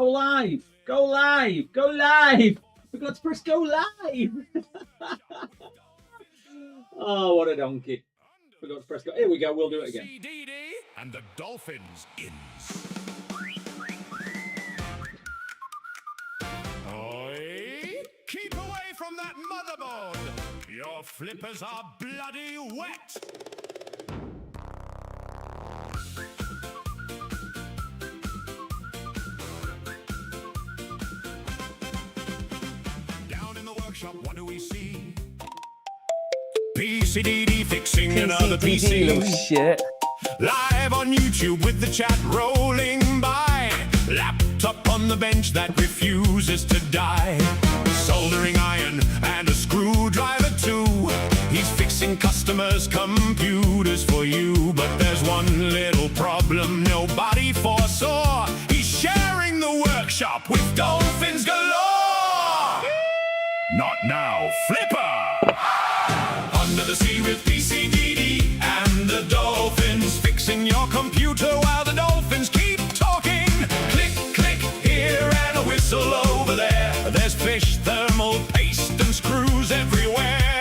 Go live! Go live! Go live! Forgot to press go live! Oh, what a donkey. Forgot to press go. Here we go, we'll do it again. And the Dolphins ins. Oi! Keep away from that motherboard! Your flippers are bloody wet! Down in the workshop, what do we see? PCDD fixing another PC. little shit. Live on YouTube with the chat rolling by. Laptop on the bench that refuses to die. Soldering iron and a screwdriver too. He's fixing customers' computers for you. But there's one little problem nobody foresaw. He's sharing the workshop with dolphins galore. Not now, Flipper! Under the sea with PCDD and the dolphins, fixing your computer while the dolphins keep talking. Click, click, here and a whistle over there. There's fish, thermal paste and screws everywhere.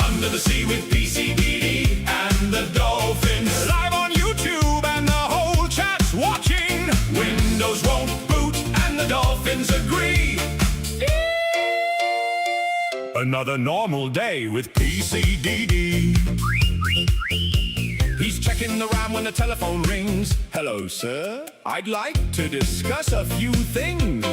Under the sea with PCDD and the dolphins, live on YouTube and the whole chat's watching. Windows won't boot and the dolphins agree. Another normal day with PCDD. He's checking the RAM when the telephone rings. Hello, sir. I'd like to discuss a few things.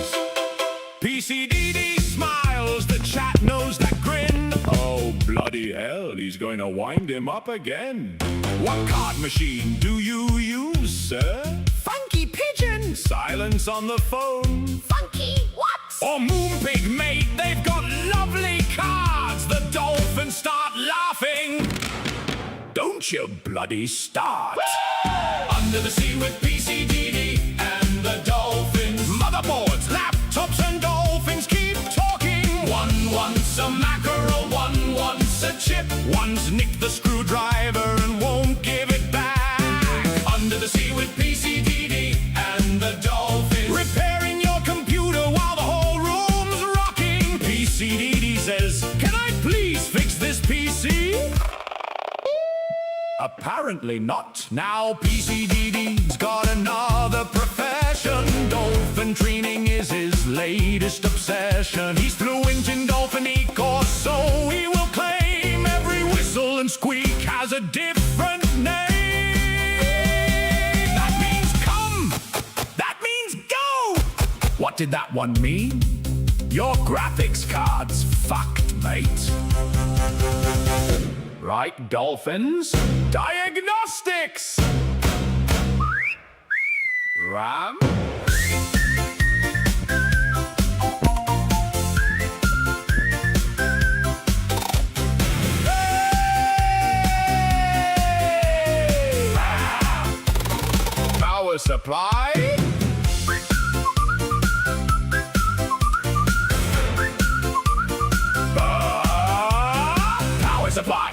PCDD smiles, the chat knows that grin. Oh, bloody hell, he's going to wind him up again. What card machine do you use, sir? Funky Pigeon. Silence on the phone. Funky what? Or Moonpig, mate, they've got lovely cards. The dolphins start laughing. Don't you bloody start. Under the sea with PCDD and the dolphins. Motherboards, laptops and dolphins keep talking. One wants a mackerel, one wants a chip. One's nicked the screwdriver and won't give it back. Under the sea with PCDD and the dolphins. Repairing your computer while the whole room's rocking. PCDD says, can I please fix this PC? Apparently not. Now PCDD's got another profession. Dolphin training is his latest obsession. He's fluent in dolphinique, or so he will claim. Every whistle and squeak has a different name. That means come. That means go. What did that one mean? Your graphics card's fucked, mate. Right, dolphins? Diagnostics! RAM? Hey! Power supply? Power supply.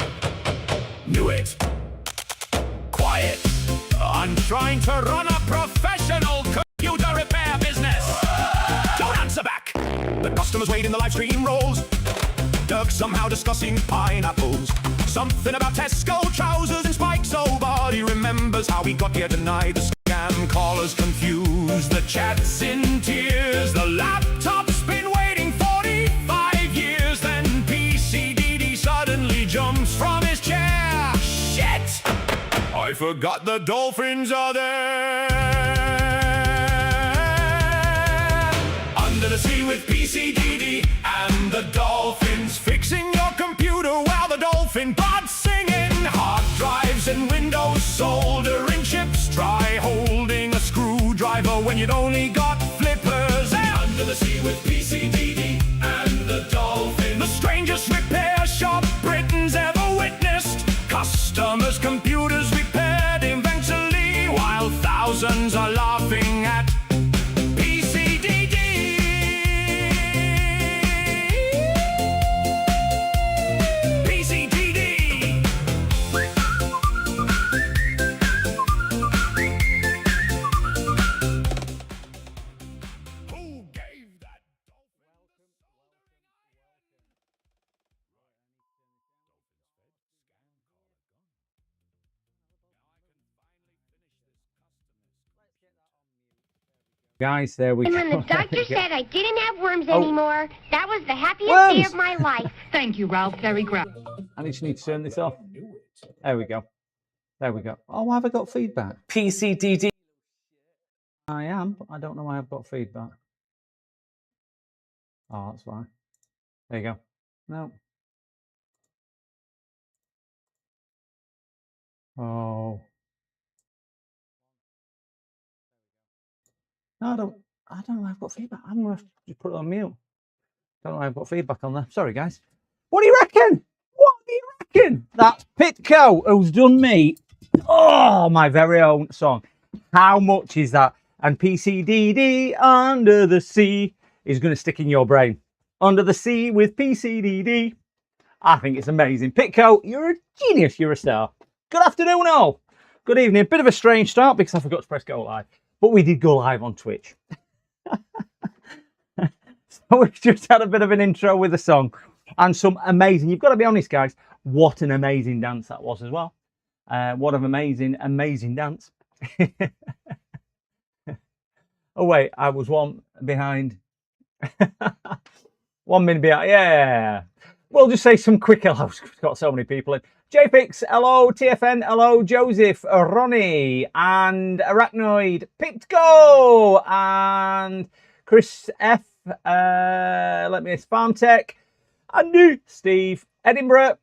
Knew it. Quiet. I'm trying to run a professional computer repair business. Don't answer back. The customers wait in the live stream rolls. Dirk somehow discussing pineapples. Something about Tesco trousers and spikes. Nobody remembers how we got here tonight. The scam callers confused. The chat's in tears. The laptop's been waiting 45 years. Then PCDD suddenly jumps from his chair. Shit! I forgot the dolphins are there. Under the sea with PCDD and the dolphins, fixing your computer while the dolphin pod's singing. Hard drives and Windows, soldering chips. Try holding a screwdriver when you'd only got flippers. Under the sea with PCDD and the dolphins, the strangest repair shop Britain's ever witnessed. Customers' computers repaired eventually, while thousands are laughing at PCDD. PCDD. Guys, there we And go. when the doctor said I didn't have worms Oh. anymore, that was the happiest day Worms! of my life. Thank you, Ralph. Very grand. I just need to turn this off. There we go. There we go. Oh, have I got feedback? PCDD. I am, but I don't know why I've got feedback. Oh, that's why. There you go. No. Oh. No, I don't know why I've got feedback. I'm gonna have to just put it on mute. Don't know why I've got feedback on there. Sorry, guys. What do you reckon? What do you reckon? That's Pitco, who's done me. Oh, my very own song. How much is that? And PCDD Under the Sea is going to stick in your brain. Under the Sea with PCDD. I think it's amazing. Pitco, you're a genius. You're a star. Good afternoon, all. Good evening. A bit of a strange start because I forgot to press go live. But we did go live on Twitch. So we've just had a bit of an intro with a song. And some amazing, you've got to be honest, guys, what an amazing dance that was as well. What an amazing, amazing dance. Oh, wait, I was one behind. 1 minute behind, yeah. We'll just say some quick hellos. We've got so many people in. JPix, hello. TFN, hello. Joseph, Ronnie, and Arachnoid, Pitco, and Chris F. Let me miss Farm Tech. Andy, Steve, Edinburgh,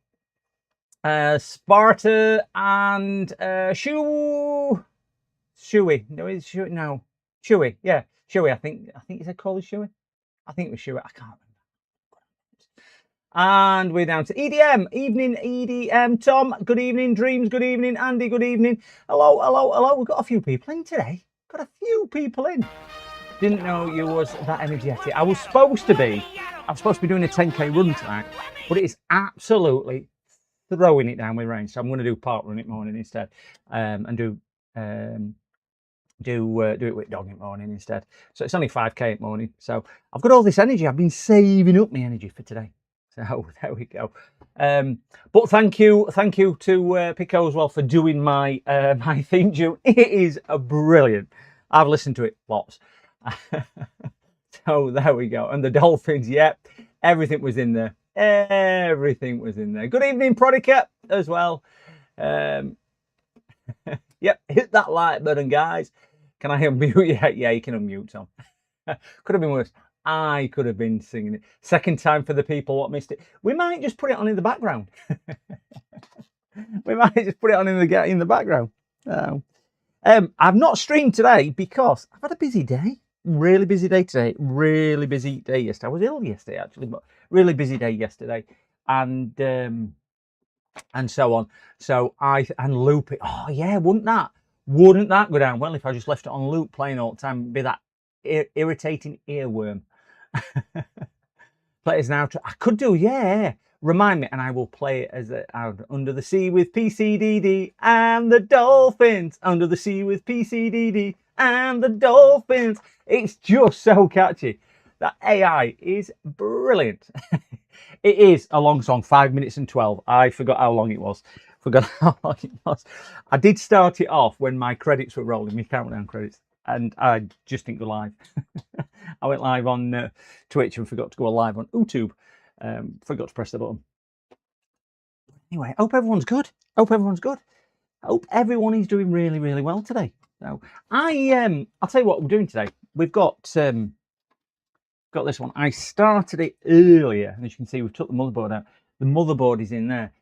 Sparta, and Shuey. No, is Shuey? No, Shuey. Yeah, Shuey. I think he said call it Shuey. I think it was Shuey. I can't remember. And we're down to EDM. Evening, EDM. Tom, good evening. Dreams, good evening. Andy, good evening. Hello, hello, hello. We've got a few people in today. Got a few people in. Didn't know you was that energetic. I was supposed to be doing a 10k run tonight, but it is absolutely throwing it down with rain. So I'm going to do park run it morning instead, and do it with dog in morning instead. So it's only 5k in morning. So I've got all this energy. I've been saving up my energy for today. So there we go. But thank you to Pico as well for doing my my theme tune. It is brilliant. I've listened to it lots. So there we go. And the dolphins, yep, everything was in there. Everything was in there. Good evening, Prodicat, as well. Yep, hit that like button, guys. Can I unmute? Yeah, you can unmute, Tom. Could have been worse. I could have been singing it. Second time for the people what missed it. We might just put it on in the background. We might just put it on in the background. I've not streamed today because I've had a busy day. Really busy day today. Really busy day yesterday. I was ill yesterday actually, but really busy day yesterday, and so on. So and loop it. Oh yeah, wouldn't that go down well if I just left it on loop playing all the time? It'd be that irritating earworm. Play it as an outro. I could do, yeah. Remind me, and I will play it as Under the Sea with PCDD and the Dolphins. Under the Sea with PCDD and the Dolphins. It's just so catchy. That AI is brilliant. It is a long song, 5 minutes and 12. I forgot how long it was. I did start it off when my credits were rolling, my countdown credits, and I just didn't go live. I went live on Twitch and forgot to go live on YouTube. Forgot to press the button. Anyway, hope everyone's good. Hope everyone is doing really, really well today. So I'll tell you what we're doing today. We've got this one. I started it earlier, and as you can see, we've took the motherboard out. The motherboard is in there.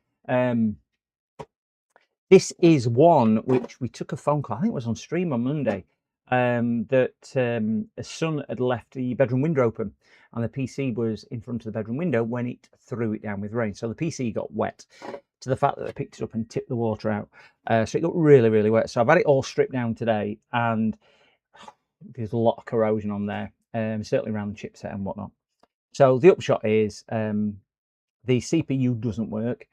This is one which we took a phone call. I think it was on stream on Monday. That a son had left the bedroom window open, and the PC was in front of the bedroom window when it threw it down with rain. So the PC got wet to the fact that they picked it up and tipped the water out. So it got really, really wet. So I've had it all stripped down today, and there's a lot of corrosion on there, certainly around the chipset and whatnot. So the upshot is the CPU doesn't work,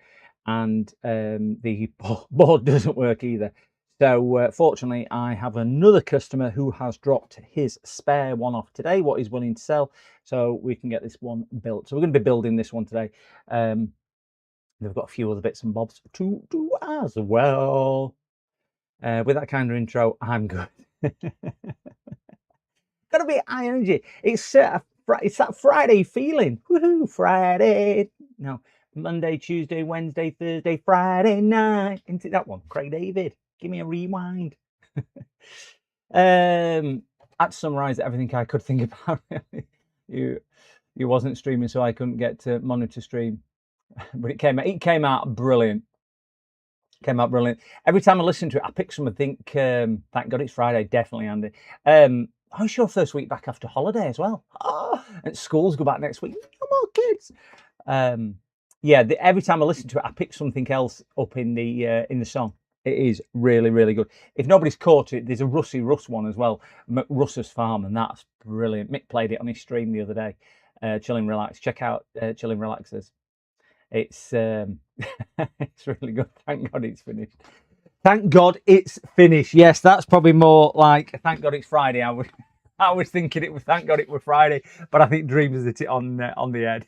and the board doesn't work either. So fortunately, I have another customer who has dropped his spare one off today, what he's willing to sell, so we can get this one built. So we're going to be building this one today. They've got a few other bits and bobs to do as well. With that kind of intro, I'm good. Got to be high energy. It's that Friday feeling. Woohoo! Friday. No, Monday, Tuesday, Wednesday, Thursday, Friday night. Isn't it that one? Craig David. Give me a rewind. I had to summarise everything I could think about. you wasn't streaming, so I couldn't get to monitor stream. But it came out brilliant. Came out brilliant. Every time I listen to it, I pick some and think, thank God it's Friday, definitely, Andy. Oh, it's your first week back after holiday as well. Oh, and schools go back next week. Come on, kids. Yeah, every time I listen to it, I pick something else up in the song. It is really, really good. If nobody's caught it, there's a Russie Russ one as well, McRuss's Farm, and that's brilliant. Mick played it on his stream the other day. Chilling Relax. Check out Chilling Relaxes. It's it's really good. Thank God it's finished. Thank God it's finished. Yes, that's probably more like thank God it's Friday. I was thinking it was thank God it was Friday, but I think Dreams hit it on the head.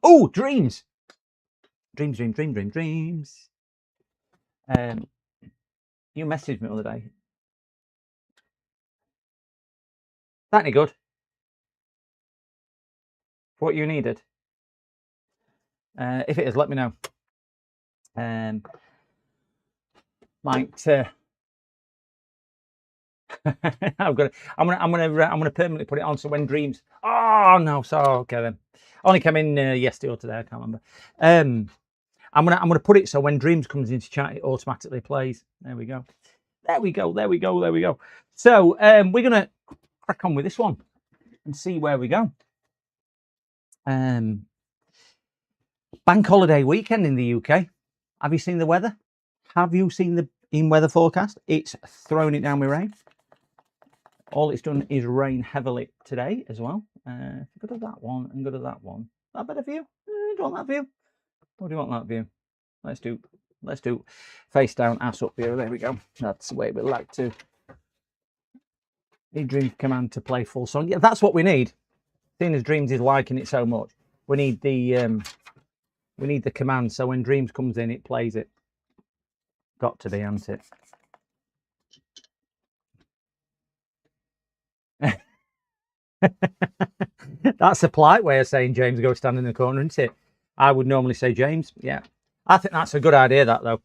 Oh, Dreams. Dreams. You messaged me the other day. That any good? For what you needed? If it is, let me know. Might I'm gonna permanently put it on so when Dreams. Oh no, so okay then. Only came in yesterday or today, I can't remember. I'm gonna put it so when Dreams comes into chat, it automatically plays. There we go. So we're gonna crack on with this one and see where we go. Bank holiday weekend in the UK. Have you seen the weather? Have you seen the in-weather forecast? It's throwing it down with rain. All it's done is rain heavily today as well. Go to that one and go to that one. Is that better view? Do you want that view? Or do you want that view? Let's do face down, ass up view. There we go. That's the way we like to. Need Dreams command to play full song. Yeah, that's what we need. Seeing as Dreams is liking it so much, we need the command. So when Dreams comes in, it plays it. Got to be, hasn't it? That's a polite way of saying James, go stand in the corner, isn't it? I would normally say James. Yeah, I think that's a good idea. That though,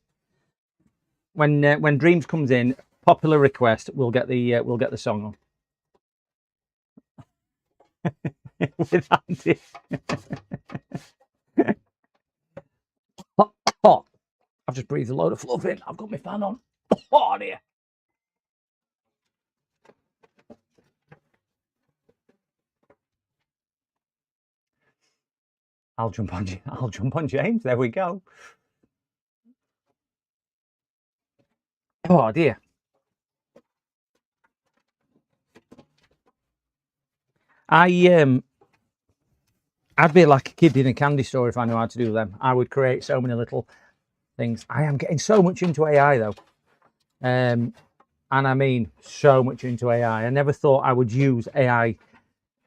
when Dreams comes in, popular request, we'll get the song on. With Andy. Oh, I've just breathed a load of fluff in. I've got my fan on. Oh dear. I'll jump on James. There we go. Oh dear. I'd be like a kid in a candy store if I knew how to do them. I would create so many little things. I am getting so much into AI though. And I mean so much into AI. I never thought I would use AI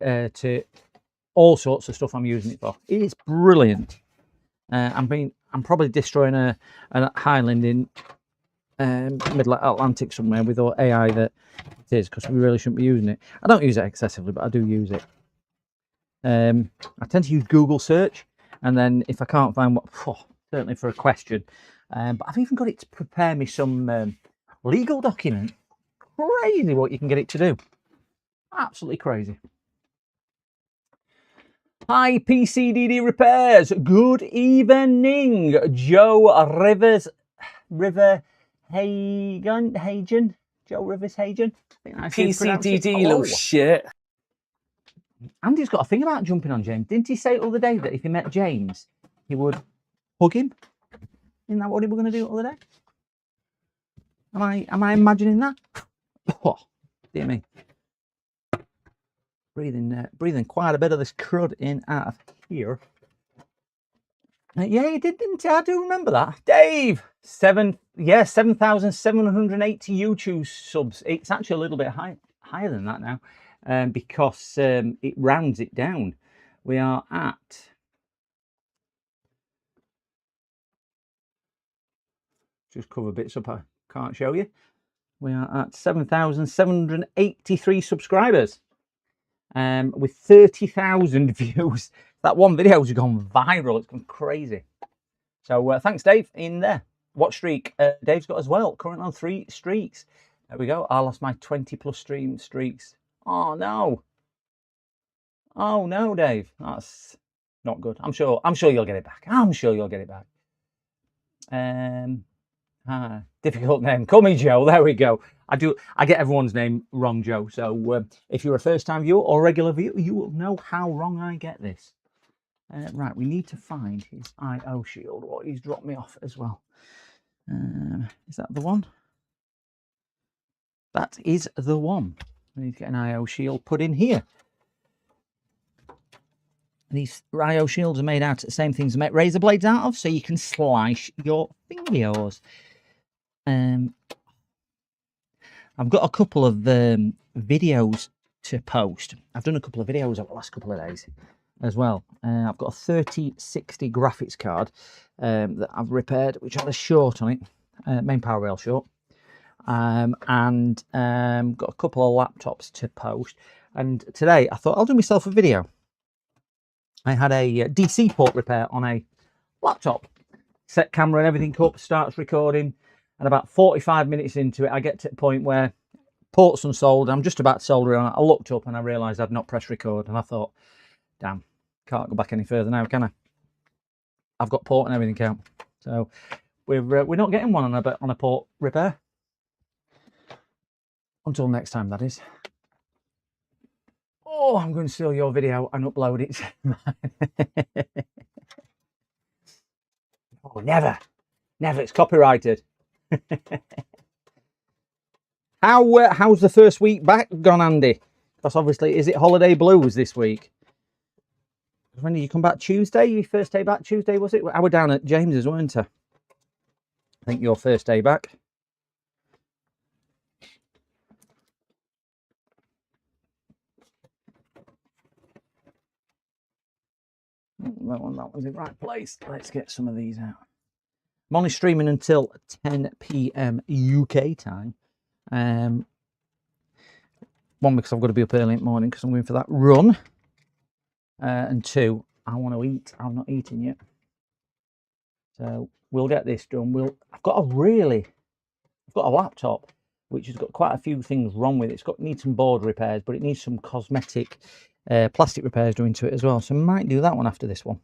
to all sorts of stuff I'm using it for. It is brilliant. I'm probably destroying a Highland in Middle Atlantic somewhere with all AI that it is, because we really shouldn't be using it. I don't use it excessively, but I do use it. I tend to use Google search, and then if I can't find what, certainly for a question, but I've even got it to prepare me some legal document. Crazy what you can get it to do. Absolutely crazy. Hi, PCDD Repairs. Good evening, Joe River Hagen. Joe Rivers Hagen. PCDD, little shit. Andy's got a thing about jumping on James. Didn't he say the other day that if he met James, he would hug him? Isn't that what he was going to do the other day? Am I imagining that? Oh, dear me. Breathing quite a bit of this crud in out of here. Yeah, you did, didn't you? I do remember that. Dave, 7,780 YouTube subs. It's actually a little bit higher than that now, because it rounds it down. We are at just cover bits up I can't show you. We are at 7,783 subscribers, with 30,000 views. That one video has gone viral. It's gone crazy. So thanks, Dave, in there. What streak? Dave's got as well. Currently on 3 streaks. There we go. I lost my 20+ stream streaks. Oh no. Oh no, Dave. That's not good. I'm sure you'll get it back. I'm sure you'll get it back. Difficult name. Call me Joe. There we go. I get everyone's name wrong, Joe. So if you're a first-time viewer or regular viewer, you will know how wrong I get this. Right, we need to find his IO shield. What he's dropped me off as well. Is that the one? That is the one. We need to get an IO shield put in here. These IO shields are made out of the same things to make razor blades out of, so you can slice your fingers. I've got a couple of videos to post. I've done a couple of videos over the last couple of days as well. I've got a 3060 graphics card that I've repaired, which had a short on it, main power rail short. And got a couple of laptops to post. And today I thought I'll do myself a video. I had a DC port repair on a laptop. Set camera and everything up, starts recording, and about 45 minutes into it, I get to the point where port's unsoldered. I'm just about to solder it on. I looked up and I realised I'd not pressed record, and I thought, damn, can't go back any further now, can I? I've got port and everything out, so we're not getting one on a port repair until next time, that is. Oh, I'm going to steal your video and upload it. Oh, never. It's copyrighted. How's the first week back gone, Andy? Because obviously, is it holiday blues this week? When did you come back? Tuesday? Your first day back Tuesday, was it? I was down at James's, weren't I? I think your first day back. That one's in the right place. Let's get some of these out. I'm only streaming until 10 PM UK time. One, because I've got to be up early in the morning because I'm going for that run. And 2, I want to eat. I'm not eating yet. So we'll get this done. I've got a laptop which has got quite a few things wrong with it. Needs some board repairs, but it needs some cosmetic plastic repairs doing to it as well. So I might do that one after this one,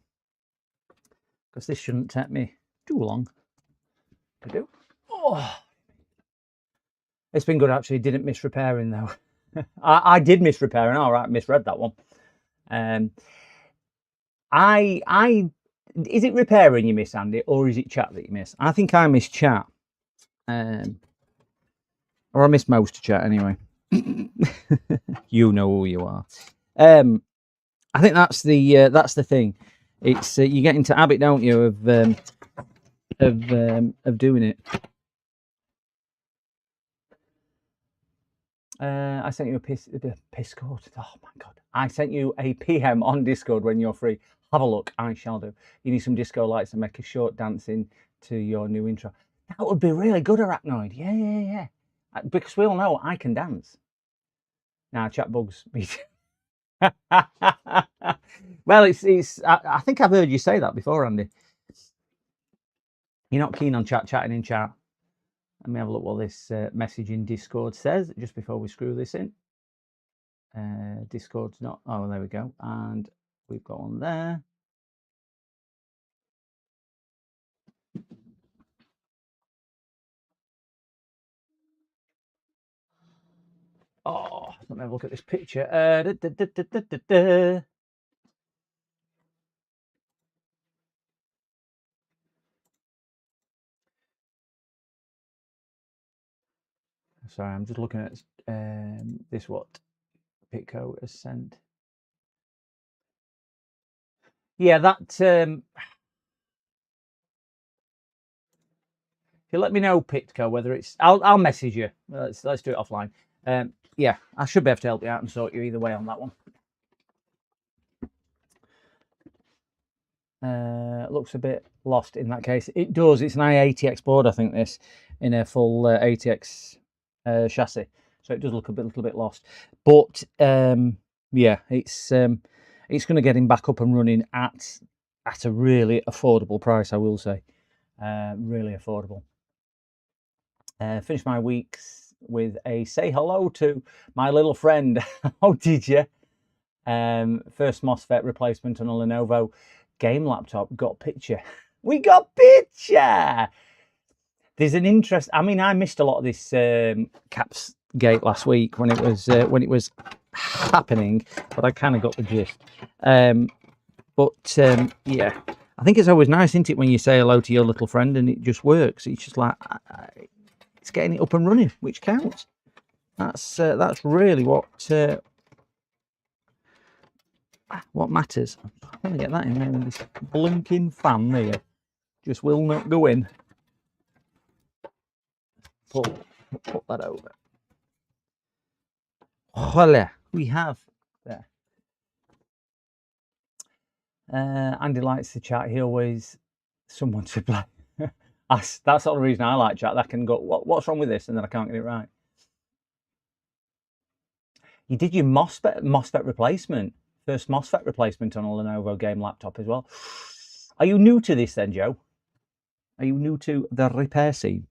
because this shouldn't take me too long to do. Oh, it's been good actually. Didn't miss repairing though. I did miss repairing. All right, misread that one. Is it repairing you miss, Andy, or is it chat that you miss? I think I miss chat, or I miss most chat anyway. You know who you are. I think that's the thing. It's you get into habit, don't you, of doing it. I sent you a piss code. Oh my god! I sent you a PM on Discord when you're free. Have a look. I shall do. You need some disco lights and make a short dancing to your new intro. That would be really good, Arachnoid. Yeah. Because we all know I can dance. Nah, chat bugs me too. Well, it's. I think I've heard you say that before, Andy. You're not keen on chatting in chat. Let me have a look what this message in Discord says just before we screw this in. Discord's not. Oh, there we go. And we've got one there. Oh, let me have a look at this picture. Sorry, I'm just looking at this, what Pitco has sent. Yeah, that. If you let me know, Pitco, whether it's, I'll message you. Let's do it offline. Yeah, I should be able to help you out and sort you either way on that one. Looks a bit lost in that case. It does. It's an i80X board, I think, this, in a full ATX chassis, so it does look a little bit lost. But yeah, it's going to get him back up and running at a really affordable price, I will say. Really affordable. Finished my weeks with a say hello to my little friend. Oh, did you? First MOSFET replacement on a Lenovo game laptop. Got picture. We got picture. There's an interest. I mean, I missed a lot of this Caps Gate last week when it was happening, but I kind of got the gist. Yeah, I think it's always nice, isn't it, when you say hello to your little friend and it just works. It's just like it's getting it up and running, which counts. That's really what matters. I'm going to get that in there with this blinking fan there. Just will not go in. Put that over. Voila, we have there. Andy likes to chat. He always someone to play. That's the only reason I like chat. That can go, what's wrong with this? And then I can't get it right. You did your MOSFET replacement. First MOSFET replacement on a Lenovo game laptop as well. Are you new to this then, Joe? Are you new to the repair scene?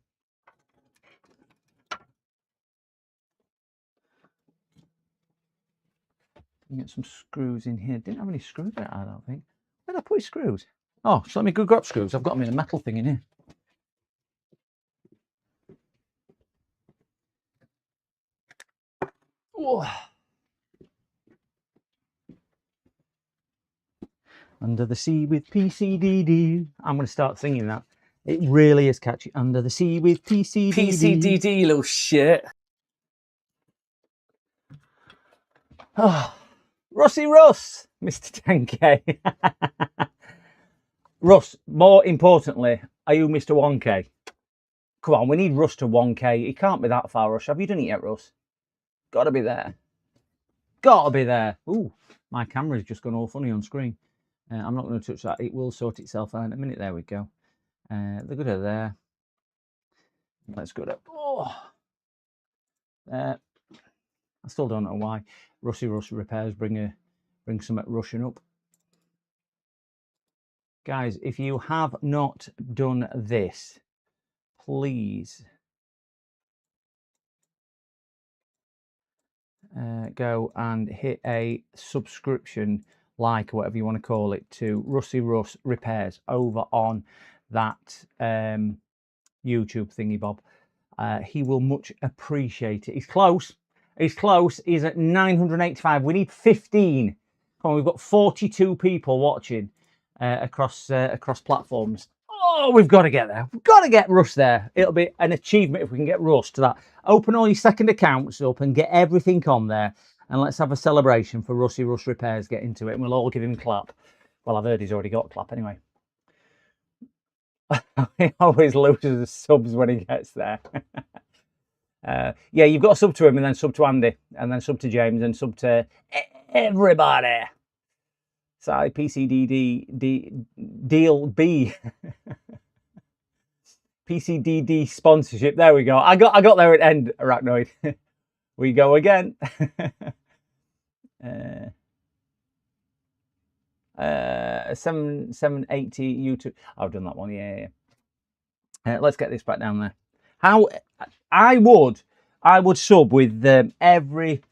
Get some screws in here. Didn't have any screws there, I don't think. Where did I put his screws? Oh, so let me go grab screws. I've got them in a metal thing in here. Oh. Under the sea with PCDD. I'm going to start singing that. It really is catchy. Under the sea with PCDD. PCDD, little shit. Oh, Rusty Russ, Mr. 10K. Russ, more importantly, are you Mr. 1K? Come on, we need Russ to 1K. He can't be that far, Russ. Have you done it yet, Russ? Got to be there. Got to be there. Ooh, my camera's just gone all funny on screen. I'm not going to touch that. It will sort itself out in a minute. There we go. The good are there. Let's go to... Oh. I still don't know why. Rusty Russ repairs bring some Russian up. Guys, if you have not done this, please go and hit a subscription, like, or whatever you want to call it, to Rusty Russ Repairs over on that YouTube thingy bob. He will much appreciate it. He's close. He's close. He's at 985. We need 15. Come on, we've got 42 people watching across platforms. Oh, we've got to get there. We've got to get Russ there. It'll be an achievement if we can get Russ to that. Open all your second accounts up and get everything on there. And let's have a celebration for Rusty Russ Repairs. Get into it and we'll all give him a clap. Well, I've heard he's already got a clap anyway. He always loses subs when he gets there. Yeah, you've got to sub to him and then sub to Andy and then sub to James and sub to everybody. Sorry, PCDD deal B. PCDD sponsorship. There we go. I got there at end, Arachnoid. We go again. 780 YouTube. I've done that one. Yeah. Let's get this back down there. How I would sub with every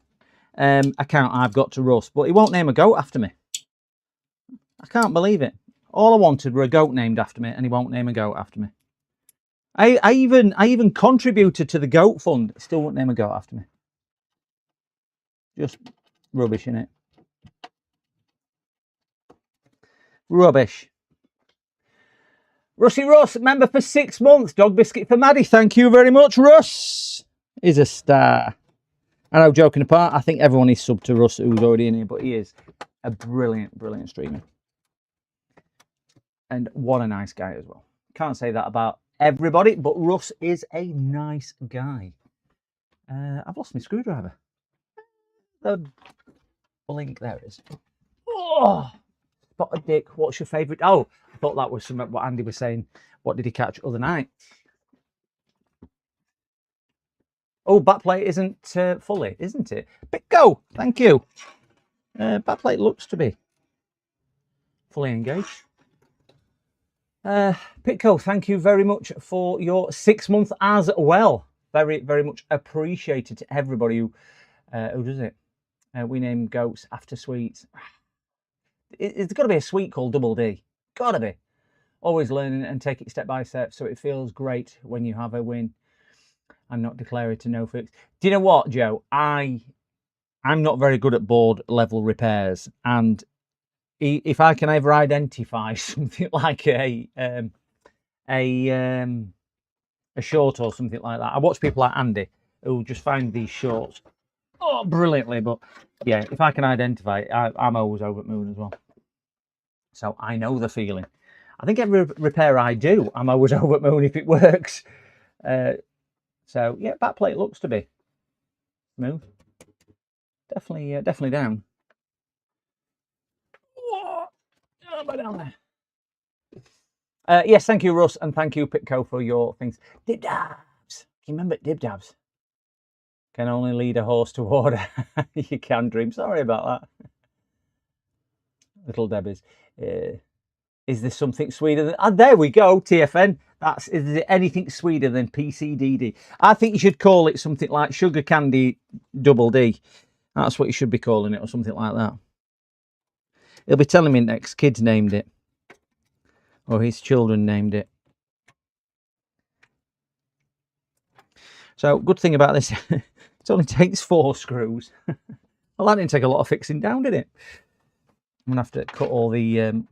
account I've got to Russ, but he won't name a goat after me. I can't believe it. All I wanted were a goat named after me, and he won't name a goat after me. I even contributed to the goat fund. Still won't name a goat after me. Just rubbish, innit? Rubbish. Rusty Russ, member for 6 months. Dog biscuit for Maddie. Thank you very much, Russ. He's a star. I know, joking apart, I think everyone is sub to Russ who's already in here, but he is a brilliant, brilliant streamer. And what a nice guy as well. Can't say that about everybody, but Russ is a nice guy. I've lost my screwdriver. The blink, there it is. Oh, spotted dick. What's your favourite? Oh, I thought that was something what Andy was saying. What did he catch other night? Oh, backplate isn't fully, isn't it? Pitco, thank you. Backplate looks to be fully engaged. Pitco, thank you very much for your 6 months as well. Very, very much appreciated to everybody who does it. We name goats after sweets. It's got to be a sweet called Double D. Got to be. Always learning and take it step by step, so it feels great when you have a win and not declare it a no fix. Do you know what, Joe? I'm not very good at board level repairs, and if I can ever identify something like a short or something like that, I watch people like Andy who just find these shorts brilliantly. But yeah, if I can identify it, I'm always over the moon as well. So I know the feeling. I think every repair I do, I'm always over the moon if it works. So yeah, backplate looks to be smooth. Definitely down. Down there. Yes, thank you, Russ, and thank you, Pitco, for your things. Dib dabs. Can you remember Dib dabs? Can only lead a horse to water. You can dream. Sorry about that. Little Debbie's. Is there something sweeter than... Ah, there we go, TFN. Is there anything sweeter than PCDD? I think you should call it something like Sugar Candy Double D. That's what you should be calling it, or something like that. He'll be telling me next. Kids named it. Or his children named it. So, good thing about this, it only takes 4 screws. Well, that didn't take a lot of fixing down, did it? I'm gonna have to cut all the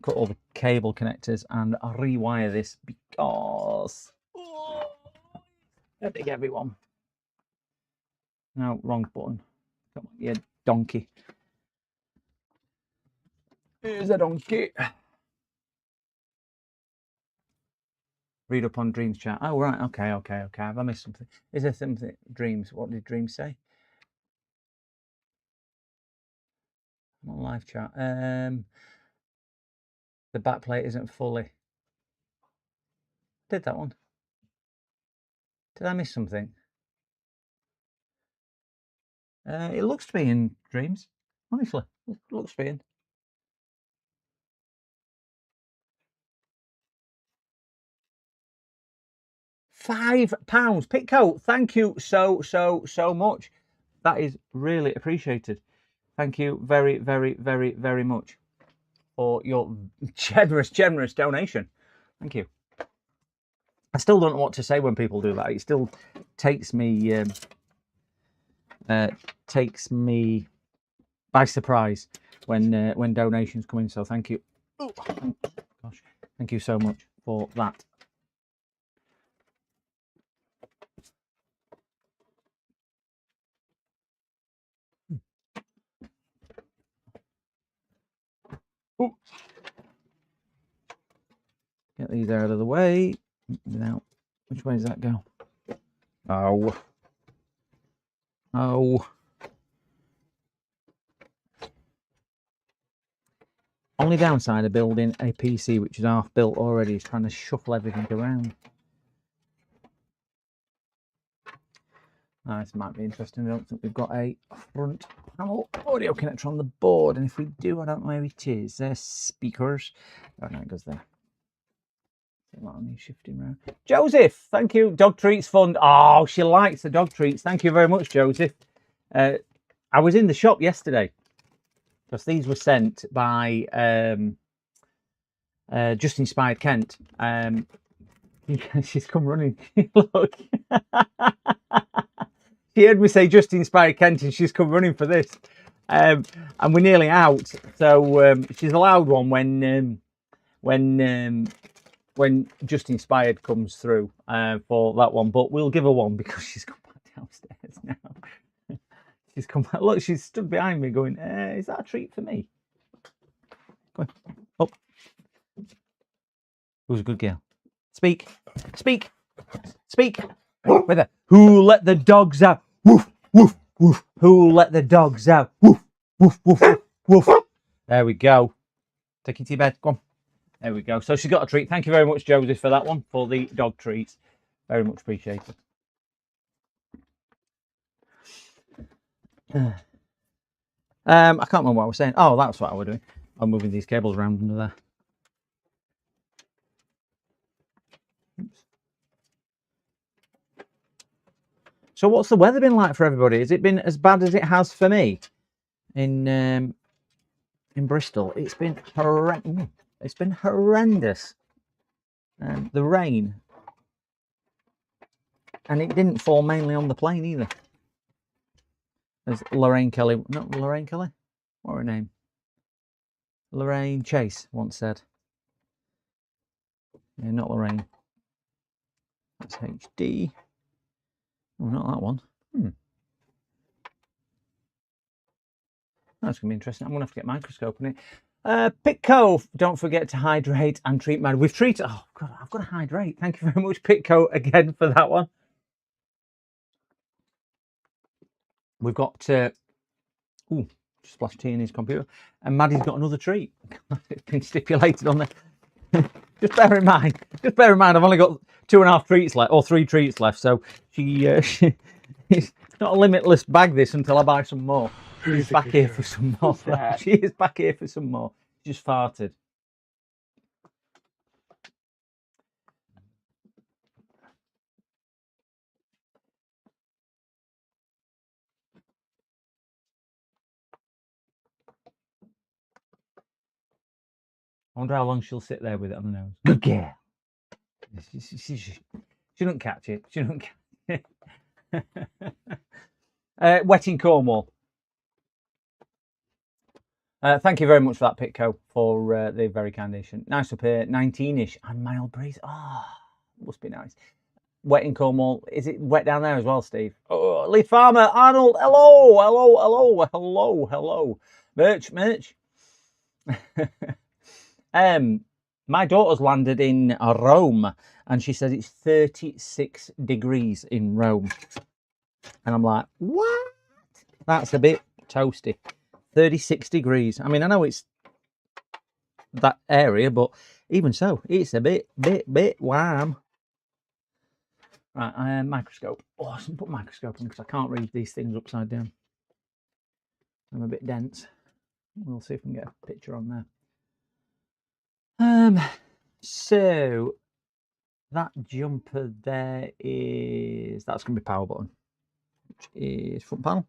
cable connectors and rewire this because big everyone. No, wrong button. Come on, you donkey. Here's a donkey. Read up on Dreams chat. Oh right, okay. Have I missed something? Is there something? Dreams. What did Dreams say? On live chat. The backplate isn't fully. Did that one? Did I miss something? It looks to be in Dreams. Honestly, it looks to be in. £5. Pitco, thank you so much. That is really appreciated. Thank you very, very, very, very much for your generous donation. Thank you. I still don't know what to say when people do that. It still takes me by surprise when donations come in. So thank you. Oh, gosh, thank you so much for that. Ooh. Get these out of the way. Now, which way does that go? Oh. Only downside of building a PC which is half built already is trying to shuffle everything around. This might be interesting. I don't think we've got a front panel audio connector on the board, and if we do, I don't know where it is. There's speakers. Oh no, it goes there. Shifting around. Joseph, thank you. Dog treats fund. Oh, she likes the dog treats. Thank you very much, Joseph. I was in the shop yesterday because these were sent by Just Inspired Kent. She's come running. Look. She heard me say Just Inspired Kent and she's come running for this. And we're nearly out. So she's allowed one when Just Inspired comes through for that one. But we'll give her one because she's come back downstairs now. She's come back. Look, she's stood behind me going, is that a treat for me? Go on. Oh. Who's a good girl? Speak. With her. Who let the dogs out? Woof, woof, woof. Who let the dogs out? Woof, woof, woof, woof. There we go. Take you to your bed. Go on. There we go. So she's got a treat. Thank you very much, Joseph, for that one, for the dog treats. Very much appreciated. I can't remember what I was saying. Oh, that's what I was doing. I'm moving these cables around under there. Oops. So what's the weather been like for everybody? Has it been as bad as it has for me in Bristol? It's been horrendous. It's been horrendous. The rain, and it didn't fall mainly on the plane either. As Lorraine Kelly, not Lorraine Kelly, what her name? Lorraine Chase once said. Yeah, not Lorraine. That's HD. Oh, not that one. That's going to be interesting. I'm going to have to get a microscope on it. Pitco, don't forget to hydrate and treat man. We've treated... Oh, God, I've got to hydrate. Thank you very much, Pitco, again for that one. We've got... ooh, splashed tea in his computer. And Maddie's got another treat. It's been stipulated on there. Just bear in mind, I've only got 2.5 treats left, or 3 treats left. So it's not a limitless bag, this, until I buy some more. She's back here for some more. She is back here for some more. She just farted. I wonder how long she'll sit there with it on the nose. Good girl. She don't catch it. She don't catch it. Wet in Cornwall. Thank you very much for that, Pitco, for the very kind donation. Nice up here, 19-ish and mild breeze. Oh, must be nice. Wet in Cornwall. Is it wet down there as well, Steve? Oh, Lee Farmer, Arnold, hello, hello, hello, hello, hello. Merch. My daughter's landed in Rome, and she says it's 36 degrees in Rome. And I'm like, what? That's a bit toasty. 36 degrees. I mean, I know it's that area, but even so, it's a bit warm. Right, microscope. Oh, I shouldn't put microscope on because I can't read these things upside down. I'm a bit dense. We'll see if we can get a picture on there. So that jumper there that's going to be power button, which is front panel.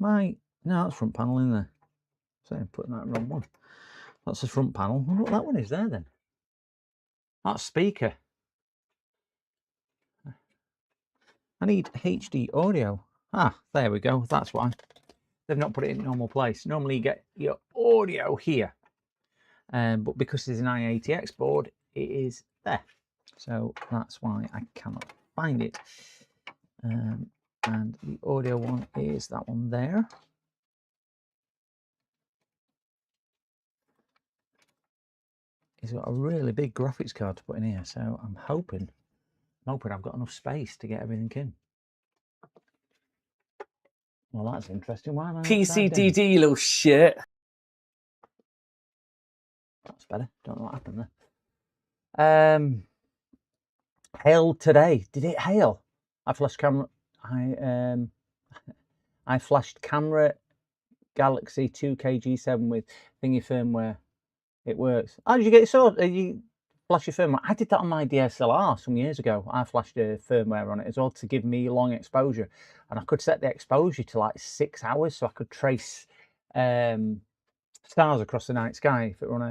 No, that's front panel in there. So I'm putting that wrong one. That's the front panel. I wonder what that one is there then. That's speaker. I need HD audio. Ah, there we go. That's why. They've not put it in normal place. Normally you get your audio here. But because there's an i80X board, it is there. So that's why I cannot find it. And the audio one is that one there. It's got a really big graphics card to put in here, so I'm hoping I've got enough space to get everything in. Well, that's interesting. Why am I PCDD, you little shit. That's better. Don't know what happened there. Hail today. Did it hail? I flashed camera. I flashed camera Galaxy 2K G7 with thingy firmware. It works. How did you get it sorted? You flash your firmware? I did that on my DSLR some years ago. I flashed a firmware on it as well to give me long exposure, and I could set the exposure to like 6 hours, so I could trace stars across the night sky if it were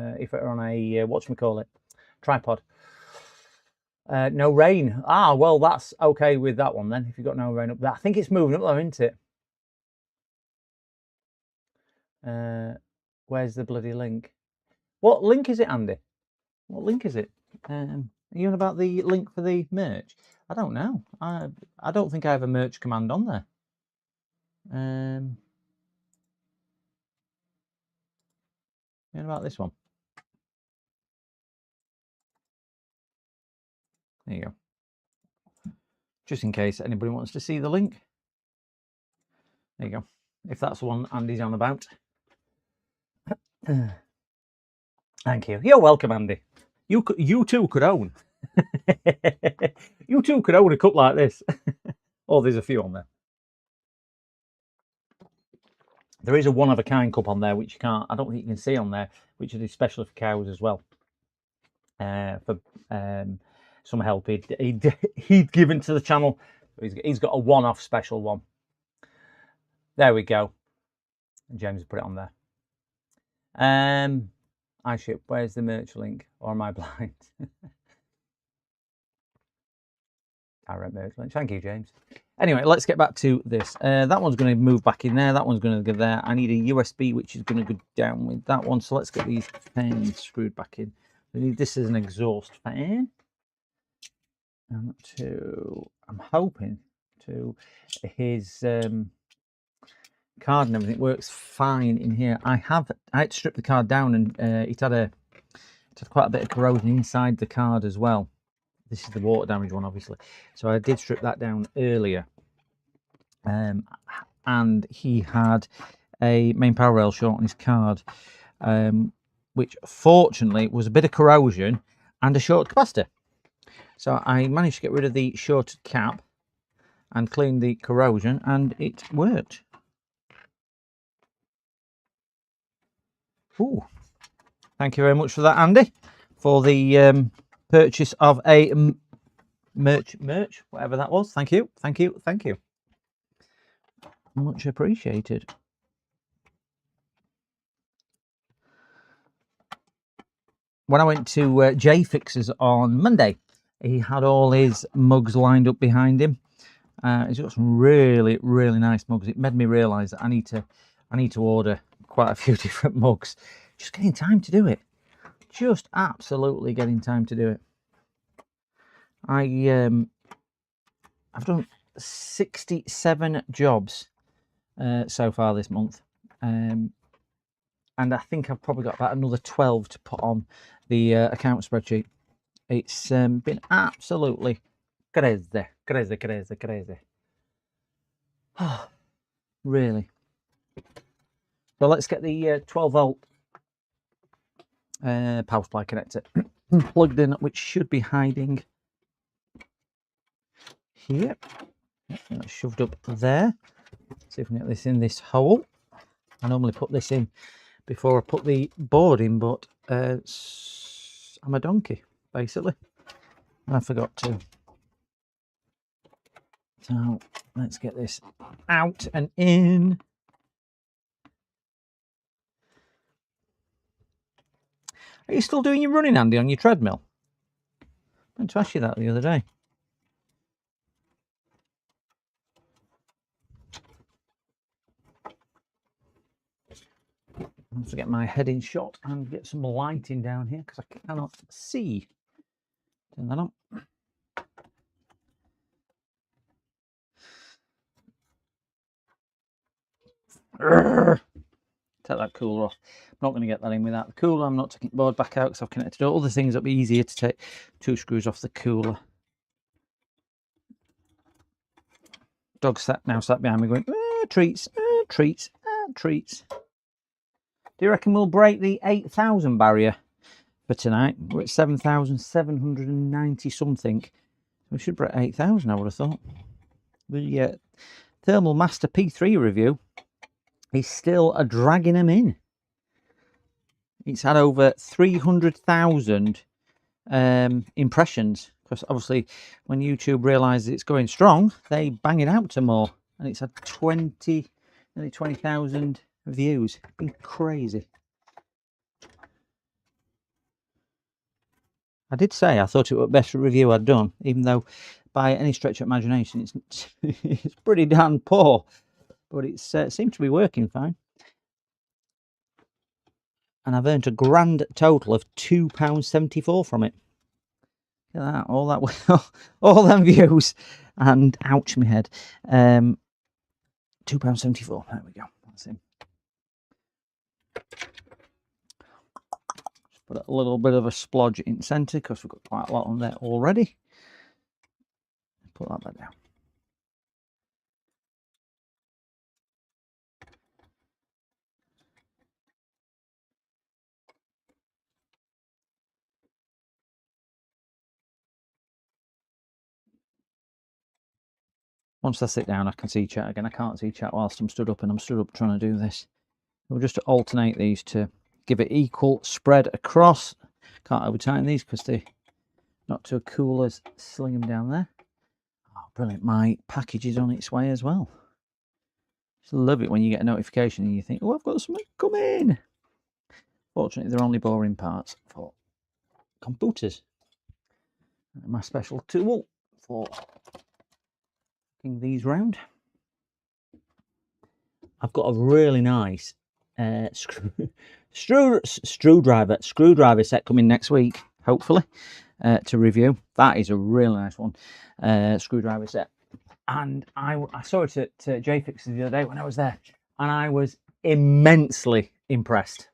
on a whatchamacallit, tripod. No rain. Ah, well, that's okay with that one then. If you've got no rain up there, I think it's moving up though, isn't it? Where's the bloody link? What link is it, Andy? What link is it? Are you on about the link for the merch? I don't know. I don't think I have a merch command on there. You know about this one? There you go. Just in case anybody wants to see the link. There you go. If that's the one Andy's on about. Thank you. You're welcome, Andy. You too could own. You too could own a cup like this. Oh, there's a few on there. There is a one of a kind cup on there, which you can't. I don't think you can see on there, which is special for cows as well. For some help he'd given to the channel. He's got a one-off special one. There we go. James put it on there. iShip, where's the merch link? Or am I blind? Direct merch link. Thank you, James. Anyway, let's get back to this. That one's going to move back in there. That one's going to go there. I need a USB, which is going to go down with that one. So let's get these fans screwed back in. We need this as an exhaust fan. And I'm hoping to his card and everything works fine in here. I had to strip the card down, and it had quite a bit of corrosion inside the card as well. This is the water damage one, obviously. So I did strip that down earlier. And he had a main power rail short on his card, which fortunately was a bit of corrosion and a short capacitor. So I managed to get rid of the shorted cap and clean the corrosion, and it worked. Ooh. Thank you very much for that, Andy, for the purchase of a merch, whatever that was. Thank you. Much appreciated. When I went to J Fixers on Monday, he had all his mugs lined up behind him. He's got some really, really nice mugs. It made me realise that I need to order quite a few different mugs. Just getting time to do it. Just absolutely getting time to do it. I've done 67 jobs so far this month, and I think I've probably got about another 12 to put on the account spreadsheet. It's been absolutely crazy. Oh, really. So let's get the 12 volt power supply connector plugged in, which should be hiding here. That's shoved up there. See if we can get this in this hole. I normally put this in before I put the board in, but I'm a donkey, basically. I forgot to. So let's get this out and in. Are you still doing your running, Andy, on your treadmill? I meant to ask you that the other day. I have to get my head in shot and get some lighting down here because I cannot see. Turn that on. Take that cooler off. I'm not going to get that in without the cooler. I'm not taking the board back out because I've connected all the things. It'll be easier to take 2 screws off the cooler. Dog's now sat behind me going, treats, treats, treats. Do you reckon we'll break the 8,000 barrier for tonight? We're at 7,790 something. We should break 8,000, I would have thought. The Thermal Master P3 review is still dragging them in. It's had over 300,000 impressions. Because obviously, when YouTube realises it's going strong, they bang it out to more. And it's had nearly 20,000 views. It's been crazy. I did say I thought it was the best review I'd done, even though by any stretch of imagination it's pretty damn poor, but it seemed to be working fine. And I've earned a grand total of £2.74 from it. Look at that, all them views, and ouch my head. £2.74. There we go. That's him. Put a little bit of a splodge in centre because we've got quite a lot on there already. Put that back down. Once I sit down, I can see chat again. I can't see chat whilst I'm stood up, and I'm stood up trying to do this. We'll just alternate these to give it equal spread across. Can't over tighten these because they're not too cool as sling them down there. Oh, brilliant. My package is on its way as well. Just love it when you get a notification and you think, oh, I've got something coming. Fortunately, they're only boring parts for computers. My special tool for these round. I've got a really nice screwdriver set coming next week, hopefully, to review. That is a really nice one, screwdriver set. And I saw it at JFix the other day when I was there, and I was immensely impressed.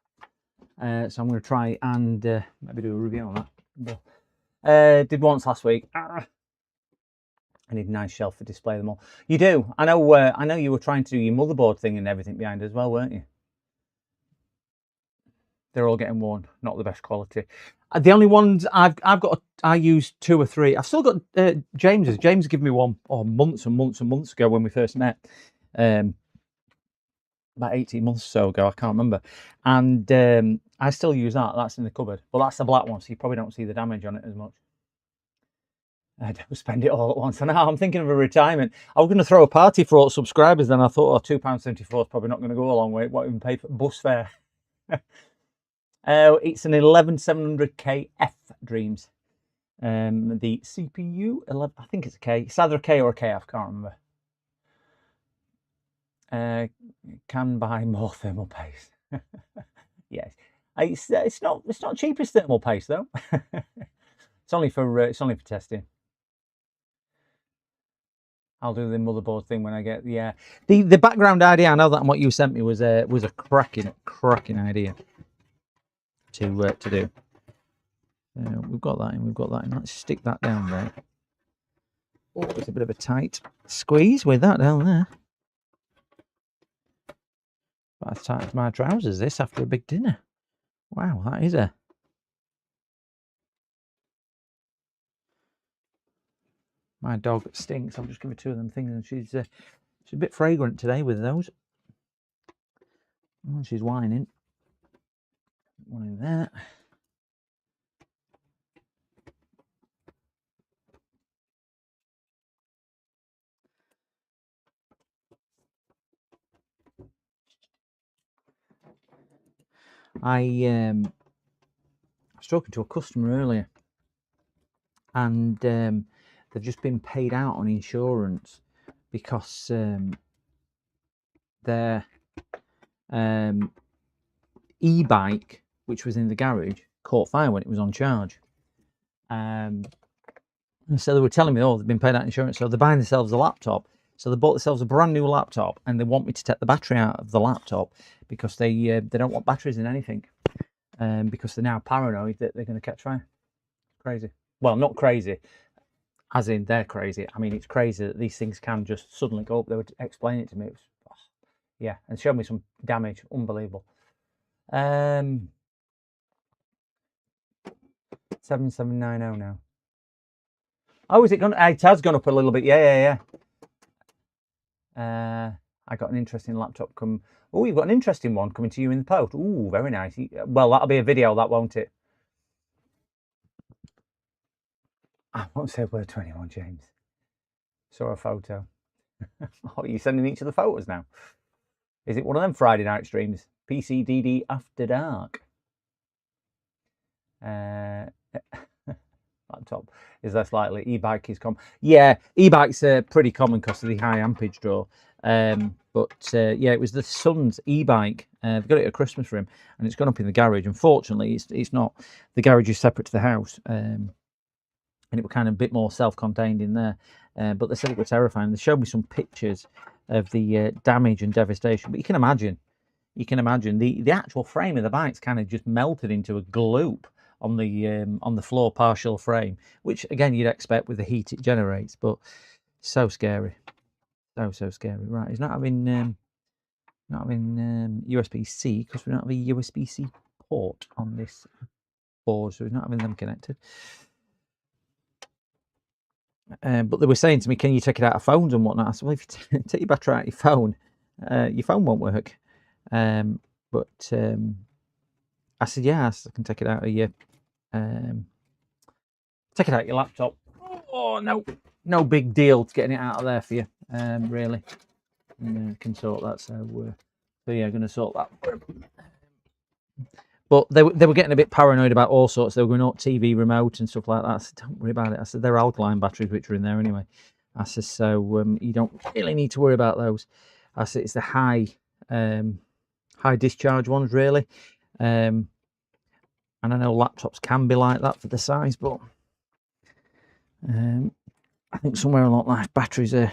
So I'm going to try and maybe do a review on that. Did once last week. I need a nice shelf to display them all. You do. I know you were trying to do your motherboard thing and everything behind as well, weren't you? They're all getting worn. Not the best quality. The only ones I've got, I used 2 or 3. I've still got James's. James gave me one months and months and months ago when we first met. About 18 months or so ago, I can't remember. And I still use that. That's in the cupboard. Well, that's the black one, so you probably don't see the damage on it as much. I don't spend it all at once. And now I'm thinking of a retirement. I was going to throw a party for all subscribers, then I thought, oh, £2.74 is probably not going to go a long way. It won't even pay for bus fare. It's an 11700K F Dreams. The CPU, 11, I think it's a K. It's either a K or a KF, can't remember. Can buy more thermal paste. Yes, it's not cheap as thermal paste though. It's only for testing. I'll do the motherboard thing when I get the background idea. I know that what you sent me was a cracking idea to do. We've got that in. We've got that in. Let's stick that down there. Oh, it's a bit of a tight squeeze with that down there. About as tight as my trousers. This after a big dinner. Wow, that is a. My dog stinks. I'll just give her 2 of them things, and she's a bit fragrant today with those. Oh, she's whining. One in there. I was talking to a customer earlier, and they've just been paid out on insurance because their e-bike, which was in the garage, caught fire when it was on charge. And so they were telling me, oh, they've been paid out insurance, so they're buying themselves a laptop. So they bought themselves a brand new laptop, and they want me to take the battery out of the laptop because they don't want batteries in anything, because they're now paranoid that they're going to catch fire. Crazy. Well, not crazy, as in they're crazy. I mean, it's crazy that these things can just suddenly go up. They would explain it to me. It was, yeah, and show me some damage. Unbelievable. 7790 now. Oh, is it gone? It has gone up a little bit. Yeah. I got an interesting laptop come. Oh, you've got an interesting one coming to you in the post. Ooh, very nice. Well, that'll be a video, that won't it? I won't say word 21, James. Saw a photo. Oh, you're sending each of the photos now? Is it one of them Friday night streams? PCDD After Dark. Laptop is less likely. E-bike is common. Yeah, e-bikes are pretty common because of the high ampage draw. But yeah, it was the son's e-bike. They've got it at Christmas for him, and it's gone up in the garage. Unfortunately, it's not. The garage is separate to the house, and it was kind of a bit more self-contained in there. But they said it was terrifying. They showed me some pictures of the damage and devastation. But you can imagine the actual frame of the bike's kind of just melted into a gloop on the floor partial frame, which again you'd expect with the heat it generates, but so scary, so scary. Right, he's not having USB-C because we don't have a USB-C port on this board, so he's not having them connected. But they were saying to me, can you take it out of phones and whatnot? I said, well, if you take your battery out of your phone won't work. But I said, yeah, I can take it out of your laptop. Oh, no big deal to getting it out of there for you, really. And, can sort that. So yeah, going to sort that. But they were getting a bit paranoid about all sorts. They were going up TV remote and stuff like that. I said, don't worry about it. I said, they're alkaline batteries which are in there anyway. I said, so you don't really need to worry about those. I said, it's the high discharge ones, really. And I know laptops can be like that for the size, but I think somewhere along life, batteries are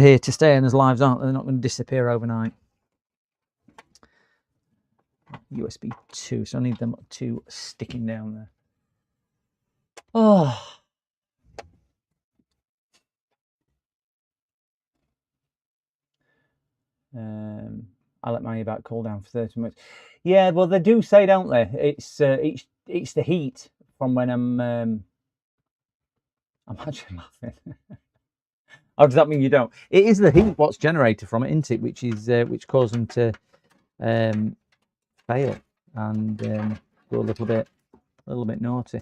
here to stay in as lives, aren't they? They're not going to disappear overnight. USB 2, so I need them 2 sticking down there. Oh. I let my evac cool down for 30 minutes. Yeah, well, they do say, don't they? It's the heat from when I'm actually laughing. Oh, does that mean you don't? It is the heat what's generated from it, isn't it? Which causes them to fail and go a little bit naughty.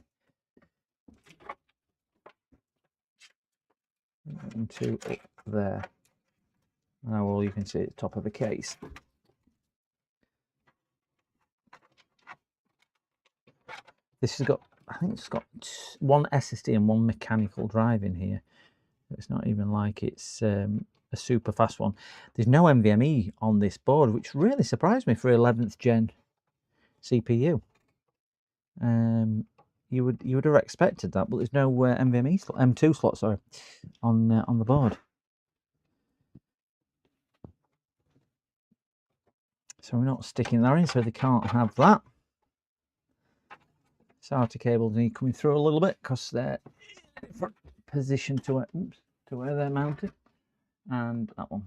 And 2 up there. Now all you can see is the top of the case. This has got, I think it's got 1 SSD and 1 mechanical drive in here. It's not even like it's a super fast one. There's no NVMe on this board, which really surprised me for 11th gen CPU. You would have expected that, but there's no NVMe slot, M2 slot, sorry, on the board. So we're not sticking that in, so they can't have that. SATA cables need coming through a little bit because they're in a different position to where they're mounted. And that one.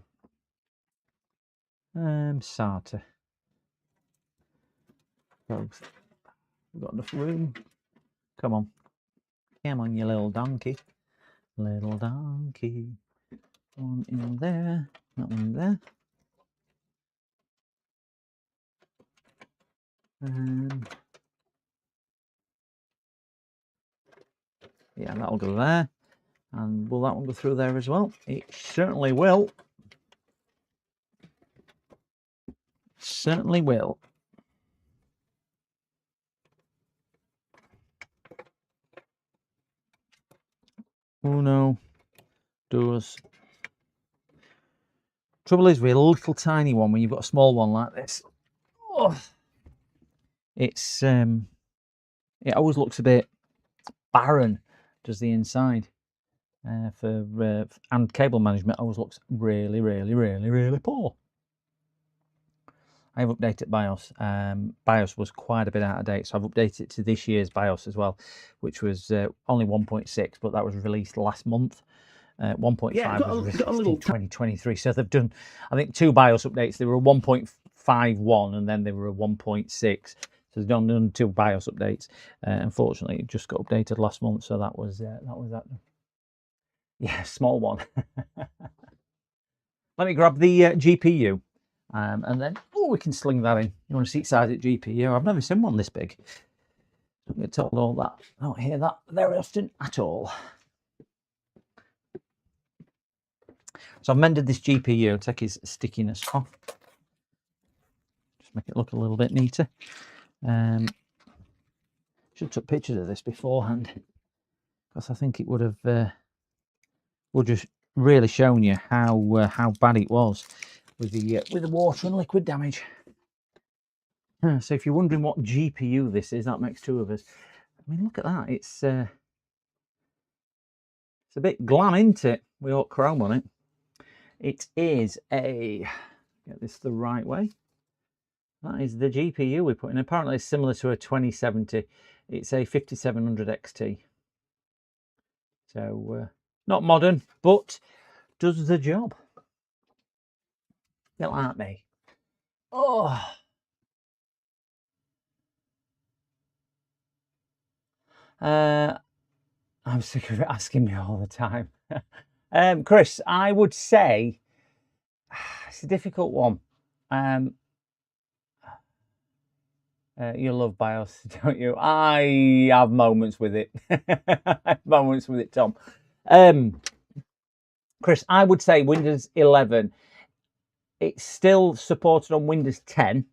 SATA. Both. We've got enough room. Come on. Come on, you little donkey. Little donkey. One in there. That one there. Yeah, that'll go there. And will that one go through there as well? It certainly will. Certainly will. Uno, dos. Trouble is with a little tiny one, when you've got a small one like this, it's it always looks a bit barren, does the inside. And cable management always looks really poor. I've updated BIOS. BIOS was quite a bit out of date, so I've updated it to this year's BIOS as well, which was only 1.6, but that was released last month. 1.5 was released in 2023. So they've done, I think, 2 BIOS updates. They were a 1.51 and then they were a 1.6. So they've done 2 BIOS updates. Unfortunately, it just got updated last month, so that was that. Yeah, small one. Let me grab the GPU. And then, we can sling that in. You want to see size at GPU? I've never seen one this big. I'm going to told all that. I don't hear that very often at all. So I've mended this GPU. Take his stickiness off. Just make it look a little bit neater. Should have took pictures of this beforehand, because I think it would have just really shown you how bad it was with the water and liquid damage. So if you're wondering what GPU this is, that makes 2 of us. I mean, look at that. It's a bit glam, isn't it? We got chrome on it. It is a, get this the right way. That is the GPU we put in. Apparently it's similar to a 2070. It's a 5700 XT. So not modern, but does the job. Bit like me. Oh. I'm sick of it asking me all the time. Chris, I would say it's a difficult one. You love BIOS, don't you? I have moments with it. I have moments with it, Tom. Chris, I would say Windows 11. It's still supported on Windows 10.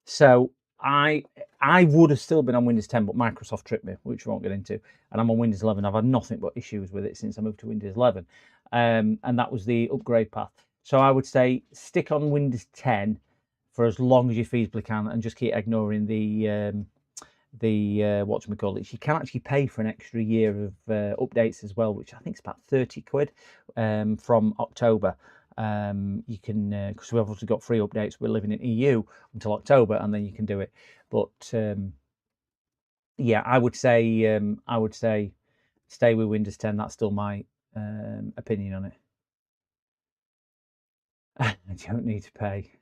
So I would have still been on Windows 10, but Microsoft tripped me, which we won't get into. And I'm on Windows 11. I've had nothing but issues with it since I moved to Windows 11. And that was the upgrade path. So I would say stick on Windows 10 for as long as you feasibly can, and just keep ignoring the whatchamacallit. You can actually pay for an extra year of updates as well, which I think is about 30 quid from October. You can, because we've obviously got free updates. We're living in EU until October, and then you can do it. But yeah, I would say stay with Windows 10. That's still my opinion on it. I don't need to pay.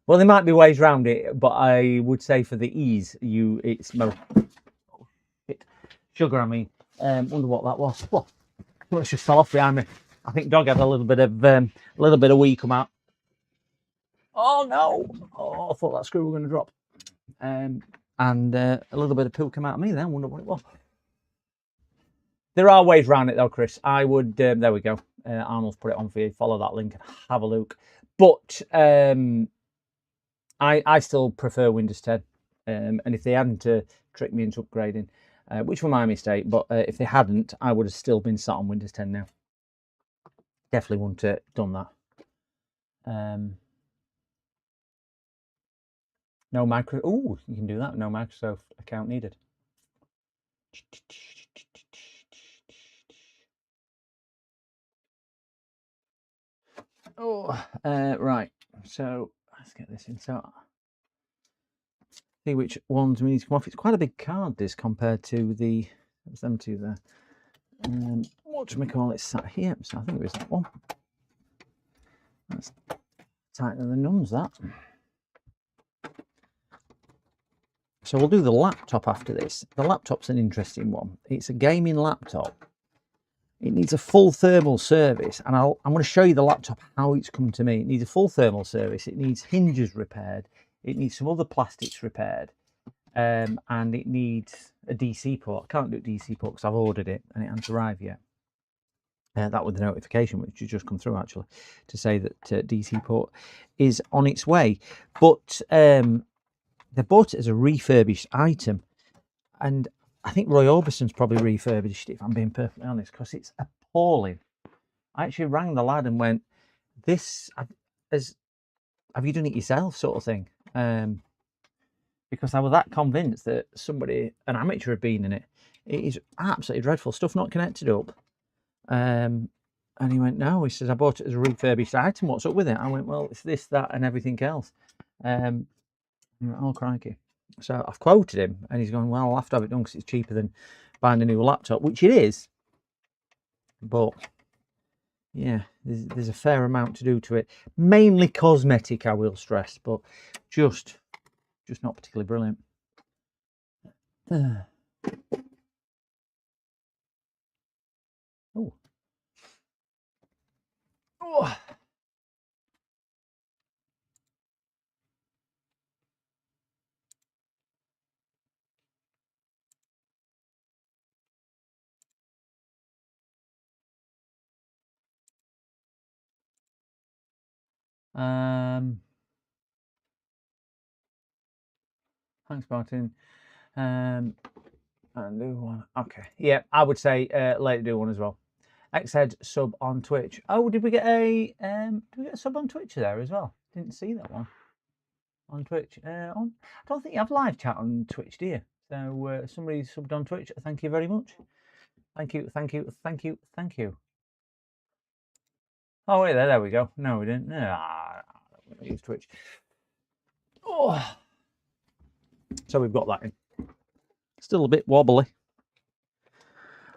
Well, there might be ways around it, but I would say for the ease, it's more sugar. I mean, wonder what that was. Well, it's just fell off behind me. I think dog had a little bit of wee come out. Oh no! Oh, I thought that screw was going to drop. And a little bit of poo come out of me. Then wonder what it was. There are ways around it though, Chris. I would. There we go. Arnold's put it on for you. Follow that link and have a look. But I still prefer Windows 10. And if they hadn't tricked me into upgrading, which was my mistake, but if they hadn't, I would have still been sat on Windows 10 now. Definitely wouldn't have done that. No micro. Oh, you can do that. No Microsoft account needed. Oh, right. So let's get this in. So see which ones we need to come off. It's quite a big card, this, compared to the. There's them two there. Whatchamacallit sat here. So I think it was that one. That's tighter than the nuns, that. So we'll do the laptop after this. The laptop's an interesting one. It's a gaming laptop. It needs a full thermal service, and I'm going to show you the laptop, how it's come to me. It needs a full thermal service. It needs hinges repaired. It needs some other plastics repaired, and it needs a DC port. I can't do a DC port because I've ordered it and it hasn't arrived yet. That was the notification which has just come through, actually, to say that DC port is on its way. But they bought it as a refurbished item, and I think Roy Orbison's probably refurbished it, if I'm being perfectly honest, because it's appalling. I actually rang the lad and went, "This have you done it yourself?" sort of thing, because I was that convinced that somebody, an amateur, had been in it. It is absolutely dreadful stuff, not connected up. And he went, "No," he says, "I bought it as a refurbished item. What's up with it?" I went, "Well, it's this, that, and everything else." Went, "Oh, crikey." So I've quoted him, and he's going, "Well, I'll have to have it done because it's cheaper than buying a new laptop," which it is. But yeah, there's a fair amount to do to it. Mainly cosmetic, I will stress, but just not particularly brilliant. Oh. Oh. Thanks, Martin. And do one. Okay. Yeah, I would say later do one as well. Xhead sub on Twitch. Oh, did we get a sub on Twitch there as well? Didn't see that one on Twitch. I don't think you have live chat on Twitch, do you? So somebody subbed on Twitch. Thank you very much. Thank you. Oh wait, there we go. No, we didn't. I don't want to use Twitch. Oh. So we've got that in. Still a bit wobbly.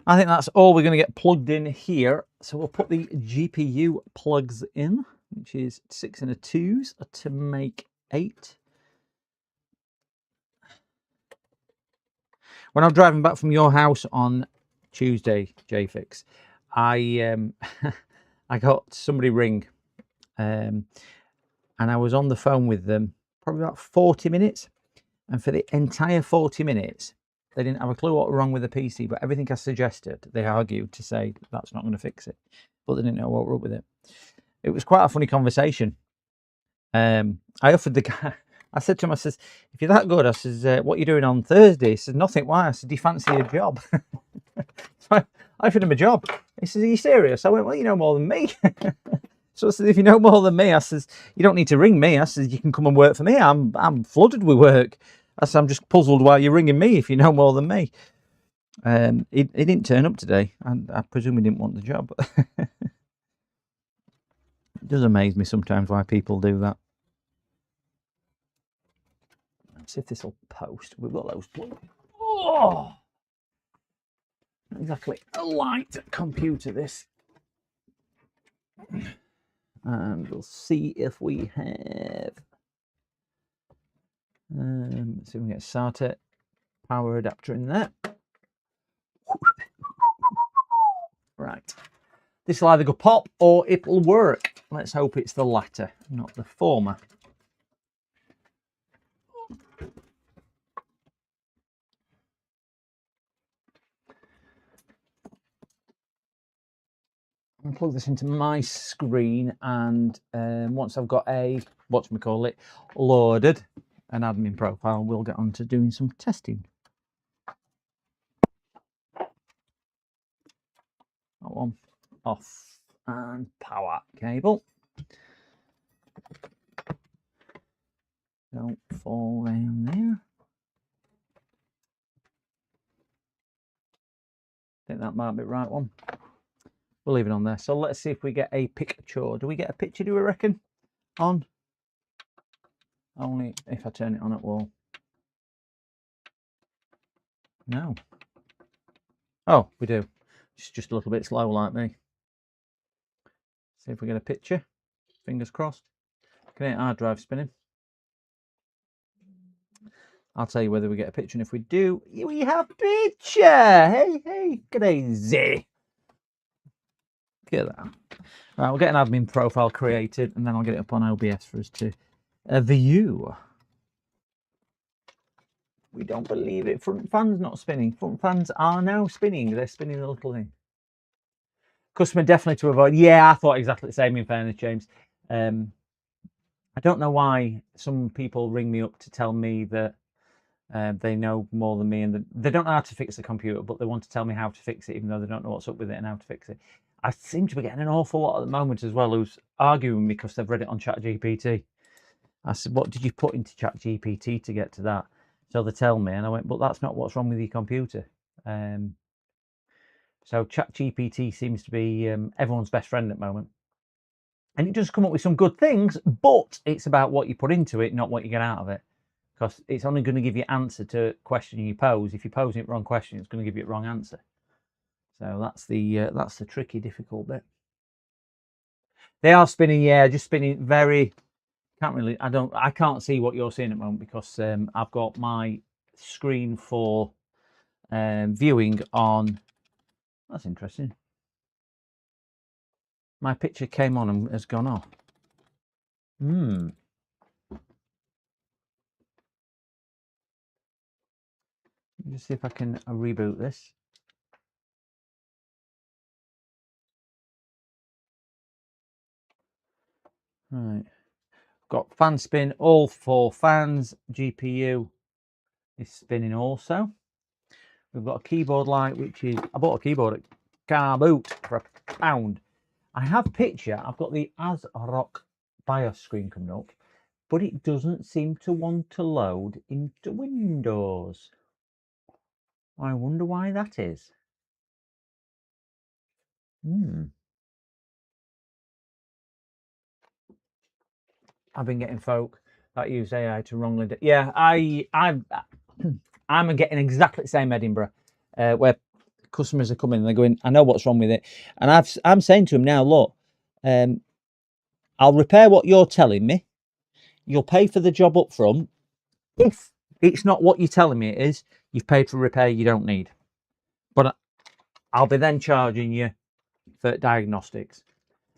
I think that's all we're going to get plugged in here. So we'll put the GPU plugs in, which is 6 and a 2s to make 8. When I'm driving back from your house on Tuesday, JFix, I I got somebody ring, and I was on the phone with them probably about 40 minutes, and for the entire 40 minutes, they didn't have a clue what was wrong with the PC, but everything I suggested, they argued to say that's not going to fix it, but they didn't know what was up with it. It was quite a funny conversation. I offered the guy, I said to him, I says, if you're that good, I says, what are you doing on Thursday? He says, nothing. Why? I said, do you fancy a job? So I offered him a job. He says, are you serious? I went, well, you know more than me. So I said, if you know more than me, I says, you don't need to ring me. I says, you can come and work for me. I'm flooded with work. I said, I'm just puzzled why you're ringing me if you know more than me. He didn't turn up today. I presume he didn't want the job. It does amaze me sometimes why people do that. Let's see if this will post. We've got those. Oh! Not exactly a light computer, this. And we'll see if we have. Let's see if we can get SATA power adapter in there. Right. This will either go pop or it'll work. Let's hope it's the latter, not the former. I'll plug this into my screen, and once I've got a, whatchamacallit, loaded an admin profile, we'll get on to doing some testing. That one off, and power cable. Don't fall down there. I think that might be the right one. We'll leave it on there. So let's see if we get a picture. Do we get a picture, do we reckon? On? Only if I turn it on, it will. No. Oh, we do. It's just a little bit slow like me. See if we get a picture. Fingers crossed. Can hit hard drive spinning. I'll tell you whether we get a picture, and if we do, we have a picture. Hey, crazy. Look at that. Right, we'll get an admin profile created, and then I'll get it up on OBS for us to view. We don't believe it. Front fan's not spinning. Front fans are now spinning. They're spinning the little thing. Customer definitely to avoid. Yeah, I thought exactly the same, in fairness, James. I don't know why some people ring me up to tell me that they know more than me, and they don't know how to fix the computer, but they want to tell me how to fix it, even though they don't know what's up with it and how to fix it. I seem to be getting an awful lot at the moment as well who's arguing with me because they've read it on ChatGPT. I said, what did you put into ChatGPT to get to that? So they tell me, and I went, but that's not what's wrong with your computer. So ChatGPT seems to be everyone's best friend at the moment. And it does come up with some good things, but it's about what you put into it, not what you get out of it. Because it's only going to give you answer to a question you pose. If you're posing it wrong question, it's going to give you the wrong answer. So that's the tricky, difficult bit. They are spinning, yeah, just spinning very. I can't see what you're seeing at the moment because I've got my screen for viewing on. That's interesting. My picture came on and has gone off. Just see if I can reboot this. Right. Got fan spin, all 4 fans. GPU is spinning also. We've got a keyboard light, which is, I bought a keyboard at Car Boot for £1. I have a picture. I've got the ASRock BIOS screen coming up, but it doesn't seem to want to load into Windows. I wonder why that is. I've been getting folk that use AI to wrongly. Yeah, I'm getting exactly the same Edinburgh, where customers are coming and they're going, I know what's wrong with it, and I'm saying to them now, look, I'll repair what you're telling me. You'll pay for the job up front. If it's not what you're telling me it is, you've paid for repair you don't need. But I'll be then charging you for diagnostics.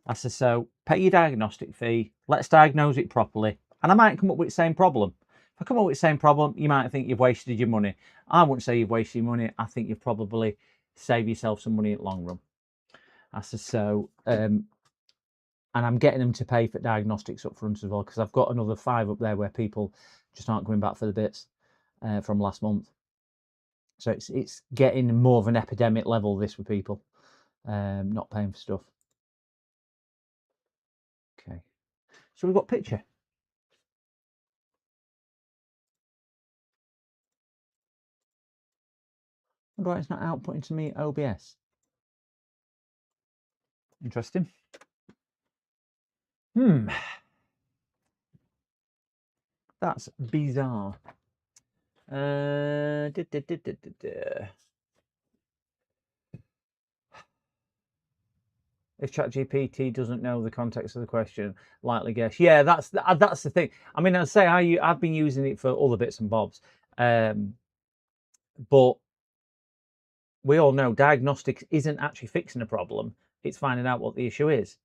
I said, so pay your diagnostic fee, let's diagnose it properly, and I might come up with the same problem. If I come up with the same problem, you might think you've wasted your money. I wouldn't say you've wasted your money. I think you've probably saved yourself some money in the long run. I said, so, and I'm getting them to pay for diagnostics up front as well, because I've got another 5 up there where people just aren't coming back for the bits from last month. So it's getting more of an epidemic level, this, with people not paying for stuff. Okay, so we've got picture. Wonder why it's not outputting to me OBS. Interesting. That's bizarre. If ChatGPT doesn't know the context of the question, likely guess. Yeah, that's the thing. I mean, I'd say I've been using it for all the bits and bobs, but we all know diagnostics isn't actually fixing a problem. It's finding out what the issue is.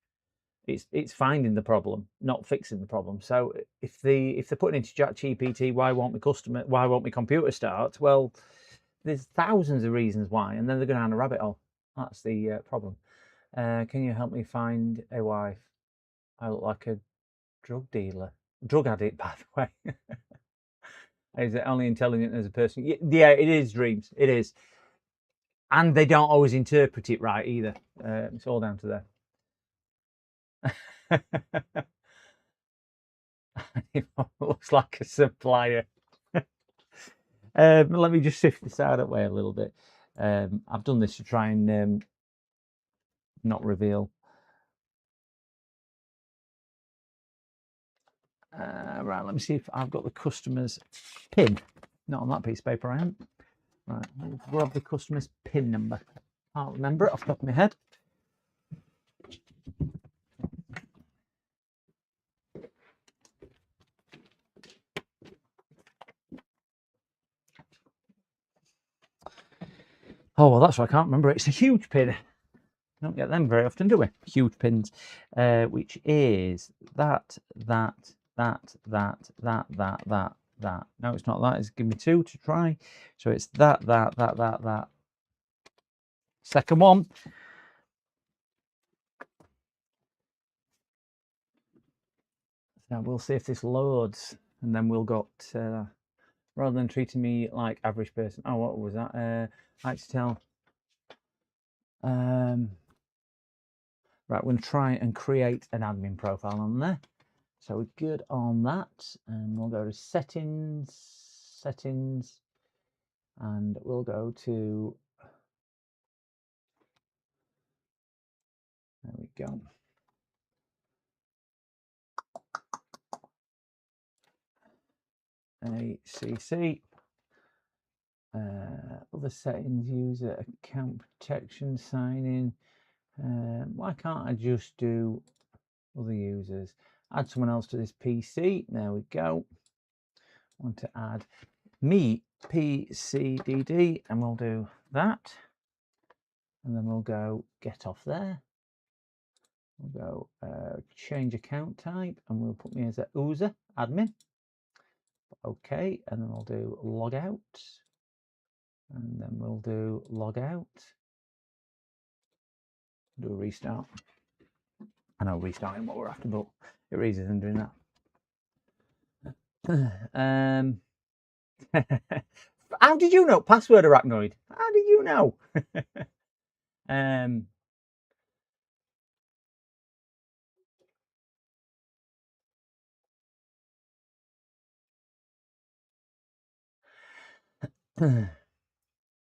It's finding the problem, not fixing the problem. So if they're putting into ChatGPT, why won't my computer start? Well, there's thousands of reasons why, and then they're going down a rabbit hole. That's the problem. Can you help me find a wife? I look like a drug addict, by the way. Is it only intelligent as a person? Yeah, it is, Dreams. It is. And they don't always interpret it right either. It's all down to them. It looks like a supplier. Let me just sift this out of the way a little bit. I've done this to try and not reveal. Right, let me see if I've got the customer's PIN. Not on that piece of paper, I am. Right, we'll grab the customer's PIN number. Can't remember it off the top of my head. Oh, well, that's why I can't remember it. It's a huge pin. Don't get them very often, do we? Huge pins, which is that. No, it's not that. It's give me 2 to try. So it's that. Second one. Now we'll see if this loads, and then we'll got rather than treating me like average person. Oh, what was that? I like to tell. Right, we're going to try and create an admin profile on there. So we're good on that, and we'll go to settings, and we'll go to, there we go. ACC, other settings, user account protection, sign in. Why can't I just do other users? Add someone else to this PC. There we go. I want to add me PCDD, and we'll do that. And then we'll go get off there. We'll go change account type, and we'll put me as a user admin. Okay, and then we'll do log out, and then we'll do log out. Do a restart. I know restarting what we're after, but it really isn't doing that. How did you know? Password Arachnoid. How did you know?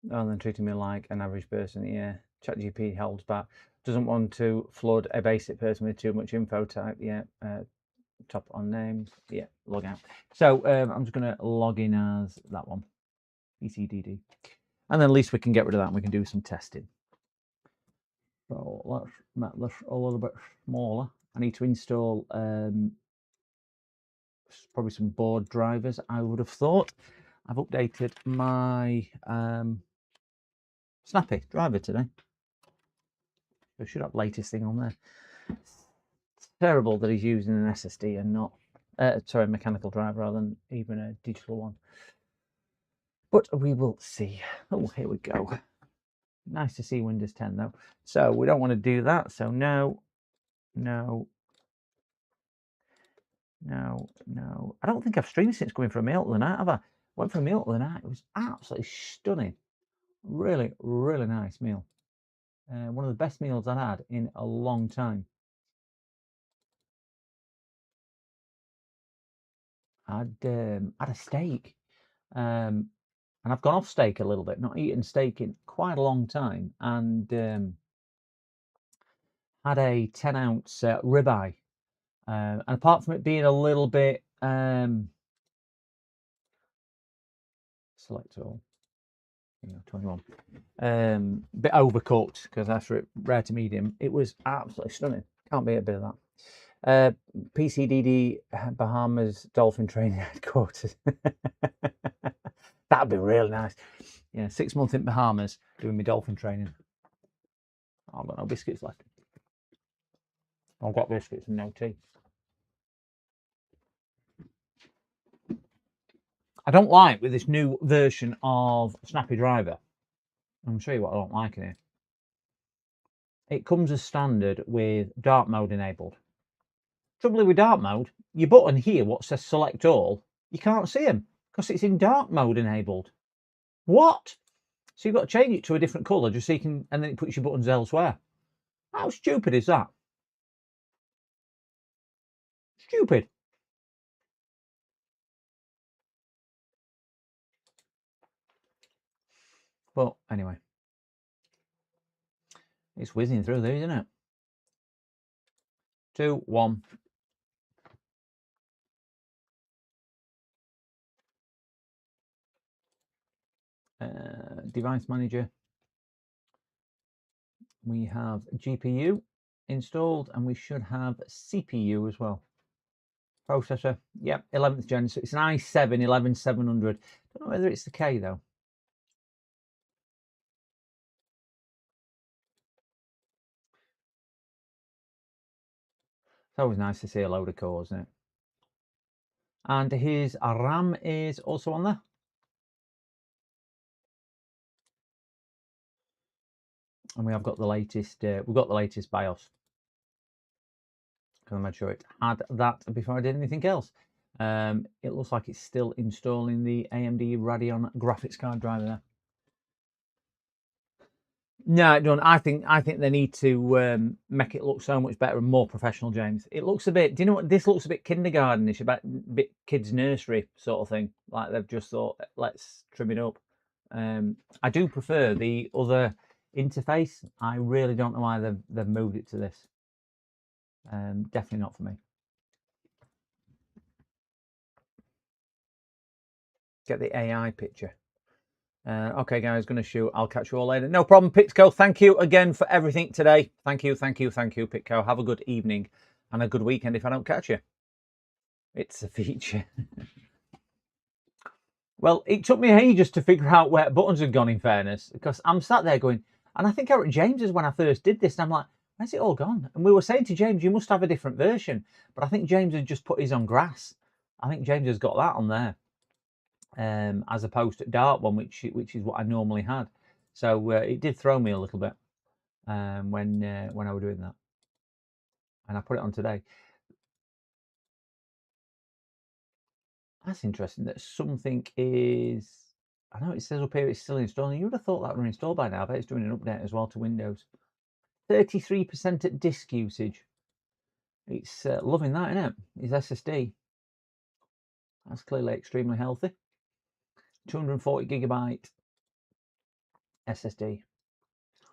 Rather than treating me like an average person, yeah. ChatGPT holds back. Doesn't want to flood a basic person with too much info type. Yeah. Top on names. Yeah. Log out. So I'm just going to log in as that one. PCDD. And then at least we can get rid of that and we can do some testing. So let's make this a little bit smaller. I need to install probably some board drivers, I would have thought. I've updated my Snappy driver today. I should have latest thing on there. It's terrible that he's using an SSD and not, sorry, mechanical drive rather than even a digital one. But we will see. Oh, here we go. Nice to see Windows 10 though. So we don't want to do that. So no. I don't think I've streamed since going for a meal the night, have I? Went for a meal the night. It was absolutely stunning. Really, really nice meal. One of the best meals I've had in a long time. I'd had a steak. And I've gone off steak a little bit, not eaten steak in quite a long time, and had a 10-ounce ribeye. And apart from it being a little bit select all, 21, bit overcooked because after it rare to medium, it was absolutely stunning. Can't beat a bit of that. PCDD Bahamas Dolphin Training Headquarters. That'd be really nice. Yeah, 6 months in Bahamas doing my dolphin training. I've got no biscuits left. I've got biscuits and no tea. I don't like with this new version of Snappy Driver. I'm going to show you what I don't like in here. It comes as standard with dark mode enabled. Trouble with dark mode, your button here, what says select all, you can't see them because it's in dark mode enabled. What? So you've got to change it to a different colour just so you can, and then it puts your buttons elsewhere. How stupid is that? Stupid. But anyway, it's whizzing through there, isn't it? 2, 1. Device manager. We have GPU installed, and we should have CPU as well. Processor, yep, 11th gen. So it's an i7 11700. Don't know whether it's the K though. It's always nice to see a load of cores, isn't it? And his RAM is also on there. And we have got the latest. We've got the latest BIOS. Because I made sure it had that before I did anything else. It looks like it's still installing the AMD Radeon graphics card driver there. No, it don't. I think they need to make it look so much better and more professional, James. It looks a bit. Do you know what? This looks a bit kindergartenish, a bit kids' nursery sort of thing. Like they've just thought, let's trim it up. I do prefer the other interface. I really don't know why they've moved it to this. Definitely not for me. Get the AI picture. Okay, guys, going to shoot. I'll catch you all later. No problem, Pitco. Thank you again for everything today. Thank you, Pitco. Have a good evening and a good weekend if I don't catch you. It's a feature. Well, it took me ages to figure out where buttons had gone, in fairness, because I'm sat there going, and I think I was James's when I first did this, and I'm like, where's it all gone? And we were saying to James, you must have a different version. But I think James had just put his on grass. I think James has got that on there. As opposed to dark one, which is what I normally had. So it did throw me a little bit when I was doing that, and I put it on today. That's interesting. That something is. I know it says up here it's still installing. You would have thought that were installed by now. I bet it's doing an update as well to Windows. 33% at disk usage. It's loving that, isn't it? His SSD. That's clearly extremely healthy. 240 gigabyte SSD.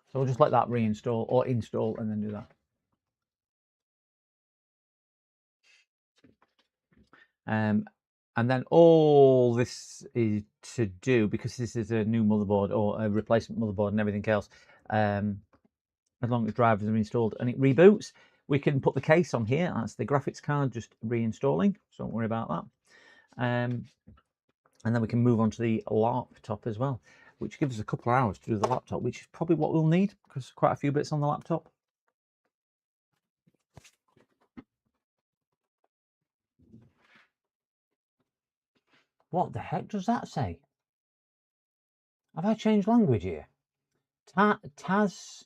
So we'll just let that reinstall or install and then do that. And then all this is to do, because this is a new motherboard or a replacement motherboard and everything else, as long as drivers are installed and it reboots, we can put the case on here. That's the graphics card just reinstalling, so don't worry about that. And then we can move on to the laptop as well, which gives us a couple of hours to do the laptop, which is probably what we'll need because quite a few bits on the laptop. What the heck does that say? Have I changed language here? TAS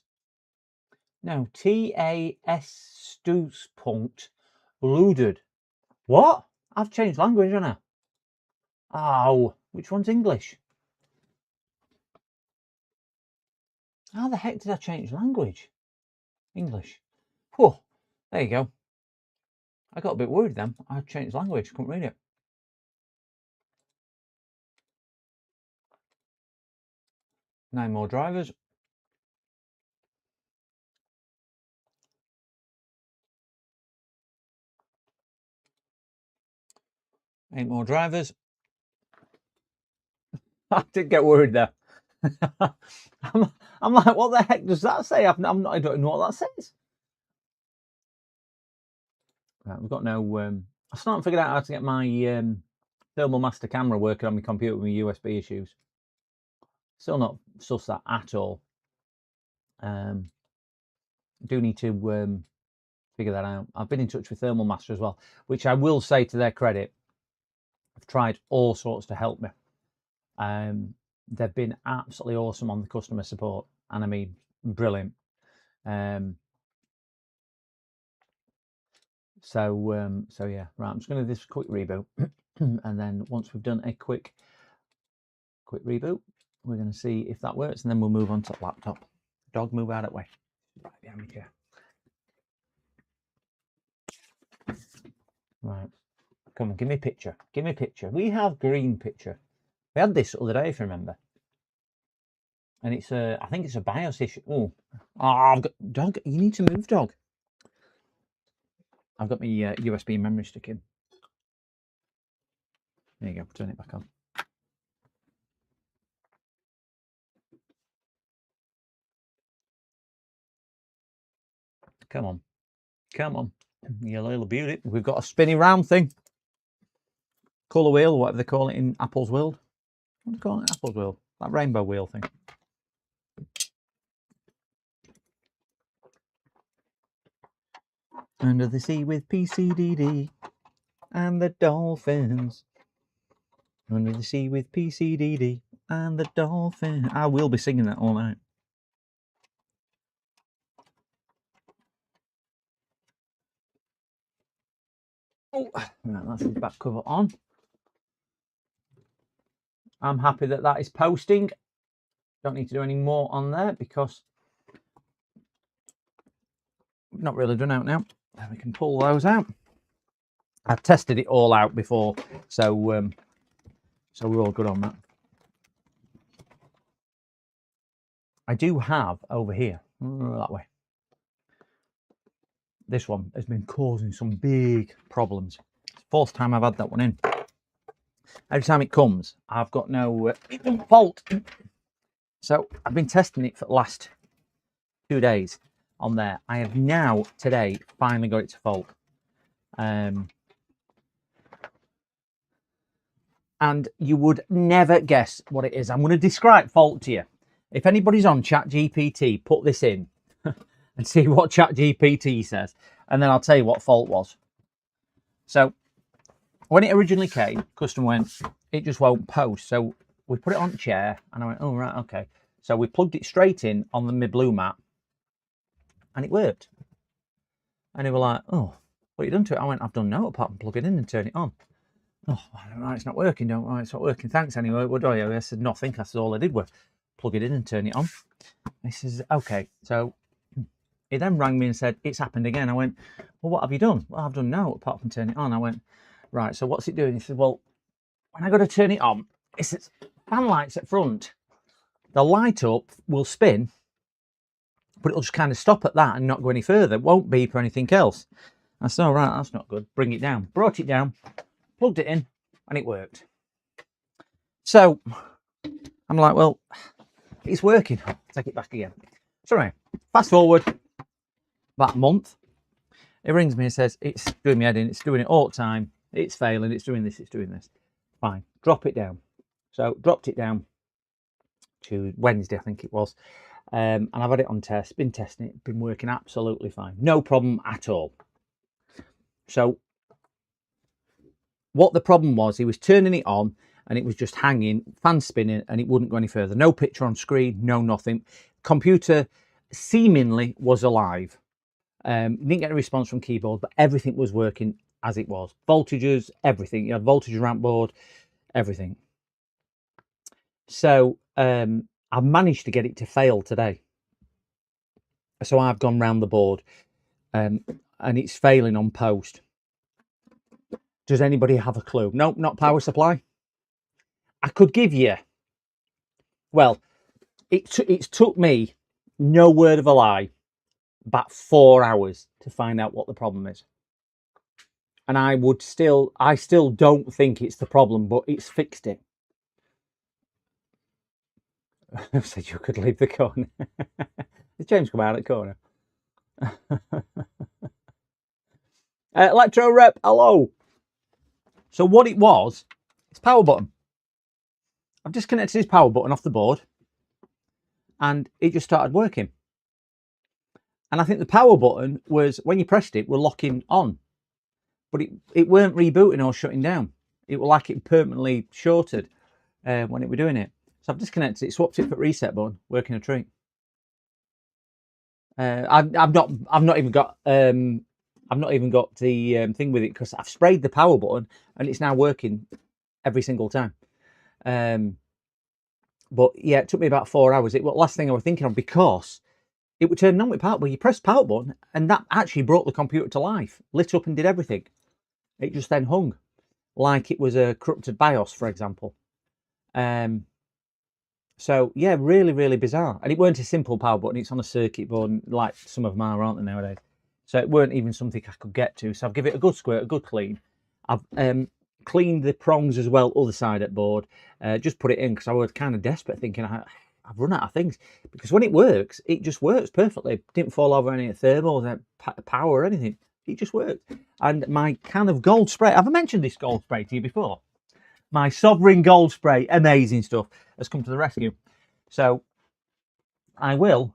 Stoospunkt Bluded. What? I've changed language, haven't I? Oh, which one's English? How the heck did I change language? English. Whoa, there you go. I got a bit worried then. I changed language, couldn't read it. Nine more drivers. Eight more drivers. I did get worried there. I'm like, what the heck does that say? I don't know what that says. Right, we've got no. I still haven't figured out how to get my Thermal Master camera working on my computer with my USB issues. Still not sussed that at all. Do need to figure that out. I've been in touch with Thermal Master as well, which I will say to their credit, I've tried all sorts to help me. They've been absolutely awesome on the customer support, and I mean brilliant. So yeah, right. I'm just going to do this quick reboot, and then once we've done a quick reboot, we're going to see if that works, and then we'll move on to the laptop. Dog, move out of the way. Right behind me here. Right. Come on, give me a picture. Give me a picture. We have green picture. We had this the other day, if you remember. And it's I think it's a BIOS issue. Oh, I've got dog. You need to move, dog. I've got my USB memory stick in. There you go. Turn it back on. Come on. Come on. You little beauty. We've got a spinny round thing. Colour wheel, whatever they call it in Apple's world. What do they call it in Apple's world? That rainbow wheel thing. Under the sea with PCDD and the dolphins. Under the sea with PCDD and the dolphins. I will be singing that all night. Oh, right, that's the back cover on. I'm happy that that is posting. Don't need to do any more on there because we've not really done out now. We can pull those out. I've tested it all out before, so we're all good on that. I do have over here, that way. This one has been causing some big problems. It's the fourth time I've had that one in. Every time it comes, I've got no fault. So I've been testing it for the last 2 days on there. I have now today finally got it to fault. And you would never guess what it is. I'm going to describe fault to you. If anybody's on ChatGPT, put this in and see what ChatGPT says, and then I'll tell you what fault was. So when it originally came, customer went, it just won't post. So we put it on the chair, and I went, oh right, okay. So we plugged it straight in on the Blue mat, and it worked. And they were like, oh, what have you done to it? I went, I've done no apart from plug it in and turn it on. Oh, right, it's not working, don't worry, it's not working. Thanks anyway. What do I do? I said, nothing. I said, all I did was plug it in and turn it on. He says, okay. So he then rang me and said, it's happened again. I went, well, what have you done? Well, I've done no apart from turn it on. I went, right, so what's it doing? He said, well, when I go to turn it on, it's fan lights at front. The light up will spin, but it'll just kind of stop at that and not go any further. It won't beep or anything else. I said, all right, that's not good. Bring it down. Brought it down, plugged it in, and it worked. So I'm like, well, it's working. I'll take it back again. So anyway, fast forward about a month. It rings me and says, it's doing me head in. It's doing it all the time. It's failing. It's doing this. It's doing this. Fine. drop it down. So dropped it down to Wednesday, I think it was. And I've had it on test, been testing it, been working absolutely fine. No problem at all. So what the problem was, he was turning it on and it was just hanging, fan spinning, and it wouldn't go any further. No picture on screen, no nothing. Computer seemingly was alive. Didn't get a response from keyboard, but everything was working as it was. Voltages, everything. You had voltage ramp board, everything. So I've managed to get it to fail today. So I've gone round the board and it's failing on post. Does anybody have a clue? Nope, not power supply. I could give you, well, it's took me, no word of a lie, about 4 hours to find out what the problem is. And I still don't think it's the problem, but it's fixed it. I said you could leave the corner. Has James come out of the corner? Electro Rep, hello. So what it was, it's power button. I've disconnected his power button off the board and it just started working. And I think the power button was, when you pressed it, were locking on. But it weren't rebooting or shutting down. It was like it permanently shorted when it were doing it. So I've disconnected it, swapped it for reset button, working a treat. I've not even got the thing with it because I've sprayed the power button and it's now working every single time. But yeah, it took me about 4 hours. It was the last thing I was thinking of because it would turn on with power. Well, you press power button and that actually brought the computer to life, lit up and did everything. It just then hung like it was a corrupted BIOS, for example. So yeah, really, really bizarre. And it weren't a simple power button. It's on a circuit board, like some of them are, aren't they, nowadays? So it weren't even something I could get to. So I've given it a good squirt, a good clean. I've cleaned the prongs as well, other side at board. Just put it in because I was kind of desperate, thinking I've run out of things. Because when it works, it just works perfectly. Didn't fall over any thermals, power or anything. It just worked. And my can of gold spray, have I mentioned this gold spray to you before? My Sovereign gold spray, amazing stuff, has come to the rescue. So I will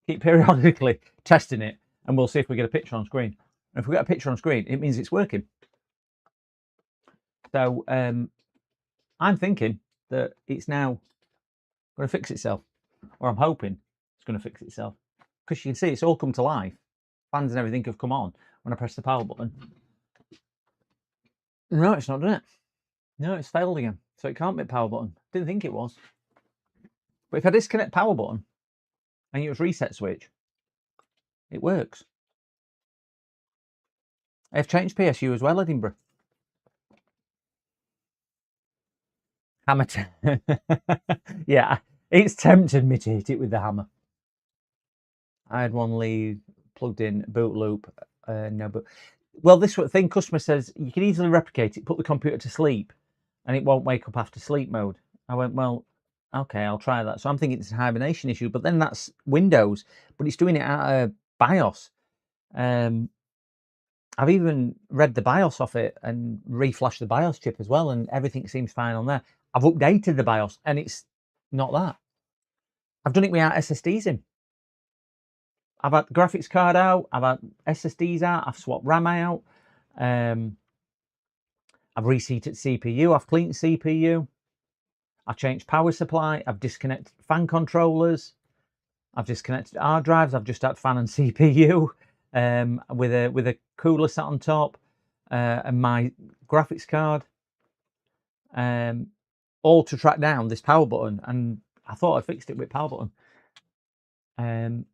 keep periodically testing it and we'll see if we get a picture on screen. And if we get a picture on screen, it means it's working. So I'm thinking that it's now going to fix itself, or I'm hoping it's going to fix itself. Because you can see it's all come to life. Fans and everything have come on when I press the power button. No, it's not done it. No, it's failed again. So it can't be power button. Didn't think it was. But if I disconnect power button and use reset switch, it works. I've changed PSU as well, Edinburgh. Hammer. Yeah, it's tempted me to hit it with the hammer. I had one lead plugged in, boot loop, no boot. Well, this sort of thing, customer says, you can easily replicate it, put the computer to sleep, and it won't wake up after sleep mode. I went, well, okay, I'll try that. So I'm thinking it's a hibernation issue, but then that's Windows, but it's doing it out of BIOS. I've even read the BIOS off it and reflashed the BIOS chip as well, and everything seems fine on there. I've updated the BIOS, and it's not that. I've done it without SSDs in. I've had graphics card out, I've had SSDs out, I've swapped RAM out, I've reseated CPU, I've cleaned CPU, I've changed power supply, I've disconnected fan controllers, I've disconnected hard drives, I've just had fan and CPU with a cooler sat on top and my graphics card, all to track down this power button, and I thought I fixed it with power button.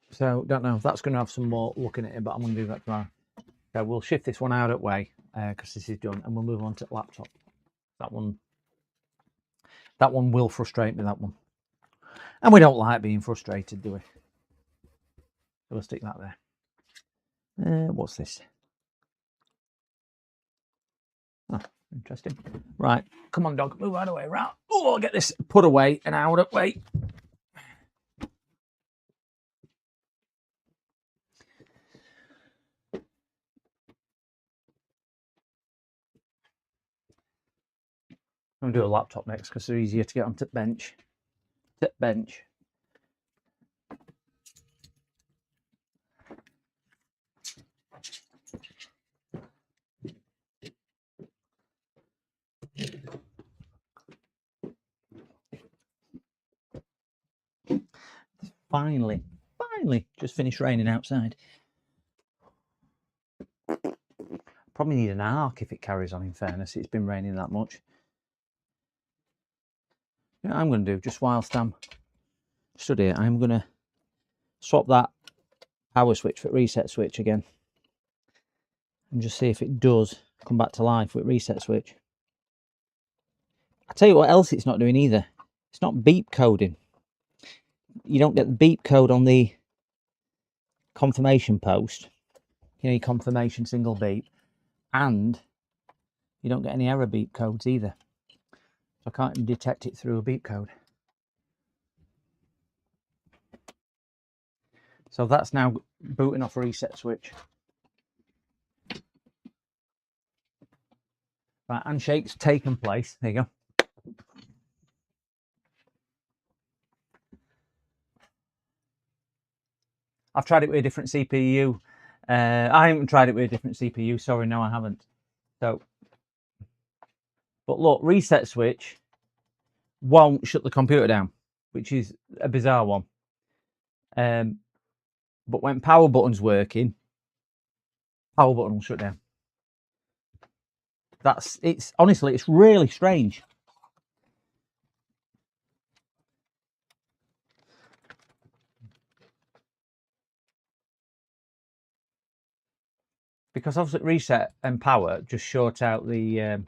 So don't know if that's going to have some more looking at it, but I'm going to do that tomorrow. So we'll shift this one out of the way because this is done, and we'll move on to the laptop. That one will frustrate me, that one. And we don't like being frustrated, do we? So we'll stick that there. What's this? Oh, interesting. Right, come on, dog, move out of the way. Right. Oh, I'll get this put away and out of the way. I'm going to do a laptop next because they're easier to get onto bench. Bench. Finally, just finished raining outside. Probably need an arc if it carries on, in fairness. It's been raining that much. You know what I'm going to do, just whilst I'm stood here, I'm going to swap that power switch for reset switch again. And just see if it does come back to life with reset switch. I'll tell you what else it's not doing either. It's not beep coding. You don't get the beep code on the confirmation post. You know, your confirmation single beep. And you don't get any error beep codes either. So I can't even detect it through a beep code. So that's now booting off a reset switch. Right, handshake's taken place. There you go. I've tried it with a different CPU. I haven't tried it with a different CPU. Sorry, no, I haven't. So, but look, reset switch won't shut the computer down, which is a bizarre one. But when power button's working, power button will shut down. Honestly, it's really strange. Because obviously reset and power just short out the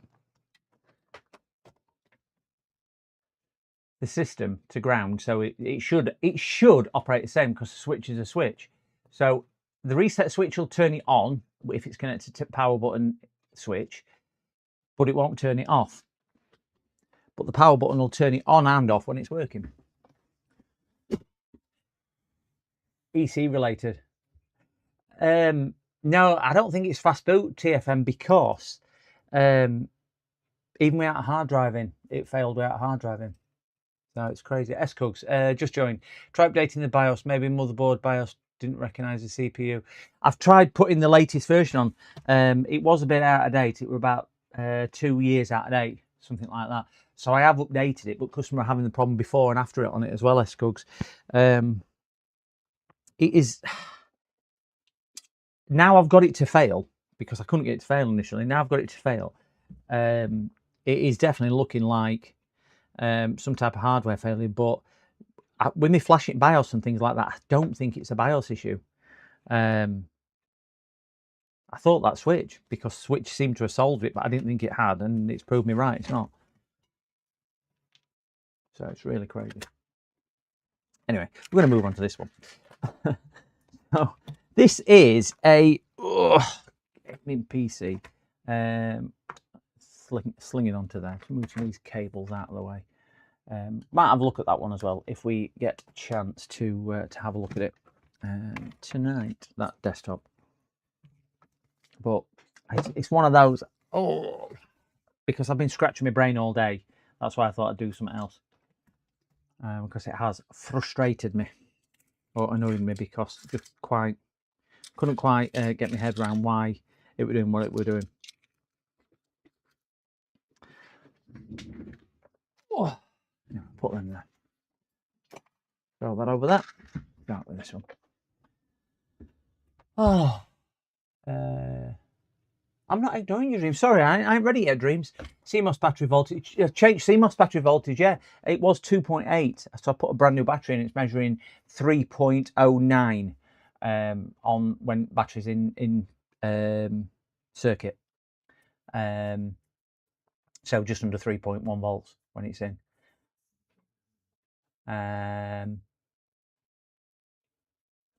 system to ground, so it should operate the same because the switch is a switch. So the reset switch will turn it on if it's connected to power button switch, but it won't turn it off. But the power button will turn it on and off when it's working. EC related. No, I don't think it's fast boot TFM because even without hard driving, it failed without hard driving. So it's crazy. SCUGS, just joined. Try updating the BIOS. Maybe motherboard BIOS didn't recognise the CPU. I've tried putting the latest version on. It was a bit out of date. It were about 2 years out of date, something like that. So I have updated it, but customers are having the problem before and after it on it as well, SCUGS. It is... Now I've got it to fail, because I couldn't get it to fail initially. Now I've got it to fail. It is definitely looking like some type of hardware failure, but with me flashing BIOS and things like that, I don't think it's a BIOS issue. I thought that switch, because switch seemed to have solved it, but I didn't think it had, and it's proved me right, it's not. So it's really crazy. Anyway, we're going to move on to this one. So this is a PC. Slinging onto there. Move some of these cables out of the way. Might have a look at that one as well if we get a chance to have a look at it tonight. That desktop, but it's one of those. Because I've been scratching my brain all day. That's why I thought I'd do something else. Because it has frustrated me or annoyed me, because just couldn't quite get my head around why it were doing what it were doing. Put them there. Throw that over there. Start with this one. I'm not ignoring your dreams. Sorry, I ain't ready yet, dreams. CMOS battery voltage. Change CMOS battery voltage, yeah. It was 2.8. So I put a brand new battery in. It's measuring 3.09 on when batteries in circuit. So just under 3.1 volts when it's in.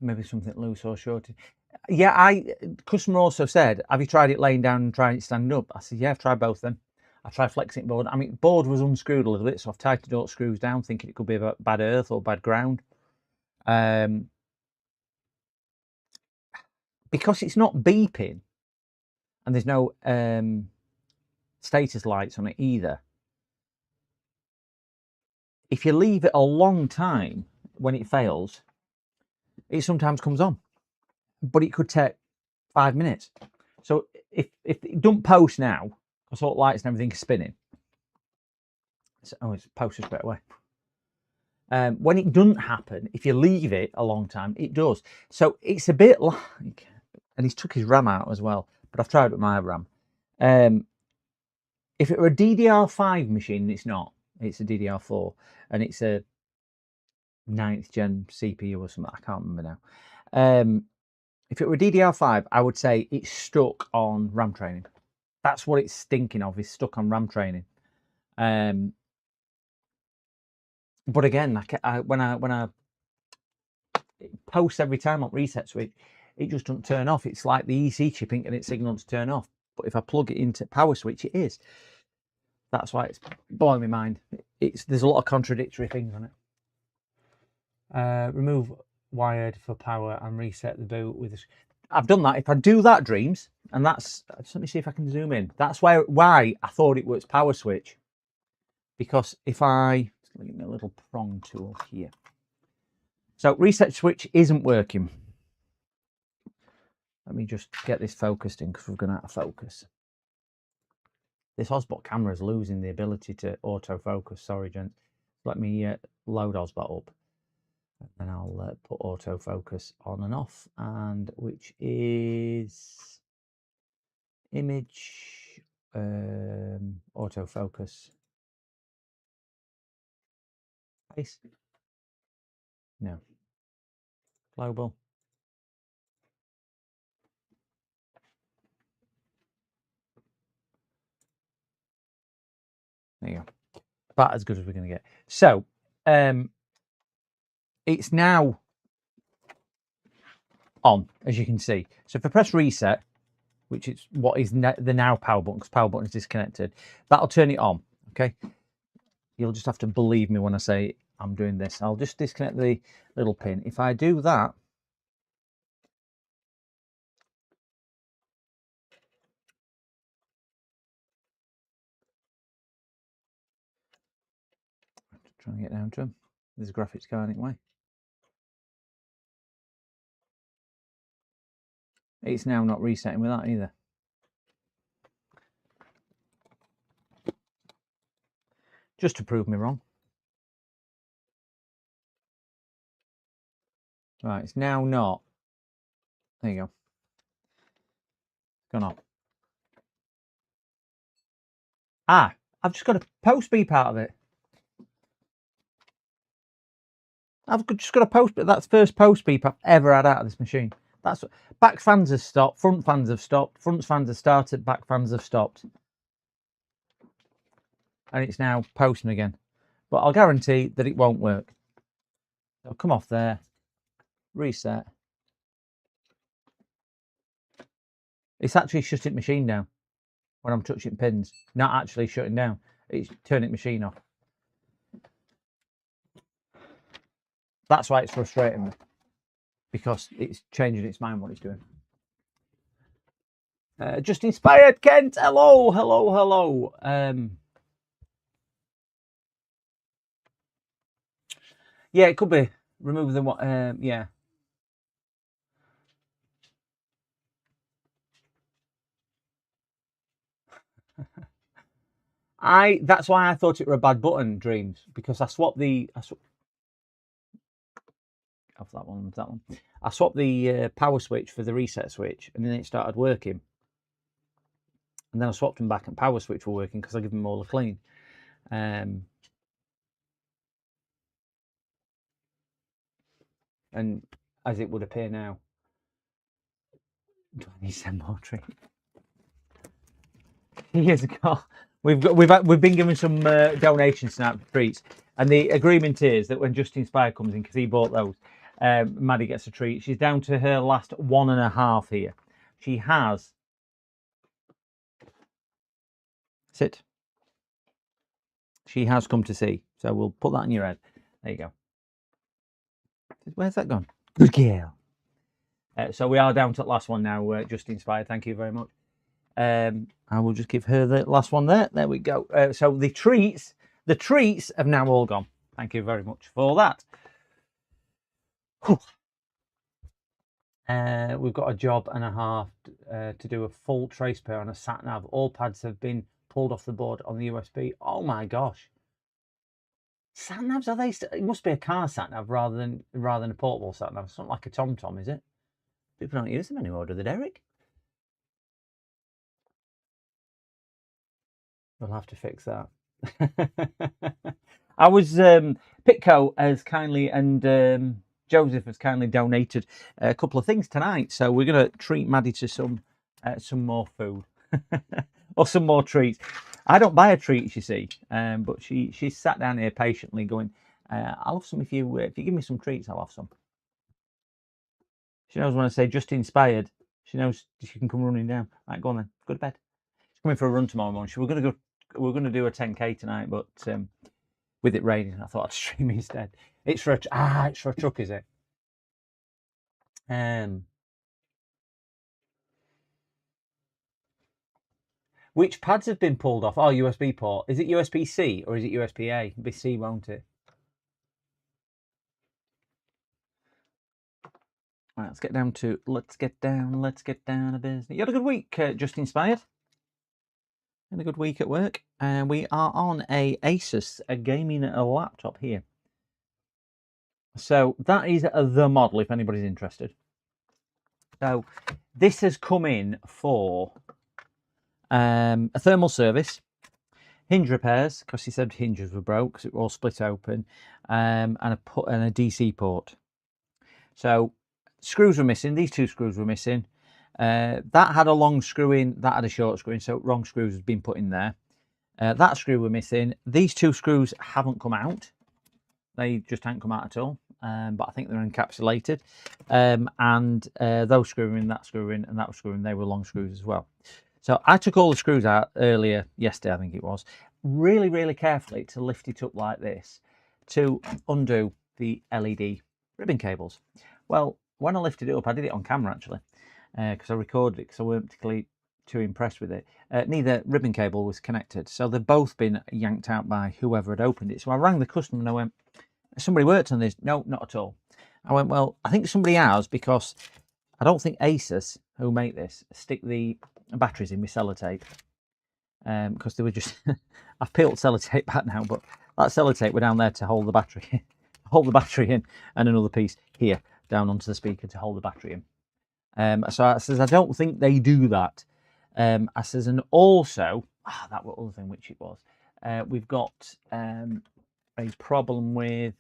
Maybe something loose or shorted. Yeah, customer also said, have you tried it laying down and tried it standing up? I said, yeah, I've tried both of them. I tried flexing board. I mean, board was unscrewed a little bit, so I've tightened all screws down, thinking it could be about bad earth or bad ground. Because it's not beeping, and there's no status lights on it either. if you leave it a long time when it fails, it sometimes comes on, but it could take 5 minutes. So if it don't post now, because all the lights and everything is spinning, it's posted straight away. When it doesn't happen, if you leave it a long time, it does. So it's a bit like, and he's took his RAM out as well, but I've tried it with my RAM. If it were a DDR5 machine, it's not. It's a DDR4, and it's a 9th gen CPU or something. I can't remember now. If it were DDR5, I would say it's stuck on RAM training. That's what it's stinking of, is stuck on RAM training. But again, when I post every time on reset switch, it just doesn't turn off. It's like the EC chip ain't getting its signal to turn off. But if I plug it into power switch, it is. That's why it's blowing my mind. There's a lot of contradictory things on it. Remove wired for power and reset the boot with this. I've done that. If I do that, Dreams, and that's, let me see if I can zoom in. That's why I thought it was power switch. Because if I, let me get my little prong tool here. So reset switch isn't working. Let me just get this focused in because we're going out of focus. This Osbot camera is losing the ability to autofocus. Sorry, gents. Let me load Osbot up. And then I'll put autofocus on and off. And which is image autofocus. Face? No. Global. There you go. About as good as we're going to get. So, it's now on, as you can see. So if I press reset, which is what is the now power button, because power button is disconnected, that'll turn it on. Okay. You'll just have to believe me when I say I'm doing this. I'll just disconnect the little pin. If I do that, trying to get down to him. There's a graphics card anyway. It's now not resetting with that either. Just to prove me wrong. Right, it's now not. There you go. Gone on. Ah, I've just got a post beep out of it. I've just got a post beep. That's the first post beep I've ever had out of this machine. That's what, back fans have stopped, front fans have stopped, front fans have started, back fans have stopped. And it's now posting again. But I'll guarantee that it won't work. I'll come off there, reset. It's actually shutting machine down when I'm touching pins. Not actually shutting down. It's turning machine off. That's why it's frustrating me. Because it's changing its mind what it's doing. Just inspired, Kent. Hello, hello, hello. Yeah, it could be. Remove the what? Yeah. That's why I thought it were a bad button, Dreams, because I swapped the off that one, that one. I swapped the power switch for the reset switch, and then it started working. And then I swapped them back, and power switch were working because I give them all a clean. And as it would appear now, do I need to send more treats? Years ago, we've been given some donation snap treats, and the agreement is that when Justin Spire comes in, because he bought those, Maddie gets a treat. She's down to her last 1.5 here. She has sit. She has come to see, so we'll put that in your head. There you go. Where's that gone? Good girl. So we are down to the last one now. Justin Spire, thank you very much. I will just give her the last one there. There we go. So the treats have now all gone. Thank you very much for that. We've got a job and a half to do a full trace pair on a sat nav. All pads have been pulled off the board on the USB. Oh my gosh! Sat navs, are they? It must be a car sat nav rather than a portable sat nav. It's not like a TomTom, is it? People don't use them anymore, do they, Derek? We'll have to fix that. I was Pitco has kindly and Joseph has kindly donated a couple of things tonight, so we're going to treat Maddie to some more food or some more treats. I don't buy her treats, you see, but she's sat down here patiently going, "I'll have some if you give me some treats. I'll have some." She knows when I say just inspired. She knows she can come running down. Right, go on then. Go to bed. She's coming for a run tomorrow morning. We're going to do a 10k tonight, but with it raining, I thought I'd stream instead. It's for a truck, is it? Which pads have been pulled off? Oh, USB port. Is it USB-C or is it USB-A? It'll be C, won't it? Right, let's get down to business. You had a good week, Just Inspired? Had a good week at work, and we are on a Asus gaming laptop here. So that is the model, if anybody's interested. So this has come in for a thermal service, hinge repairs, because he said hinges were broke because it were all split open, and a DC port. So screws were missing. These two screws were missing. That had a long screw in, that had a short screw in, so wrong screws had been put in there. That screw were missing. These two screws haven't come out. They just haven't come out at all, but I think they're encapsulated. And those screw in, that screw in, and that screw in, they were long screws as well. So I took all the screws out earlier, yesterday I think it was, really, really carefully to lift it up like this to undo the LED ribbon cables. Well, when I lifted it up, I did it on camera actually, because I recorded it because I weren't particularly too impressed with it. Neither ribbon cable was connected, so they've both been yanked out by whoever had opened it. So I rang the customer and I went, "Somebody worked on this?" "No, not at all." I went, "Well, I think somebody has, because I don't think Asus, who make this, stick the batteries in with sellotape, because they were just I've peeled sellotape back now, but that sellotape were down there to hold the battery in, and another piece here down onto the speaker to hold the battery in. So I says, I don't think they do that. I says, and also that was other thing, which it was, we've got a problem with,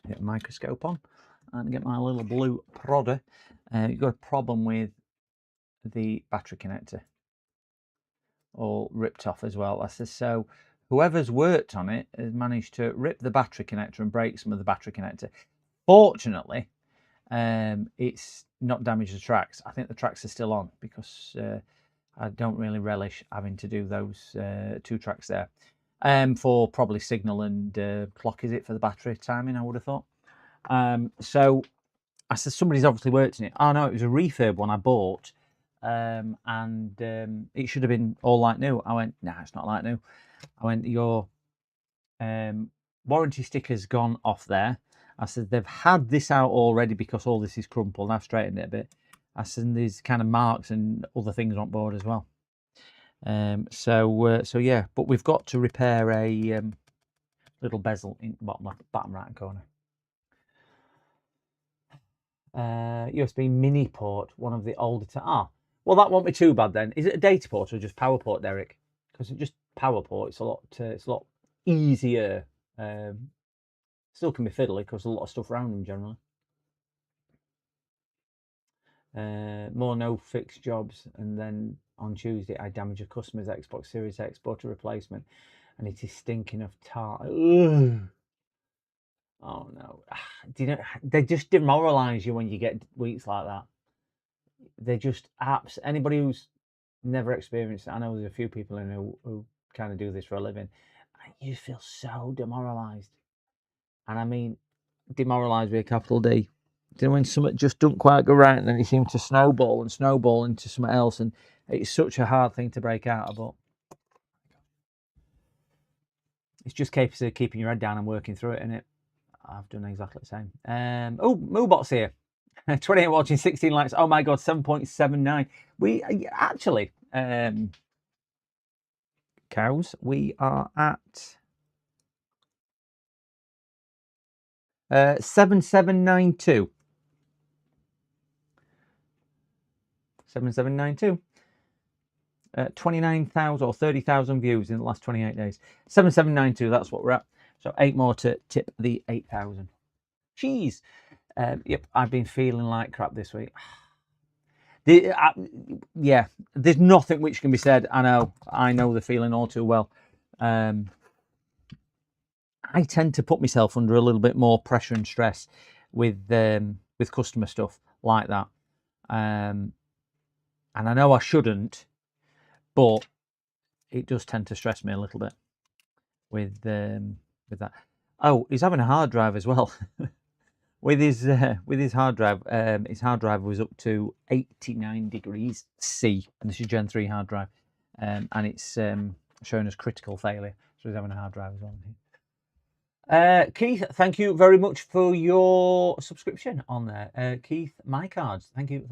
get a microscope on and get my little blue prodder. You've got a problem with the battery connector, all ripped off as well. I says, so whoever's worked on it has managed to rip the battery connector and break some of the battery connector. Fortunately, it's not damaged the tracks. I think the tracks are still on, because I don't really relish having to do those two tracks there, for probably signal and clock, is it, for the battery timing, I would have thought. So I said, somebody's obviously worked in it. Oh no, it was a refurb one I bought, and it should have been all like new. I went, nah, it's not like new. I went, your warranty sticker's gone off there. I said, they've had this out already because all this is crumpled. I've straightened it a bit. I said, there's kind of marks and other things on board as well. So yeah, but we've got to repair a little bezel in the bottom right hand corner. USB mini port, one of the older. Well, that won't be too bad then. Is it a data port or just power port, Derek? Because it's just power port. It's a lot easier. Still can be fiddly because there's a lot of stuff around them generally. More no fix jobs, and then on Tuesday I damaged a customer's Xbox Series X, bought a replacement, and it is stinking of tar. Ugh. Oh no! Do you know, they just demoralise you when you get weeks like that. They just anybody who's never experienced it, I know there's a few people in who kind of do this for a living, and you feel so demoralised. And I mean, demoralised with a capital D. You know, when something just doesn't quite go right, and then you seem to snowball into something else, and it's such a hard thing to break out of. it's just case of keeping your head down and working through it, innit? I've done exactly the same. Oh, Moobot's here. 28 watching, 16 likes. Oh my god, 7.79. We actually, cows, we are at 7792. 7792. 29,000 or 30,000 views in the last 28 days. 7792, that's what we're at. So 8 more to tip the 8,000. Jeez. Yep, I've been feeling like crap this week. Yeah, there's nothing which can be said. I know the feeling all too well. I tend to put myself under a little bit more pressure and stress with customer stuff like that. And I know I shouldn't, but it does tend to stress me a little bit with that. Oh, he's having a hard drive as well. with his hard drive. His hard drive was up to 89 degrees C, and this is Gen 3 hard drive, and it's showing us critical failure. So he's having a hard drive as well. Keith, thank you very much for your subscription on there. Keith, my cards. Thank you.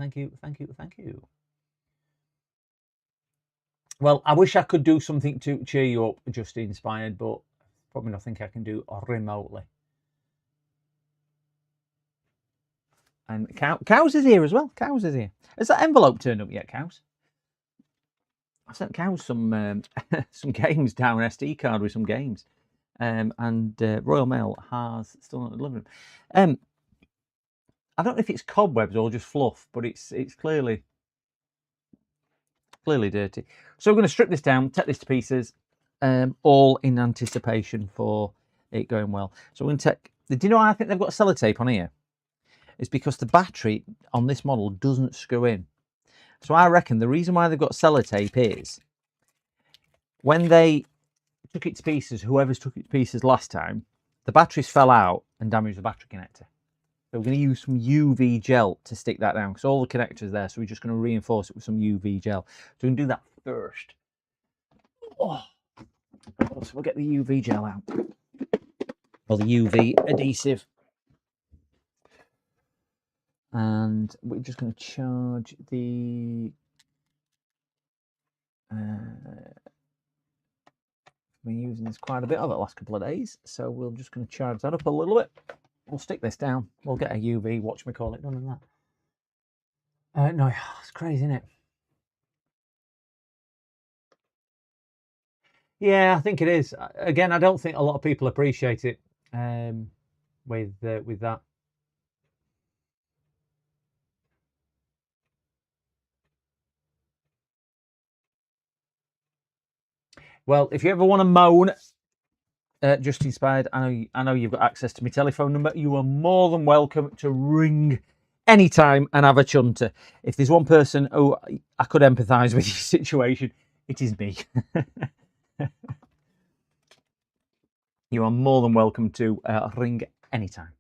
Well, I wish I could do something to cheer you up, Just Inspired, but probably nothing I can do remotely. And Cows is here as well. Cows is here. Has that envelope turned up yet, Cows? I sent Cows some some games down, an SD card with some games. And Royal Mail has still not delivered. I don't know if it's cobwebs or just fluff, but it's clearly dirty. So we're going to strip this down, take this to pieces, all in anticipation for it going well. So we're going to take. Do you know why I think they've got sellotape on here? It's because the battery on this model doesn't screw in. So I reckon the reason why they've got sellotape is when they took it to pieces, whoever's took it to pieces last time, the batteries fell out and damaged the battery connector. So we're going to use some UV gel to stick that down because all the connectors there. So we're just going to reinforce it with some UV gel. So we can do that first. Oh. So we'll get the UV gel out, or the UV adhesive. And we're just going to charge the been using this quite a bit over the last couple of days, so we're just going to charge that up a little bit. We'll stick this down. We'll get a UV whatchamacallit done on that. No, it's crazy, isn't it? Yeah, I think it is. Again, I don't think a lot of people appreciate it with that. Well, if you ever want to moan, Just Inspired, I know you've got access to my telephone number. You are more than welcome to ring anytime and have a chunter. If there's one person who I could empathise with your situation, it is me. You are more than welcome to ring anytime.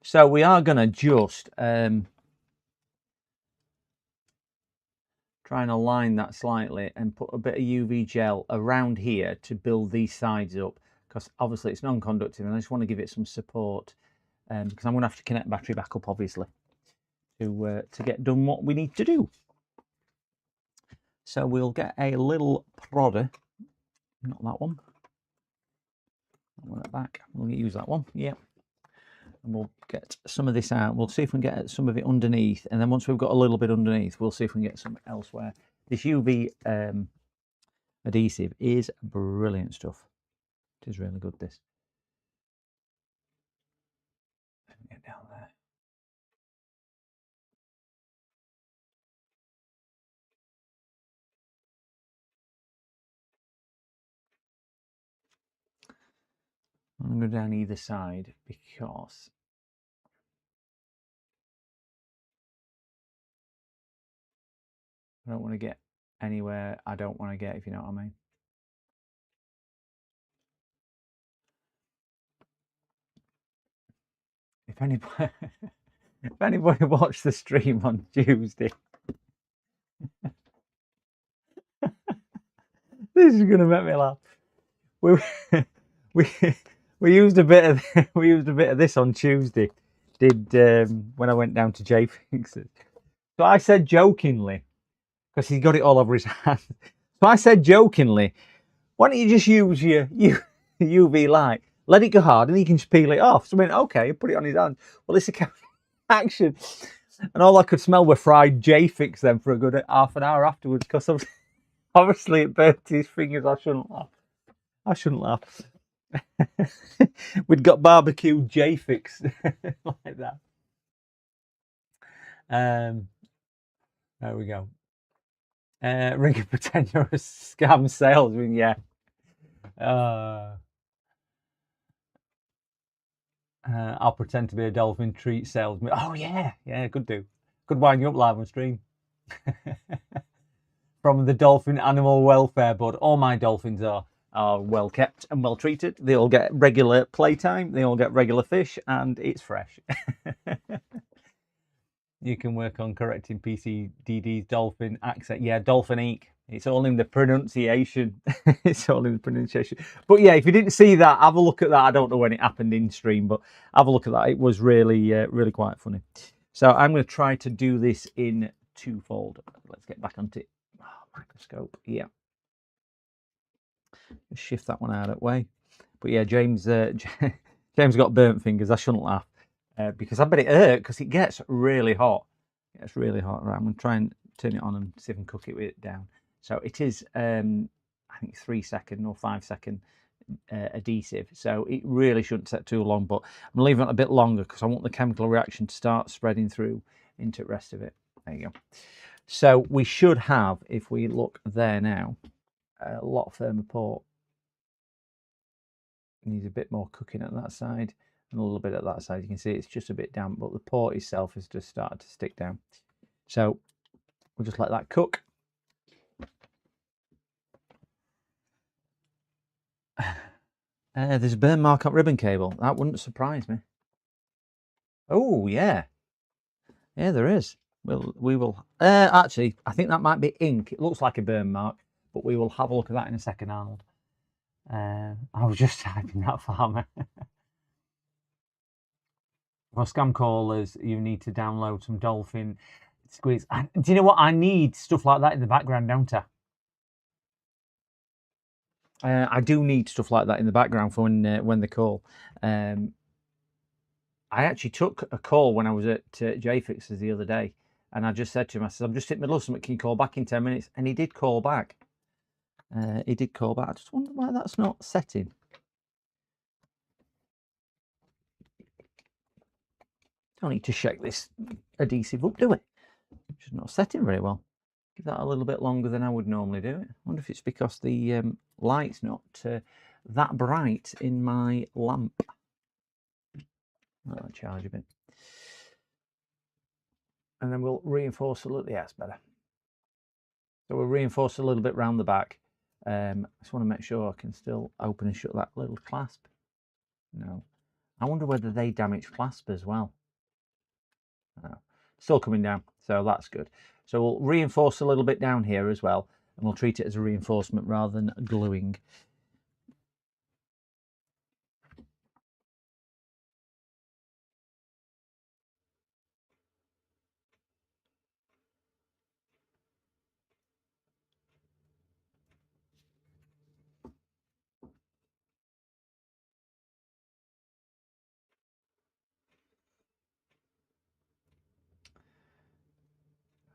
So we are going to just try and align that slightly and put a bit of UV gel around here to build these sides up, because obviously it's non-conductive and I just want to give it some support, because I'm going to have to connect battery back up obviously to get done what we need to do. So we'll get a little prodder, not that one, that back, we'll use that one, yeah. And we'll get some of this out. We'll see if we can get some of it underneath, and then once we've got a little bit underneath, we'll see if we can get some elsewhere. This UV adhesive is brilliant stuff. It is really good, this. Get down there. I'm going to go down either side because I don't want to get anywhere I don't want to get, if you know what I mean. If anybody watched the stream on Tuesday, This is gonna make me laugh. We we we used a bit of this on Tuesday. When I went down to J Fix's. So I said jokingly, because he's got it all over his hands. So I said jokingly, why don't you just use your UV light, let it go hard, and he can just peel it off. So I went, okay, put it on his hand. Well, this is action, and all I could smell were fried J-Fix then for a good half an hour afterwards, because obviously it burnt his fingers. I shouldn't laugh. We'd got barbecue J-Fix like that. There we go. Ring and pretend you're a scam salesman, yeah. I'll pretend to be a dolphin treat salesman. Oh yeah, could do. Could wind you up live on stream. From the Dolphin Animal Welfare Board. All my dolphins are well kept and well treated. They all get regular playtime. They all get regular fish, and it's fresh. You can work on correcting PCDD's dolphin accent. Yeah, dolphinique. It's all in the pronunciation. It's all in the pronunciation. But yeah, if you didn't see that, have a look at that. I don't know when it happened in stream, but have a look at that. It was really, really quite funny. So I'm going to try to do this in twofold. Let's get back onto it. Oh, microscope. Yeah. Just shift that one out of the way. But yeah, James got burnt fingers. I shouldn't laugh. Because I bet it hurt, because it gets really hot. It gets really hot. Right, I'm going to try and turn it on and see if I can cook it with it down. So it is, I think, 3 second or 5 second adhesive. So it really shouldn't set too long, but I'm leaving it a bit longer because I want the chemical reaction to start spreading through into the rest of it. There you go. So we should have, if we look there now, a lot firmer port. Needs a bit more cooking at that side. And a little bit at that side. You can see it's just a bit damp, but the port itself has just started to stick down. So we'll just let that cook. There's a burn mark on ribbon cable. That wouldn't surprise me. Oh yeah, there is. We will. Actually, I think that might be ink. It looks like a burn mark, but we will have a look at that in a second, Arnold. I was just typing that, farmer. For scam callers, you need to download some dolphin squeeze. Do you know what? I need stuff like that in the background, don't I? I do need stuff like that in the background for when they call. I actually took a call when I was at J-Fix's the other day, and I just said to him, I said, I'm just in the middle of something, can you call back in 10 minutes? And he did call back. He did call back. I just wonder why that's not setting. Don't need to shake this adhesive up, do we? It's just not setting very well. Give that a little bit longer than I would normally do it. I wonder if it's because the light's not that bright in my lamp. I'll charge a bit. And then we'll reinforce a little. Yeah, it's better. So we'll reinforce a little bit round the back. I just want to make sure I can still open and shut that little clasp. No. I wonder whether they damage clasp as well. No. Still coming down, so that's good. So we'll reinforce a little bit down here as well, and we'll treat it as a reinforcement rather than gluing.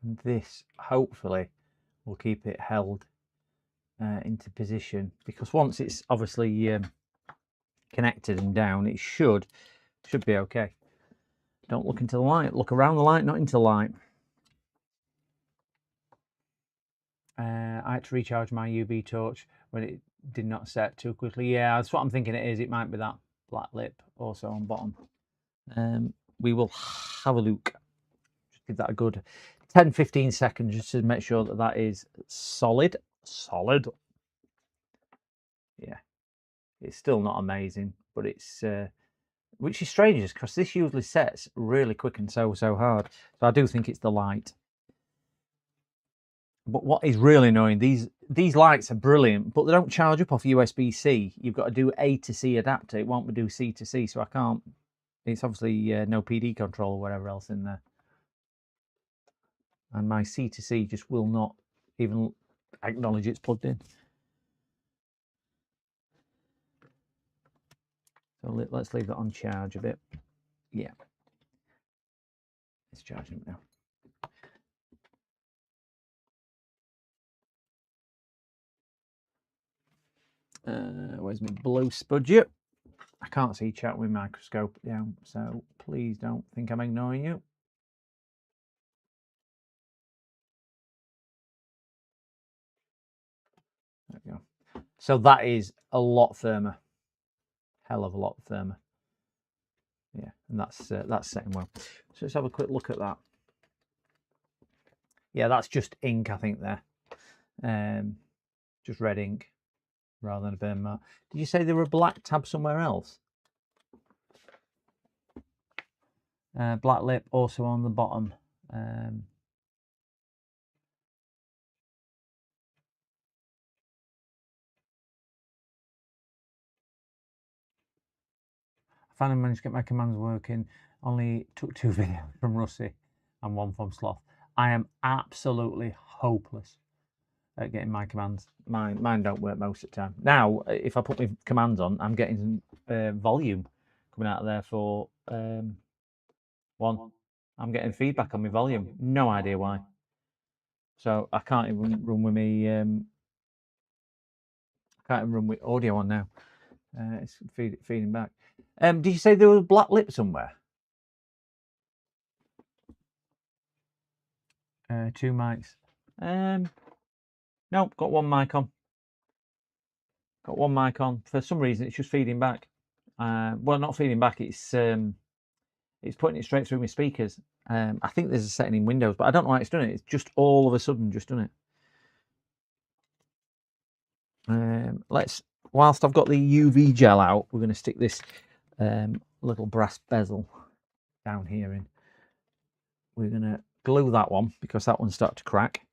And this hopefully will keep it held into position, because once it's obviously connected and down, it should be okay. Don't look into the light, look around the light, not into the light. I had to recharge my UV torch when it did not set too quickly. Yeah, that's what I'm thinking it is. It might be that black lip also on bottom. We will have a look. Just give that a good 10-15 seconds just to make sure that that is solid. Yeah, it's still not amazing, but it's which is strange because this usually sets really quick and so hard. So I do think it's the light. But what is really annoying, these lights are brilliant, but they don't charge up off USB-C. You've got to do A to C adapter. It won't do C to C, so I can't. It's obviously no PD control or whatever else in there. And my C to C just will not even acknowledge it's plugged in. So let's leave that on charge a bit. Yeah. It's charging now. Where's my blue spudget? I can't see chat with microscope down, so please don't think I'm ignoring you. There we go. So that is a lot firmer. Hell of a lot firmer. Yeah, and that's setting well. So let's have a quick look at that. Yeah, that's just ink, I think there. Just red ink rather than a burn mark. Did you say there were a black tab somewhere else? Black lip also on the bottom. I finally managed to get my commands working. Only took 2 videos from Rusty and 1 from Sloth. I am absolutely hopeless at getting my commands. Mine don't work most of the time. Now, if I put my commands on, I'm getting volume coming out of there for one. I'm getting feedback on my volume. No idea why. So I can't even run with me. I can't even run with audio on now. It's feeding back. Did you say there was a black lip somewhere? 2 mics. Nope, got 1 mic on. Got 1 mic on. For some reason, it's just feeding back. Well, not feeding back. It's putting it straight through my speakers. I think there's a setting in Windows, but I don't know why it's done it. It's just all of a sudden just done it. Whilst I've got the UV gel out, we're going to stick this little brass bezel down here in. We're going to glue that one because that one's starting to crack,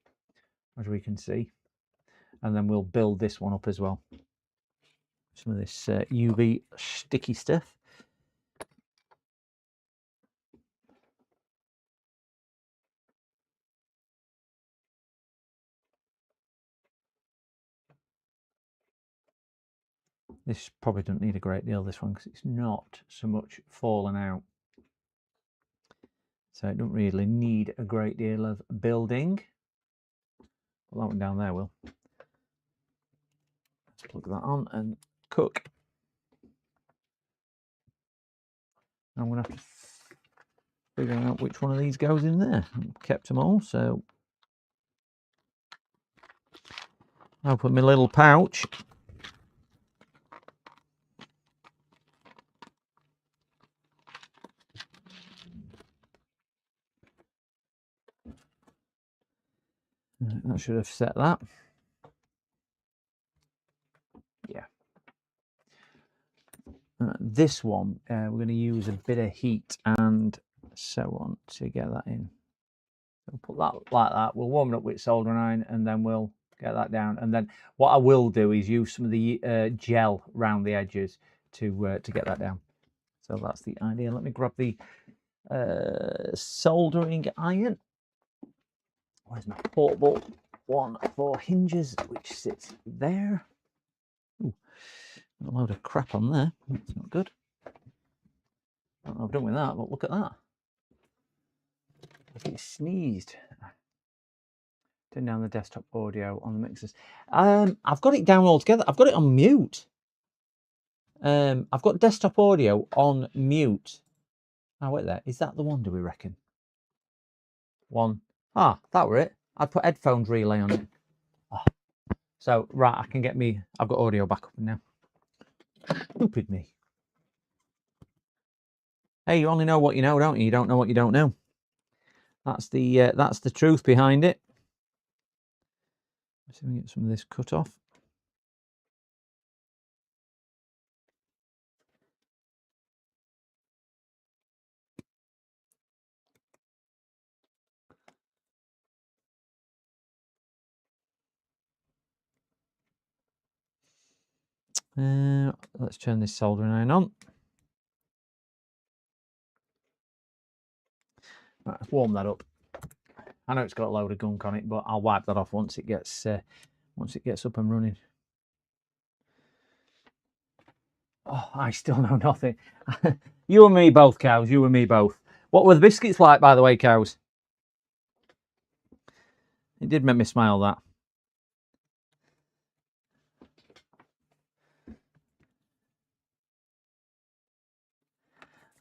as we can see. And then we'll build this one up as well. Some of this UV sticky stuff. This probably doesn't need a great deal, this one, because it's not so much falling out. So it don't really need a great deal of building. Well, that one down there will. Let's plug that on and cook. I'm going to have to figure out which one of these goes in there. I've kept them all, so I'll put my little pouch. That should have set that. Yeah. This one, we're going to use a bit of heat and so on to get that in. We'll put that like that. We'll warm it up with soldering iron and then we'll get that down. And then what I will do is use some of the gel around the edges to get that down. So that's the idea. Let me grab the soldering iron. Where's my portable one for hinges, which sits there? Ooh, a load of crap on there. That's not good. I don't know what I've done with that, but look at that. I think it sneezed. Turn down the desktop audio on the mixers. I've got it down altogether. I've got it on mute. I've got desktop audio on mute. Oh, wait there. Is that the one, do we reckon? One. Ah, that were it. I'd put headphones relay on it. Oh. So, right, I can get me... I've got audio back up now. Stupid me. Hey, you only know what you know, don't you? You don't know what you don't know. That's the truth behind it. Let's see if we can get some of this cut off. Let's turn this soldering iron on. Right, let's warm that up. I know it's got a load of gunk on it, but I'll wipe that off once it gets up and running. Oh, I still know nothing. You and me both, cows. You and me both. What were the biscuits like, by the way, cows? It did make me smile, that.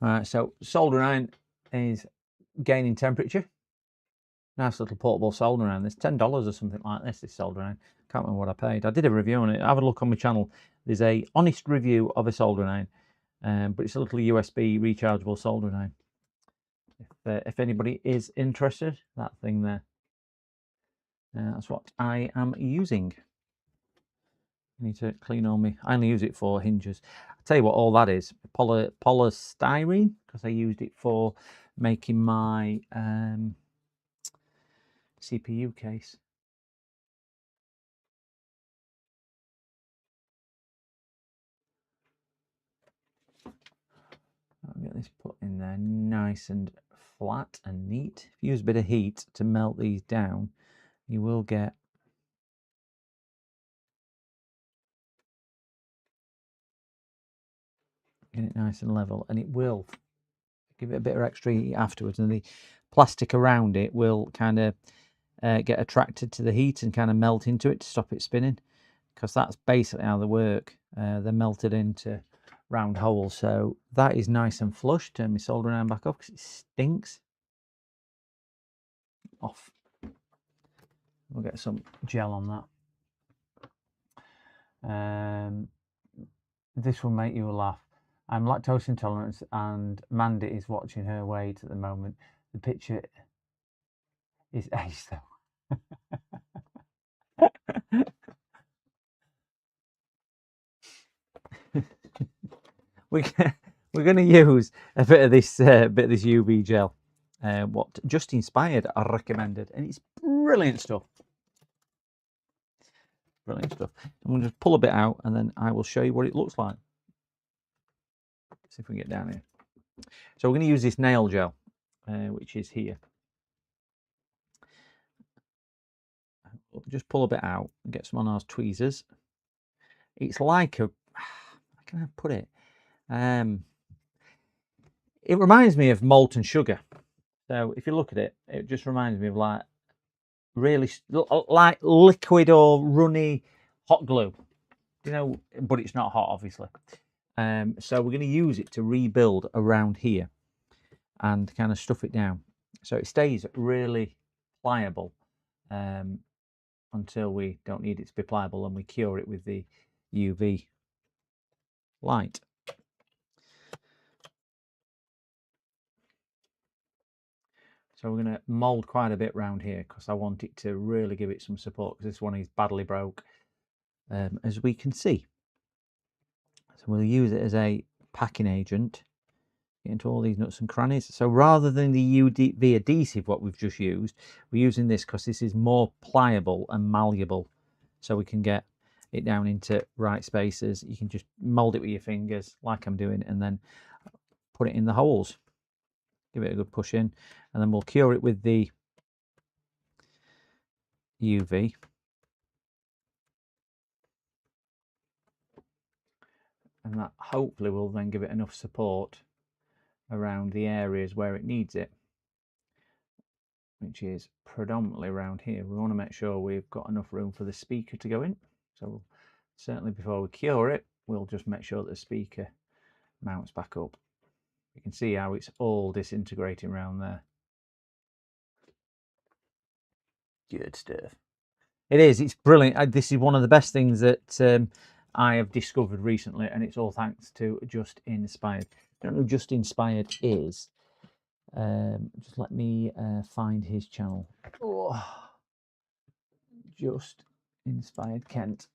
Alright, so soldering iron is gaining temperature. Nice little portable soldering iron. There's $10 or something like this soldering iron. Can't remember what I paid. I did a review on it. Have a look on my channel. There's a honest review of a soldering iron, but it's a little USB rechargeable soldering iron. If anybody is interested, that thing there. That's what I am using. I need to clean all my. I only use it for hinges. I'll tell you what all that is. Polystyrene, because I used it for making my CPU case. I'll get this put in there nice and flat and neat. If you use a bit of heat to melt these down, you will get it nice and level, and it will give it a bit of extra heat afterwards, and the plastic around it will kind of get attracted to the heat and kind of melt into it to stop it spinning, because that's basically how they work. They're melted into round holes. So that is nice and flush. Turn my soldering iron back off because it stinks. Off. We'll get some gel on that. This will make you laugh. I'm lactose intolerant and Mandy is watching her weight at the moment. The picture is ace though. We're going to use a bit of this UV gel. What Just Inspired I recommended, and it's brilliant stuff. Brilliant stuff. I'm going to just pull a bit out, and then I will show you what it looks like. See if we can get down here. So we're going to use this nail gel, which is here. Just pull a bit out and get some on our tweezers. It's like a, how can I put it? It reminds me of molten sugar. So if you look at it, it just reminds me of like really like liquid or runny hot glue, you know, but it's not hot, obviously. So we're going to use it to rebuild around here and kind of stuff it down so it stays really pliable until we don't need it to be pliable, and we cure it with the UV light. So we're going to mould quite a bit around here because I want it to really give it some support, because this one is badly broke, as we can see. So we'll use it as a packing agent, get into all these nuts and crannies. So rather than the UV adhesive, what we've just used, we're using this because this is more pliable and malleable. So we can get it down into right spaces. You can just mould it with your fingers like I'm doing, and then put it in the holes. Give it a good push in, and then we'll cure it with the UV. And that hopefully will then give it enough support around the areas where it needs it, which is predominantly around here. We want to make sure we've got enough room for the speaker to go in. So certainly before we cure it, we'll just make sure that the speaker mounts back up. You can see how it's all disintegrating around there. Good stuff. It is. It's brilliant. This is one of the best things that I have discovered recently, and it's all thanks to Just Inspired. I don't know who Just Inspired is. Just let me find his channel. Oh, Just Inspired Kent.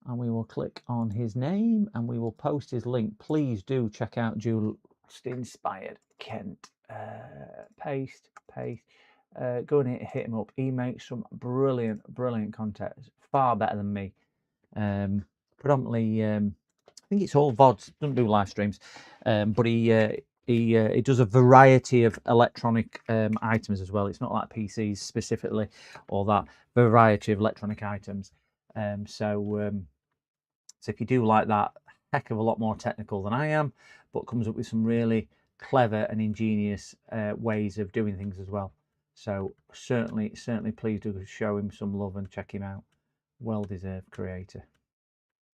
And we will click on his name and we will post his link. Please do check out Just Inspired Kent. Paste. Go and hit him up. He makes some brilliant content. It's far better than me. predominantly, I think it's all VODs, doesn't do live streams, but he does a variety of electronic items as well. It's not like PCs specifically or that variety of electronic items. So if you do like that, heck of a lot more technical than I am, but comes up with some really clever and ingenious ways of doing things as well. So certainly please do show him some love and check him out. Well-deserved creator.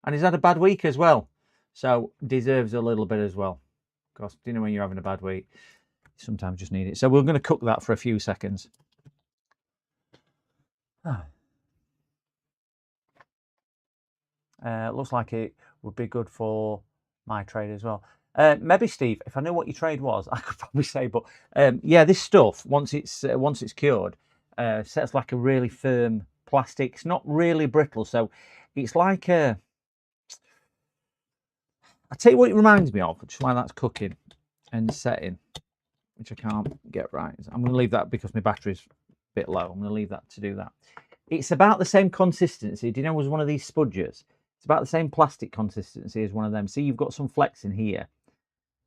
And he's had a bad week as well, so deserves a little bit as well. Because do you know when you're having a bad week, you sometimes just need it. So we're going to cook that for a few seconds. Looks like it would be good for my trade as well. Maybe Steve, if I knew what your trade was, I could probably say. But yeah, this stuff once it's cured, sets like a really firm plastic. It's not really brittle, so it's like a. I tell you what it reminds me of, just while that's cooking and setting, which I can't get right. I'm going to leave that because my battery's a bit low. I'm going to leave that to do that. It's about the same consistency. Do you know, as one of these spudgers? It's about the same plastic consistency as one of them. See, you've got some flex in here.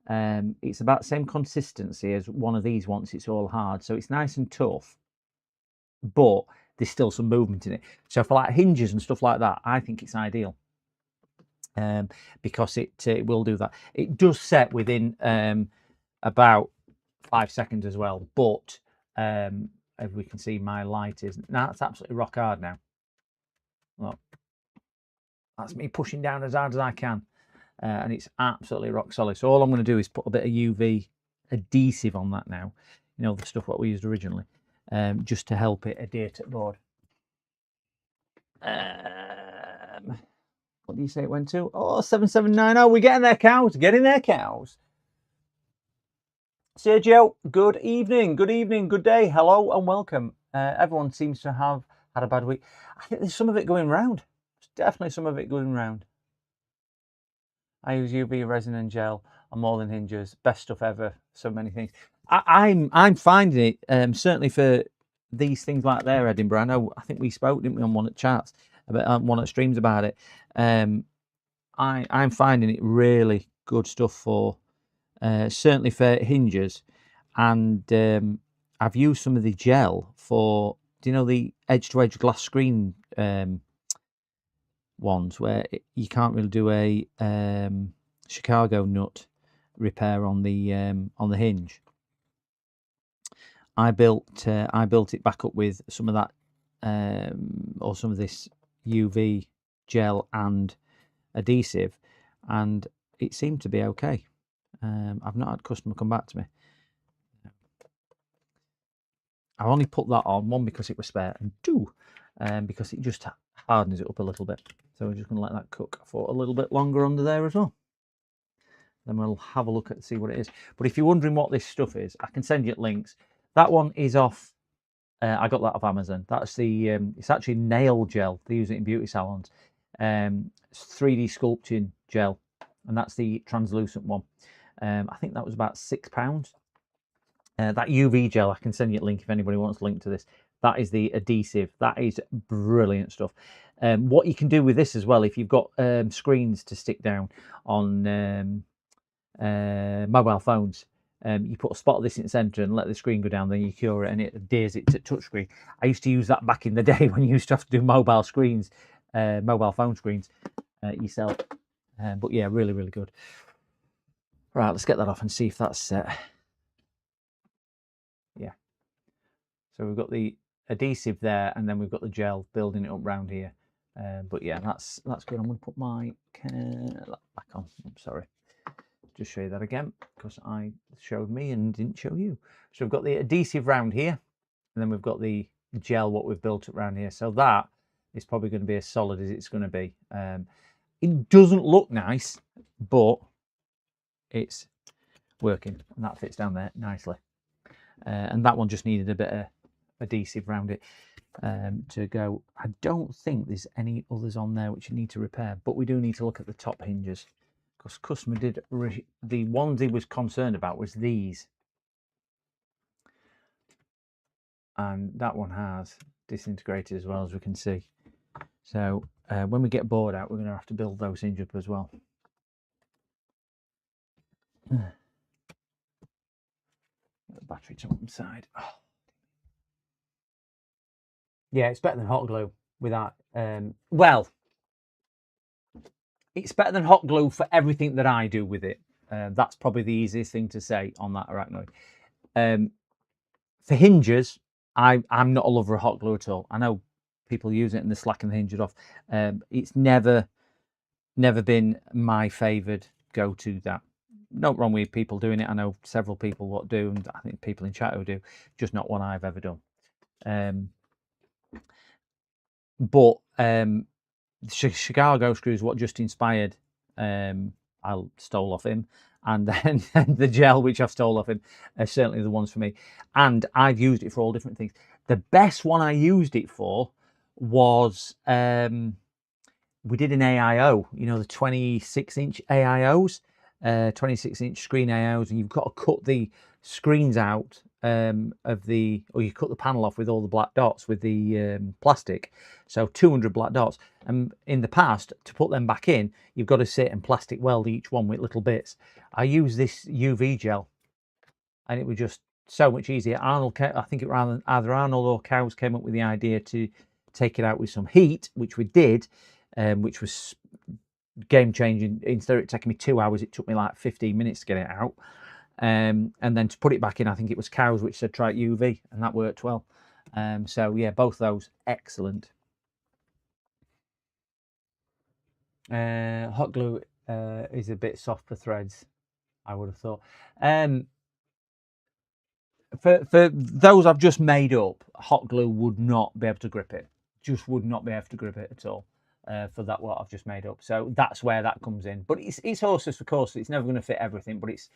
It's about the same consistency as one of these once it's all hard. So it's nice and tough, but there's still some movement in it. So for like hinges and stuff like that, I think it's ideal. Because it will do that. It does set within about 5 seconds as well, but as we can see, my light is now, it's absolutely rock hard now. Look, that's me pushing down as hard as I can, and it's absolutely rock solid. So all I'm going to do is put a bit of UV adhesive on that now, you know, the stuff what we used originally, just to help it adhere to the board. What do you say it went to? Oh, 7790. We're getting there, cows. Getting there, cows. Sergio, good evening. Good evening. Good day. Hello and welcome. Everyone seems to have had a bad week. I think there's some of it going round. There's definitely some of it going round. I use UV resin and gel on more than hinges. Best stuff ever. So many things. I'm finding it, certainly for these things like there, Edinburgh. I think we spoke, didn't we, on one of the chats, about one of the streams about it. I'm finding it really good stuff for certainly for hinges, and I've used some of the gel for, do you know, the edge-to-edge glass screen ones where you can't really do a Chicago nut repair on the hinge. I built it back up with some of that or some of this UV gel and adhesive, and it seemed to be okay. I've not had a customer come back to me. I only put that on, one, because it was spare, and two, because it just hardens it up a little bit. So we're just going to let that cook for a little bit longer under there as well. Then we'll have a look at see what it is. But if you're wondering what this stuff is, I can send you links. That one is off. I got that off Amazon. That's the it's actually nail gel. They use it in beauty salons. It's 3D sculpting gel, and that's the translucent one. I think that was about £6. That UV gel, I can send you a link if anybody wants a link to this. That is the adhesive. That is brilliant stuff. What you can do with this as well, if you've got screens to stick down on mobile phones, you put a spot of this in the centre and let the screen go down, then you cure it and it adheres it to touchscreen. I used to use that back in the day when you used to have to do mobile screens, mobile phone screens yourself. But yeah, really, really good. Right, let's get that off and see if that's set. Yeah. So we've got the adhesive there, and then we've got the gel building it up round here. But yeah, that's good. I'm going to put my back on. I'm sorry. Just show you that again, because I showed me and didn't show you. So we've got the adhesive round here, and then we've got the gel, what we've built up around here. So that is probably going to be as solid as it's going to be. It doesn't look nice, but it's working, and that fits down there nicely. And that one just needed a bit of adhesive around it to go. I don't think there's any others on there which you need to repair, but we do need to look at the top hinges, because customer did the ones he was concerned about was these, and that one has disintegrated as well, as we can see. So when we get bored out, we're going to have to build those hinges up as well. The battery to one side. Oh. Yeah, it's better than hot glue without. Well, it's better than hot glue for everything that I do with it. That's probably the easiest thing to say on that arachnoid. For hinges, I'm not a lover of hot glue at all. I know people use it and they slacken the hinges off. It's never been my favoured go-to. That not wrong with people doing it. I know several people what do, and I think people in chat who do. Just not one I've ever done. But Chicago screws, what just inspired, I stole off him, and then the gel which I've stole off him are certainly the ones for me. And I've used it for all different things. The best one I used it for was we did an AIO, you know, the 26-inch AIOs, 26-inch screen AIOs, and you've got to cut the screens out of the, or you cut the panel off with all the black dots with the plastic. So 200 black dots. And in the past, to put them back in, you've got to sit and plastic weld each one with little bits. I used this UV gel, and it was just so much easier. Arnold, I think it was either Arnold or Cows came up with the idea to take it out with some heat, which we did, which was game changing. Instead of it taking me 2 hours, it took me like 15 minutes to get it out. And then to put it back in, I think it was Cows which said try UV, and that worked well. So yeah, both those excellent. Hot glue is a bit soft for threads, I would have thought. For those I've just made up, hot glue would not be able to grip it. Just would not be able to grip it at all. For that what I've just made up. So that's where that comes in. But it's horses for courses. It's never going to fit everything. But it's,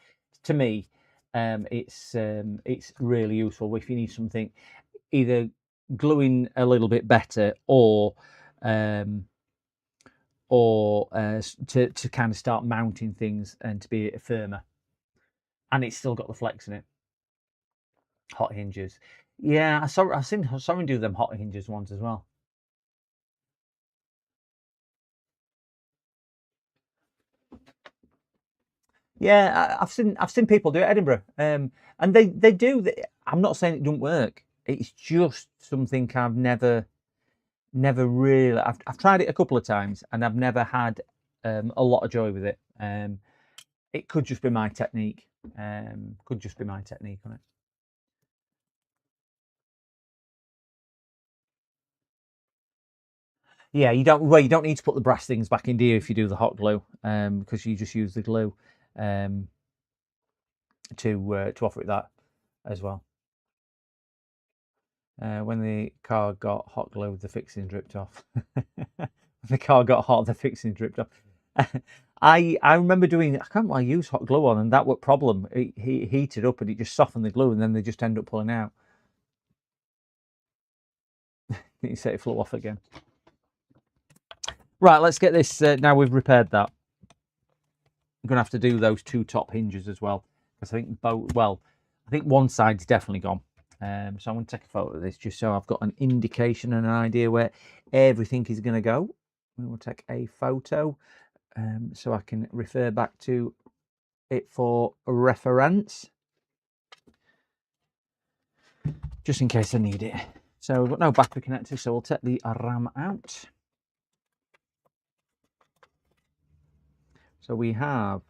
to me, it's really useful if you need something either gluing a little bit better or to kind of start mounting things and to be firmer. And it's still got the flex in it. Hot hinges. Yeah, I've seen someone do them hot hinges ones as well. Yeah, I've seen people do it at Edinburgh, and they do. I'm not saying it doesn't work. It's just something I've never really. I've tried it a couple of times, and I've never had a lot of joy with it. It could just be my technique. Could just be my technique on it. Yeah, you don't need to put the brass things back in, do you, if you do the hot glue, because you just use the glue to offer it that as well. When the car got hot glue, the fixing dripped off. The car got hot, the fixing dripped off. I remember doing, I can't remember, I used hot glue on, and that was problem. It heated up and it just softened the glue, and then they just end up pulling out. You say it flew off again. Right, let's get this. Now we've repaired that, I'm going to have to do those two top hinges as well, because I think both. Well, I think one side's definitely gone. So I'm going to take a photo of this just so I've got an indication and an idea where everything is going to go. We will take a photo so I can refer back to it for reference, just in case I need it. So we've got no battery connector, so we'll take the RAM out. So we have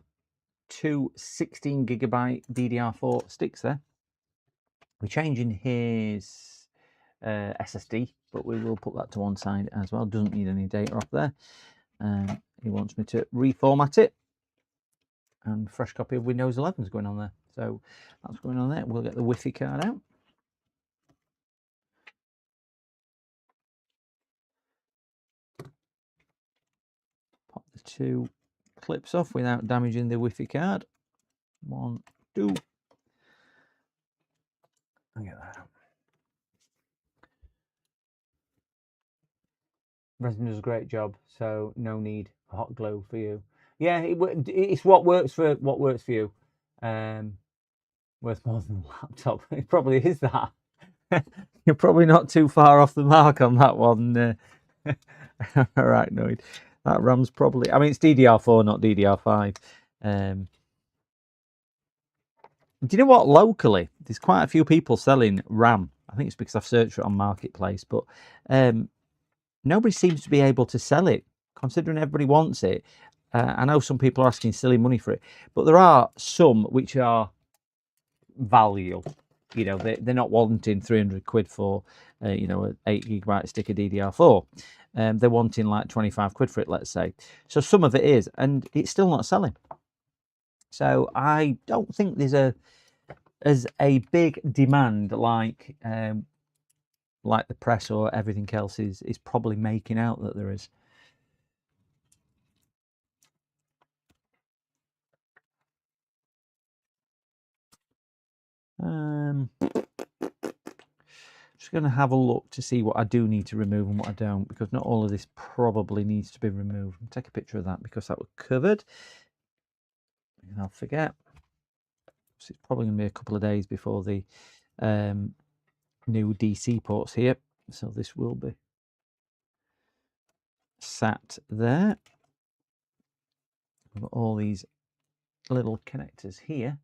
two 16GB DDR4 sticks there. We're changing his SSD, but we will put that to one side as well. Doesn't need any data off there. He wants me to reformat it. And fresh copy of Windows 11 is going on there. So that's going on there. We'll get the Wi-Fi card out. Pop the two clips off without damaging the Wi-Fi card. 1, 2. I'll get that out. Resin does a great job, so no need for hot glue for you. Yeah, it's what works for you. Worth more than the laptop. It probably is that. You're probably not too far off the mark on that one. Arachnoid. That RAM's probably... I mean, it's DDR4, not DDR5. Do you know what? Locally, there's quite a few people selling RAM. I think it's because I've searched for it on Marketplace, but nobody seems to be able to sell it, considering everybody wants it. I know some people are asking silly money for it, but there are some which are valuable. You know, they're not wanting 300 quid for, you know, an 8 GB stick of DDR4. They're wanting like 25 quid for it, let's say. So some of it is, and it's still not selling. So I don't think there's a big demand like the press or everything else is probably making out that there is. Just going to have a look to see what I do need to remove and what I don't, because not all of this probably needs to be removed. I'll take a picture of that because that was covered. And I'll forget. So it's probably going to be a couple of days before the new DC ports here. So this will be sat there. We've got all these little connectors here.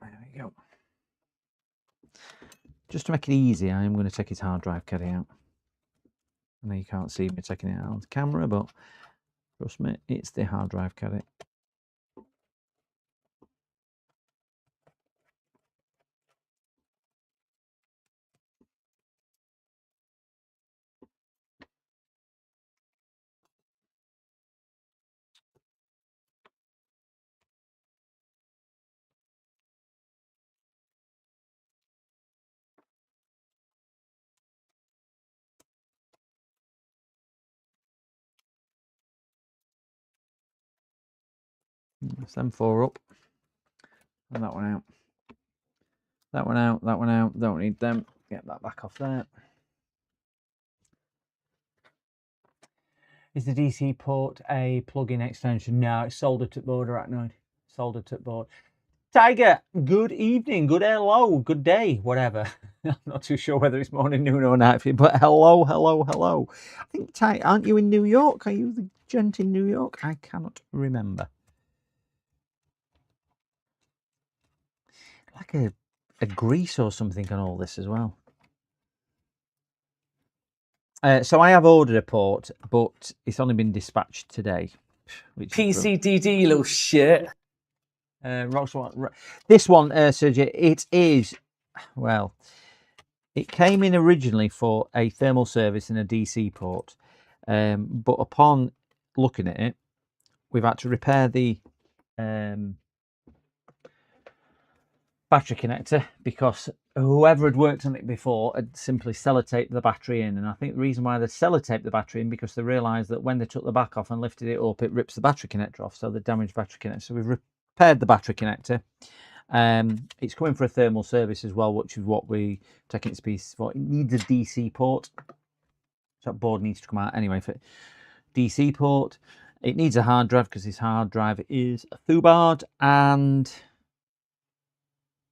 There we go. Just to make it easy, I am going to take his hard drive caddy out. I know you can't see me taking it out on the camera, but trust me, it's the hard drive caddy. That's them four up. And that one out. That one out, that one out. Don't need them. Get that back off there. Is the DC port a plug-in extension? No, it's soldered to board, Arachnoid. Soldered to board. Tiger, good evening, good hello, good day, whatever. I'm not too sure whether it's morning, noon or night for you, but hello, hello, hello. I think, Ty, aren't you in New York? Are you the gent in New York? I cannot remember. Like a grease or something on all this as well. So I have ordered a port, but it's only been dispatched today. Which PCDD, you little shit. This one, Sergey, it is, well, it came in originally for a thermal service and a DC port, but upon looking at it, we've had to repair the battery connector because whoever had worked on it before had simply sellotaped the battery in. And I think the reason why they sellotaped the battery in because they realised that when they took the back off and lifted it up, it rips the battery connector off, so the damaged battery connector. So we've repaired the battery connector. It's coming for a thermal service as well, which is what we taking its pieces for. It needs a DC port, so that board needs to come out anyway for DC port. It needs a hard drive because this hard drive is a Fubard, and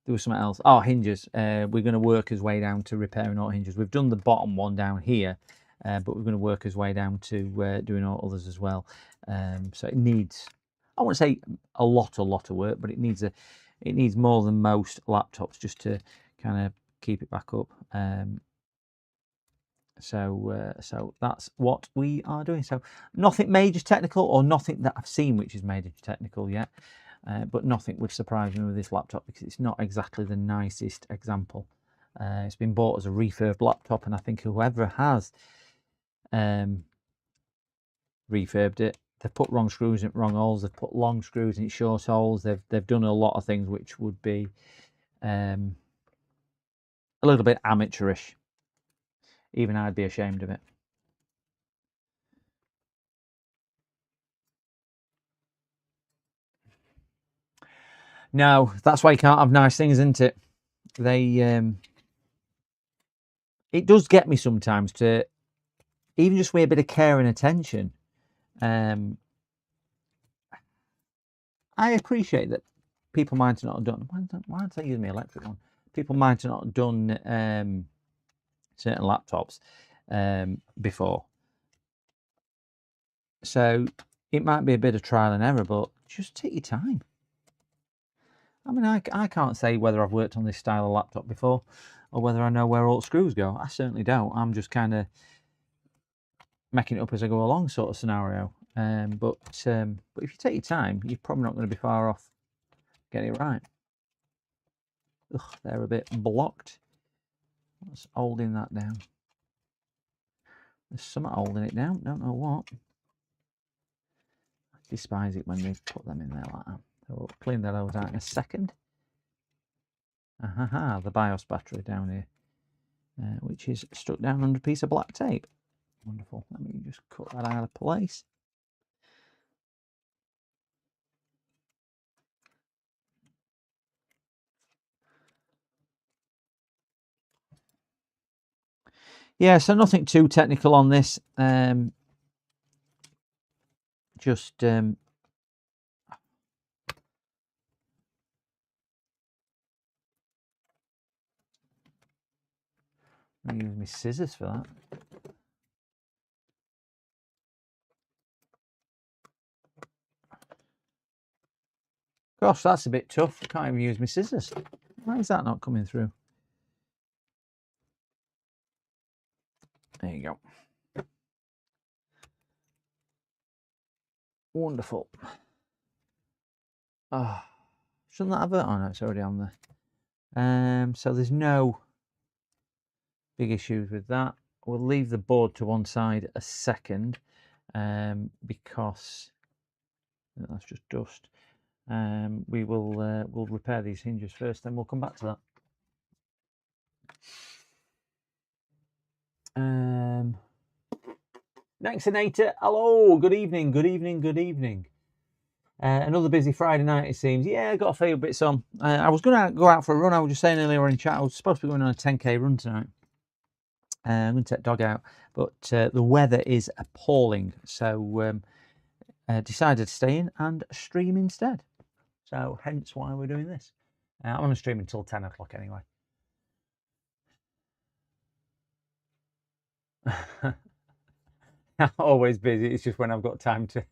there was something else. Oh, hinges. We're going to work his way down to repairing all hinges. We've done the bottom one down here, but we're going to work his way down to doing all others as well. So it needs, I won't say a lot of work, but it needs more than most laptops just to kind of keep it back up. So that's what we are doing. So nothing major technical, or nothing that I've seen which is major technical yet. But nothing would surprise me with this laptop because it's not exactly the nicest example. It's been bought as a refurb laptop, and I think whoever has refurbed it, they've put wrong screws in wrong holes, they've put long screws in its short holes, they've done a lot of things which would be a little bit amateurish. Even I'd be ashamed of it. No, that's why you can't have nice things, isn't it? It does get me sometimes to even just with a bit of care and attention. I appreciate that people might not have done. Why don't I use my electric one? People might not have done certain laptops before. So it might be a bit of trial and error, but just take your time. I mean, I can't say whether I've worked on this style of laptop before or whether I know where all screws go. I certainly don't. I'm just kind of making it up as I go along sort of scenario. But if you take your time, you're probably not going to be far off getting it right. Ugh, they're a bit blocked. What's holding that down? There's something holding it down. Don't know what. I despise it when they put them in there like that. So we'll clean that out in a second. Aha, the BIOS battery down here, which is stuck down under a piece of black tape. Wonderful. Let me just cut that out of place. Yeah, so nothing too technical on this. Just I use my scissors for that. Gosh, that's a bit tough. I can't even use my scissors. Why is that not coming through? There you go. Wonderful. Oh, shouldn't that have it? Oh no, it's already on there. So there's no big issues with that. We'll leave the board to one side a second because that's just dust. We'll repair these hinges first, then we'll come back to that. Nexinator, hello, good evening, good evening, good evening. Another busy Friday night, it seems. Yeah, I got a few bits on. I was going to go out for a run. I was just saying earlier in chat, I was supposed to be going on a 10k run tonight. I'm going to take dog out, but the weather is appalling, so decided to stay in and stream instead. So hence why we're doing this. I'm going to stream until 10 o'clock anyway. I'm always busy. It's just when I've got time to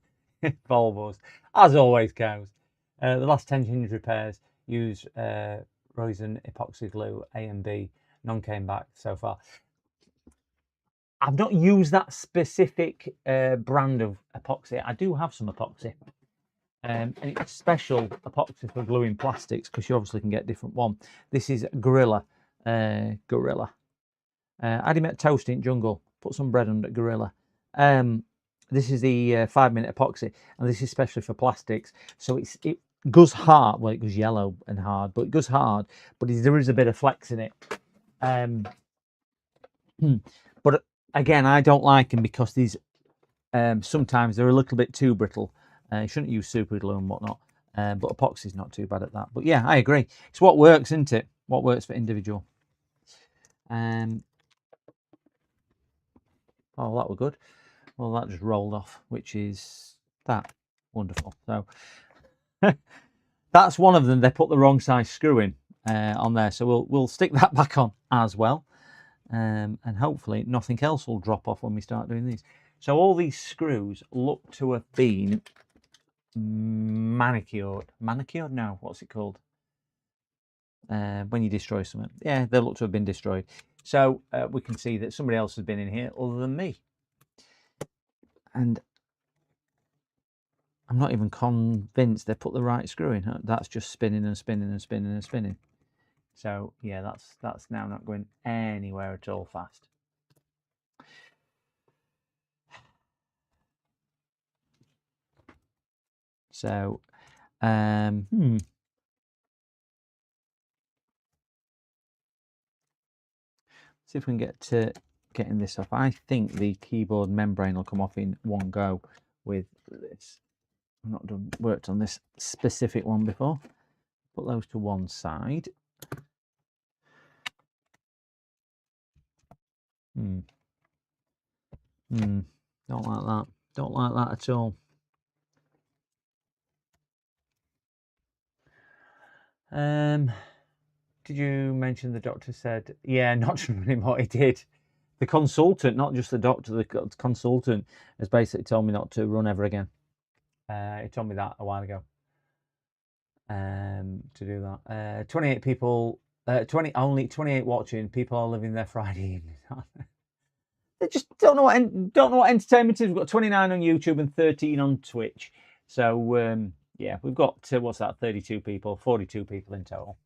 Volvos. As always, cows. The last 10 hinge repairs use Rosen epoxy glue A and B. None came back so far. I've not used that specific brand of epoxy. I do have some epoxy. And it's special epoxy for gluing plastics because you obviously can get a different one. This is Gorilla. Gorilla. Addy met toast in jungle. Put some bread under Gorilla. This is the 5-minute epoxy, and this is especially for plastics. So it goes hard. Well, it goes yellow and hard, but it goes hard. But there is a bit of flex in it. But again, I don't like them because these sometimes they're a little bit too brittle. You shouldn't use super glue and whatnot. But epoxy is not too bad at that. But yeah, I agree. It's what works, isn't it? What works for individual. Oh, that was good. Well, that just rolled off, which is that. Wonderful. So that's one of them. They put the wrong size screw in on there. So we'll stick that back on as well. And hopefully nothing else will drop off when we start doing these. So all these screws look to have been manicured. Manicured? No, what's it called? When you destroy something. Yeah, they look to have been destroyed. So we can see that somebody else has been in here other than me. And I'm not even convinced they put the right screw in. That's just spinning and spinning and spinning and spinning. So yeah, that's now not going anywhere at all fast. So see if we can get to getting this off. I think the keyboard membrane will come off in one go with this. I've not worked on this specific one before. Put those to one side. Don't like that. Don't like that at all. Did you mention the doctor said, yeah, not to run anymore? He did. The consultant, not just the doctor, the consultant has basically told me not to run ever again. He told me that a while ago. To do that. 28 people, only 28 watching. People are living their Friday evening. They just don't know what entertainment is. We've got 29 on YouTube and 13 on Twitch. So yeah, we've got what's that? 32 people, 42 people in total.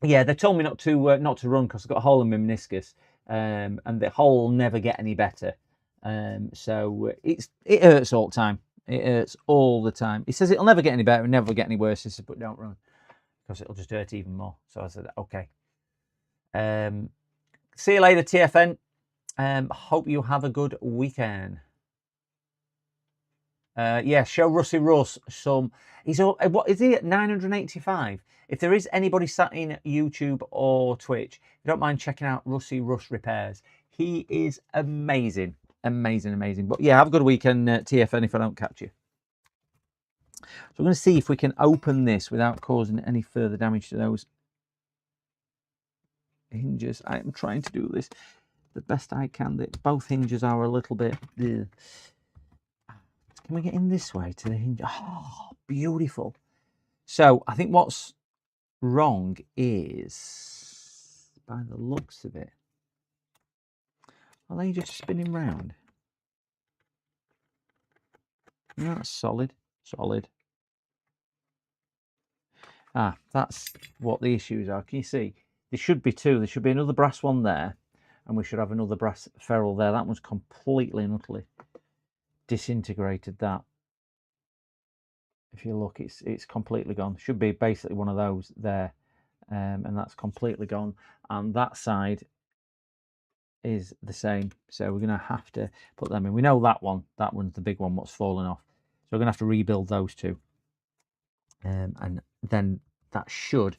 Yeah, they told me not to run because I've got a hole in my meniscus, and the hole will never get any better. So it hurts all the time. It hurts all the time. He says it'll never get any better, and never get any worse. He said, but don't run because it'll just hurt even more. So I said, okay. See you later, TFN. Hope you have a good weekend. Yeah, show Rusty Russ some. What is he at 985? If there is anybody sat in YouTube or Twitch, if you don't mind checking out Rusty Russ Repairs. He is amazing. Amazing, amazing. But yeah, have a good weekend, TFN, if I don't catch you. So we're going to see if we can open this without causing any further damage to those hinges. I am trying to do this the best I can. Both hinges are a little bit... Can we get in this way to the hinge? Oh, beautiful. So I think what's wrong is, by the looks of it, are they just spinning round? No, that's solid. Solid. Ah, that's what the issues are. Can you see? There should be two. There should be another brass one there, and we should have another brass ferrule there. That one's completely and utterly disintegrated. That, if you look, it's completely gone. Should be basically one of those there, and that's completely gone. And that side is the same, so we're going to have to put them in. We know that one's the big one, what's fallen off, so we're going to have to rebuild those two, and then that should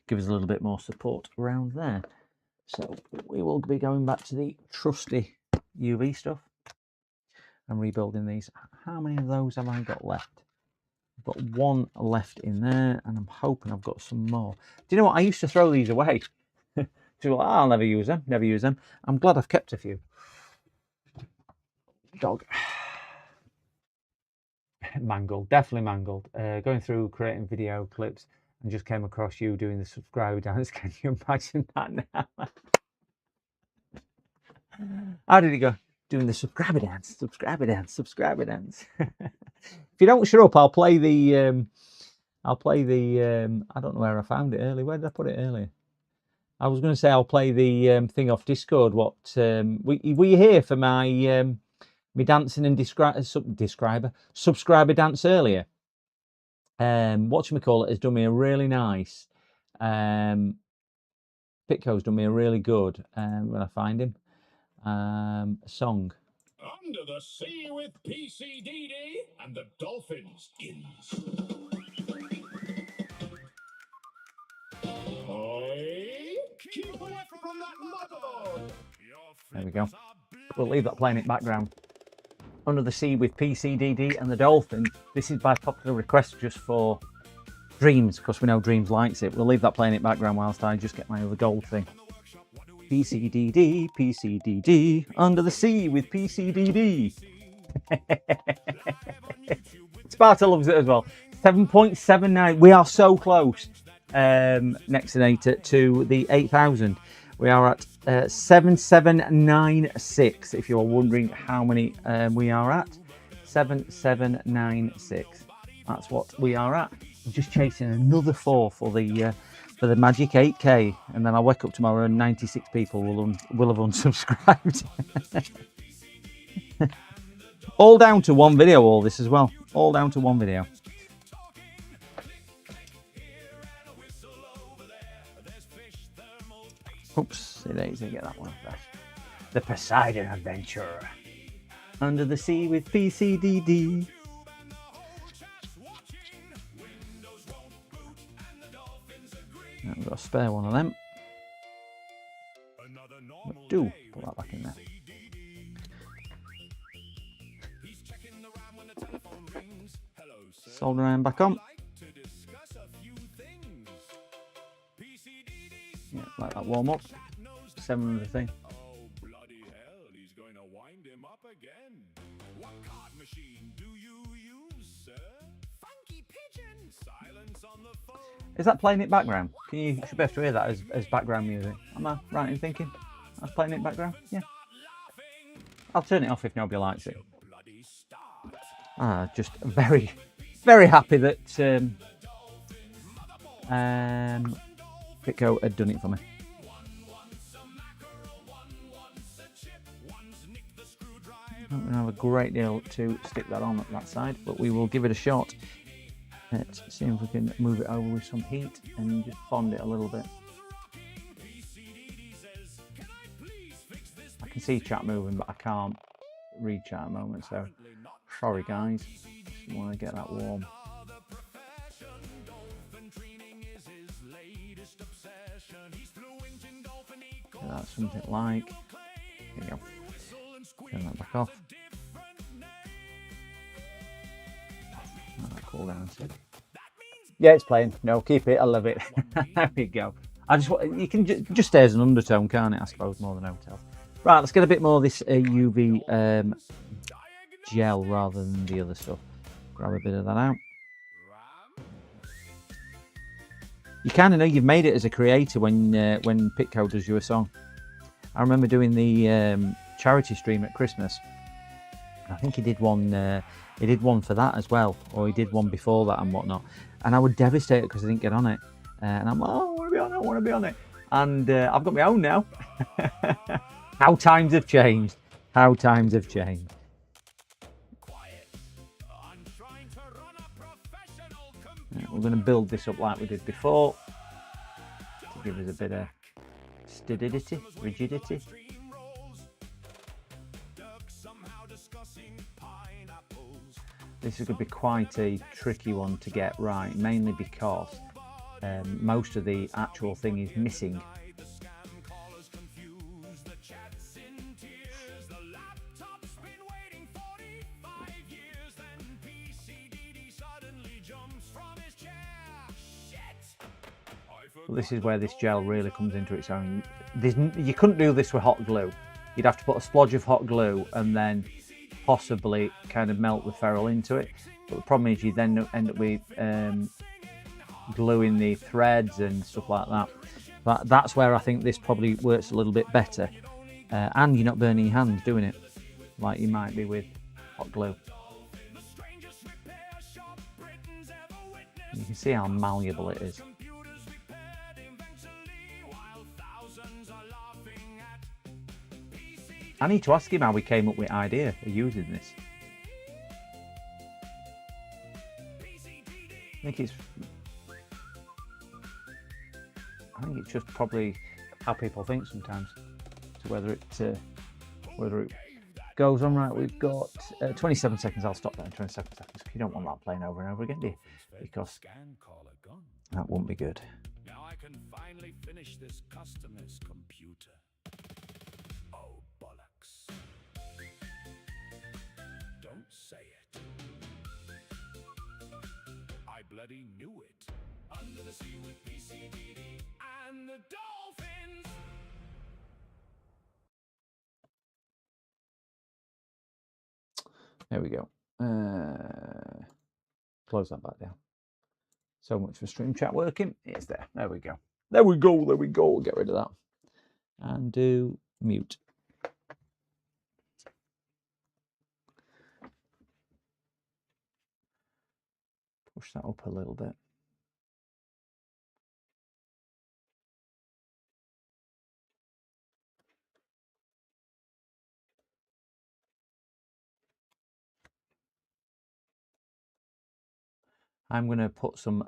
give us a little bit more support around there. So we will be going back to the trusty UV stuff and rebuilding these. How many of those have I got left? I've got one left in there, and I'm hoping I've got some more. Do you know what? I used to throw these away. So I'll never use them. Never use them. I'm glad I've kept a few. Dog. Mangled. Definitely mangled. Going through creating video clips and just came across you doing the subscribe dance. Can you imagine that now? How did it go? Doing the subscriber dance, subscriber dance, subscriber dance. If you don't shut up, I'll play the I don't know where I found it earlier. Where did I put it earlier? I was going to say I'll play the thing off Discord. Were you here for my my dancing and subscriber dance earlier? Whatchamacallit has done me a really nice. Pitco's done me a really good. When I find him, song. Under the Sea with PCDD and the Dolphins. Keep away from that motherboard. There we go. We'll leave that playing in background. Under the Sea with PCDD and the Dolphins. This is by popular request just for Dreams, because we know Dreams likes it. We'll leave that playing in background whilst I just get my other gold thing. PCDD, PCDD, Under the Sea with PCDD. Sparta loves it as well. 7.79. We are so close. Nexinator to the 8,000. We are at 7796. If you're wondering how many we are at, 7796. That's what we are at. I'm just chasing another 4 for the magic 8K, and then I'll wake up tomorrow and 96 people will have unsubscribed. All down to one video. All this as well. All down to one video. Oops, daisy, get that one off there. The Poseidon Adventure. Under the Sea with PCDD. I've got a spare one of them. Do put that back in there. Soldering iron back on. that warm up. 700 thing. Oh, bloody hell, he's going to wind him up again. What card machine do you use, sir? Funky pigeon. Silence on the phone. Is that playing it background? You should be able to hear that as background music. Am I right in thinking that's playing it background? Yeah. I'll turn it off if nobody likes it. Bloody start. Just very, very happy that Pitco had done it for me. I don't have a great deal to stick that on at that side, but we will give it a shot. Let's see if we can move it over with some heat and just fond it a little bit. I can see chat moving, but I can't read chat at the moment, so sorry guys. Just want to get that warm. So that's something like. There you go. Turn that back off. Cool down. Yeah, it's playing. No, keep it. I love it. There we go. I just want, you can just stay as an undertone, can't it? I suppose more than hotel. Right, let's get a bit more of this UV gel rather than the other stuff. Grab a bit of that out. You kind of know you've made it as a creator when Pitco does you a song. I remember doing the charity stream at Christmas. I think he did one. He did one for that as well, or he did one before that and whatnot. And I was devastated because I didn't get on it. And I'm like, oh, I want to be on it. I want to be on it. And I've got my own now. How times have changed. How times have changed. We're going to build this up like we did before to give us a bit of rigidity. This is going to be quite a tricky one to get right, mainly because most of the actual thing is missing. Well, this is where this gel really comes into its own. You couldn't do this with hot glue. You'd have to put a splodge of hot glue and then possibly kind of melt the ferrule into it. But the problem is you then end up with gluing the threads and stuff like that. But that's where I think this probably works a little bit better. And you're not burning your hands doing it like you might be with hot glue. You can see how malleable it is. I need to ask him how we came up with the idea of using this. I think it's just probably how people think sometimes. So whether it goes on right. We've got 27 seconds. I'll stop that in 27 seconds. You don't want that playing over and over again, do you? Because that won't be good. Now I can finally finish this customer's computer. Oh, bollocks. Don't say it. I bloody knew it. Under the sea with PCDD and the dolphins. There we go. Close that back down. So much for stream chat working. It's there. There we go. There we go. There we go. We'll get rid of that. And do mute. Push that up a little bit. I'm going to put some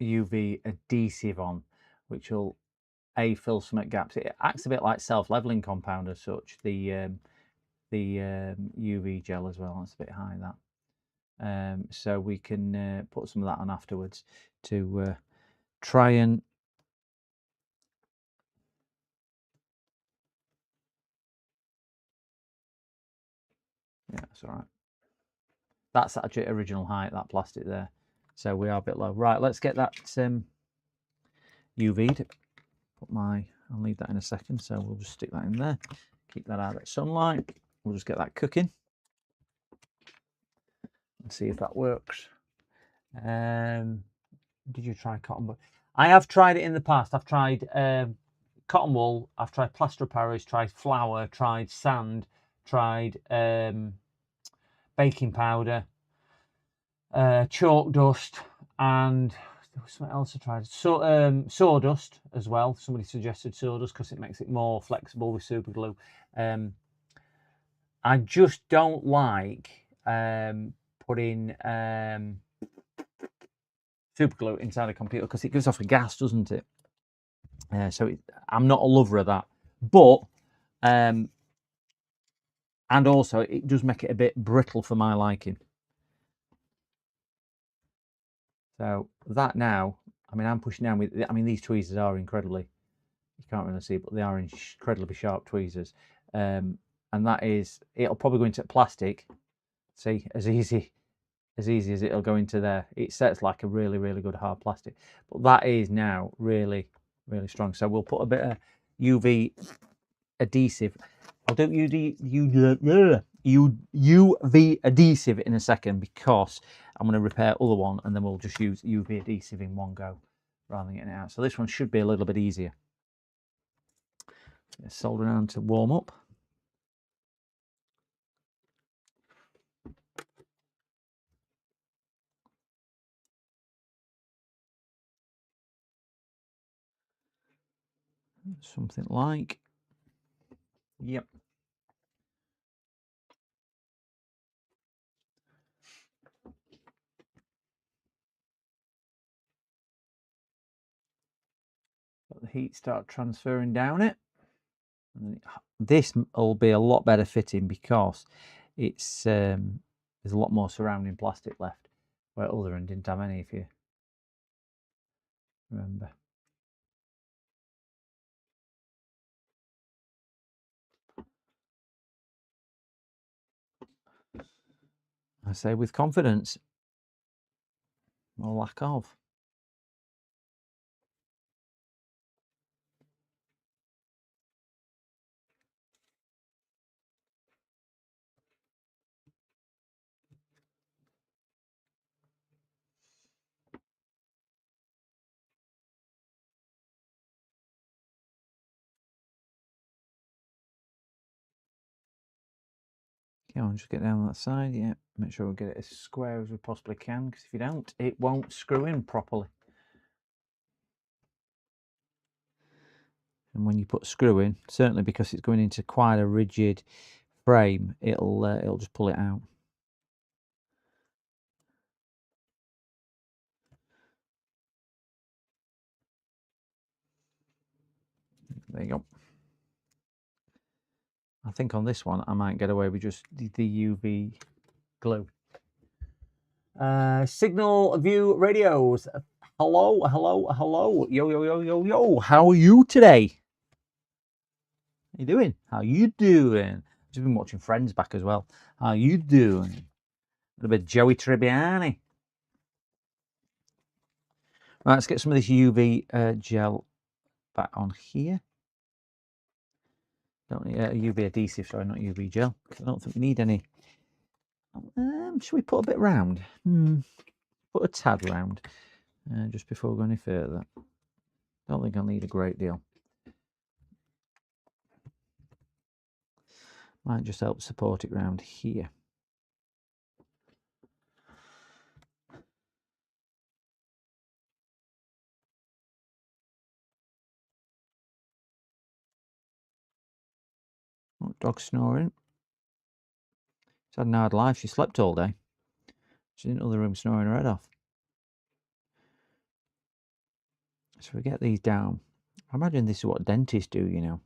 UV adhesive on, which will fill some gaps. It acts a bit like self-leveling compound as such. The UV gel as well. That's a bit high, that. So we can put some of that on afterwards to try and yeah, that's all right. That's actually original height, that plastic there. So we are a bit low. Right, let's get that UV'd. I'll need that in a second, so we'll just stick that in there. Keep that out of sunlight. We'll just get that cooking and see if that works. Did you try cotton bud? I have tried it in the past. I've tried cotton wool. I've tried plaster of Paris. Tried flour. Tried sand. Tried baking powder, chalk dust, and there was something else I tried. So sawdust as well. Somebody suggested sawdust because it makes it more flexible with super glue. I just don't like putting super glue inside a computer because it gives off a gas, doesn't it? So I'm not a lover of that. But and also it does make it a bit brittle for my liking. So that now, I mean, I'm pushing down with, I mean, these tweezers are incredibly, you can't really see, but they are incredibly sharp tweezers. And that is, it'll probably go into plastic. See, as easy as it'll go into there. It sets like a really, really good hard plastic. But that is now really, really strong. So we'll put a bit of UV adhesive. I'll do UV adhesive in a second because I'm going to repair other one and then we'll just use UV adhesive in one go rather than getting it out. So this one should be a little bit easier. Solder down to warm up. Something like, yep. Let the heat start transferring down it. And this will be a lot better fitting because it's there's a lot more surrounding plastic left, where other one didn't have any, if you remember. I say with confidence, or lack of. Okay, I'll just get down that side, yeah. Make sure we get it as square as we possibly can, because if you don't, it won't screw in properly. And when you put a screw in, certainly because it's going into quite a rigid frame, it'll just pull it out. There you go. I think on this one I might get away with just the UV glue. Signal View Radios. Hello, hello, hello. Yo, yo, yo, yo, yo. How are you today? How you doing? How you doing? I've just been watching Friends back as well. How you doing? A little bit of Joey Tribbiani. Right, let's get some of this UV gel back on here. Don't need UV adhesive, sorry, not UV gel. I don't think we need any. Should we put a bit round? Put a tad round just before we go any further. Don't think I'll need a great deal. Might just help support it round here. Oh, dog snoring. She's had an hard life. She slept all day. She's in the other room snoring her head off. So we get these down. I imagine this is what dentists do, you know.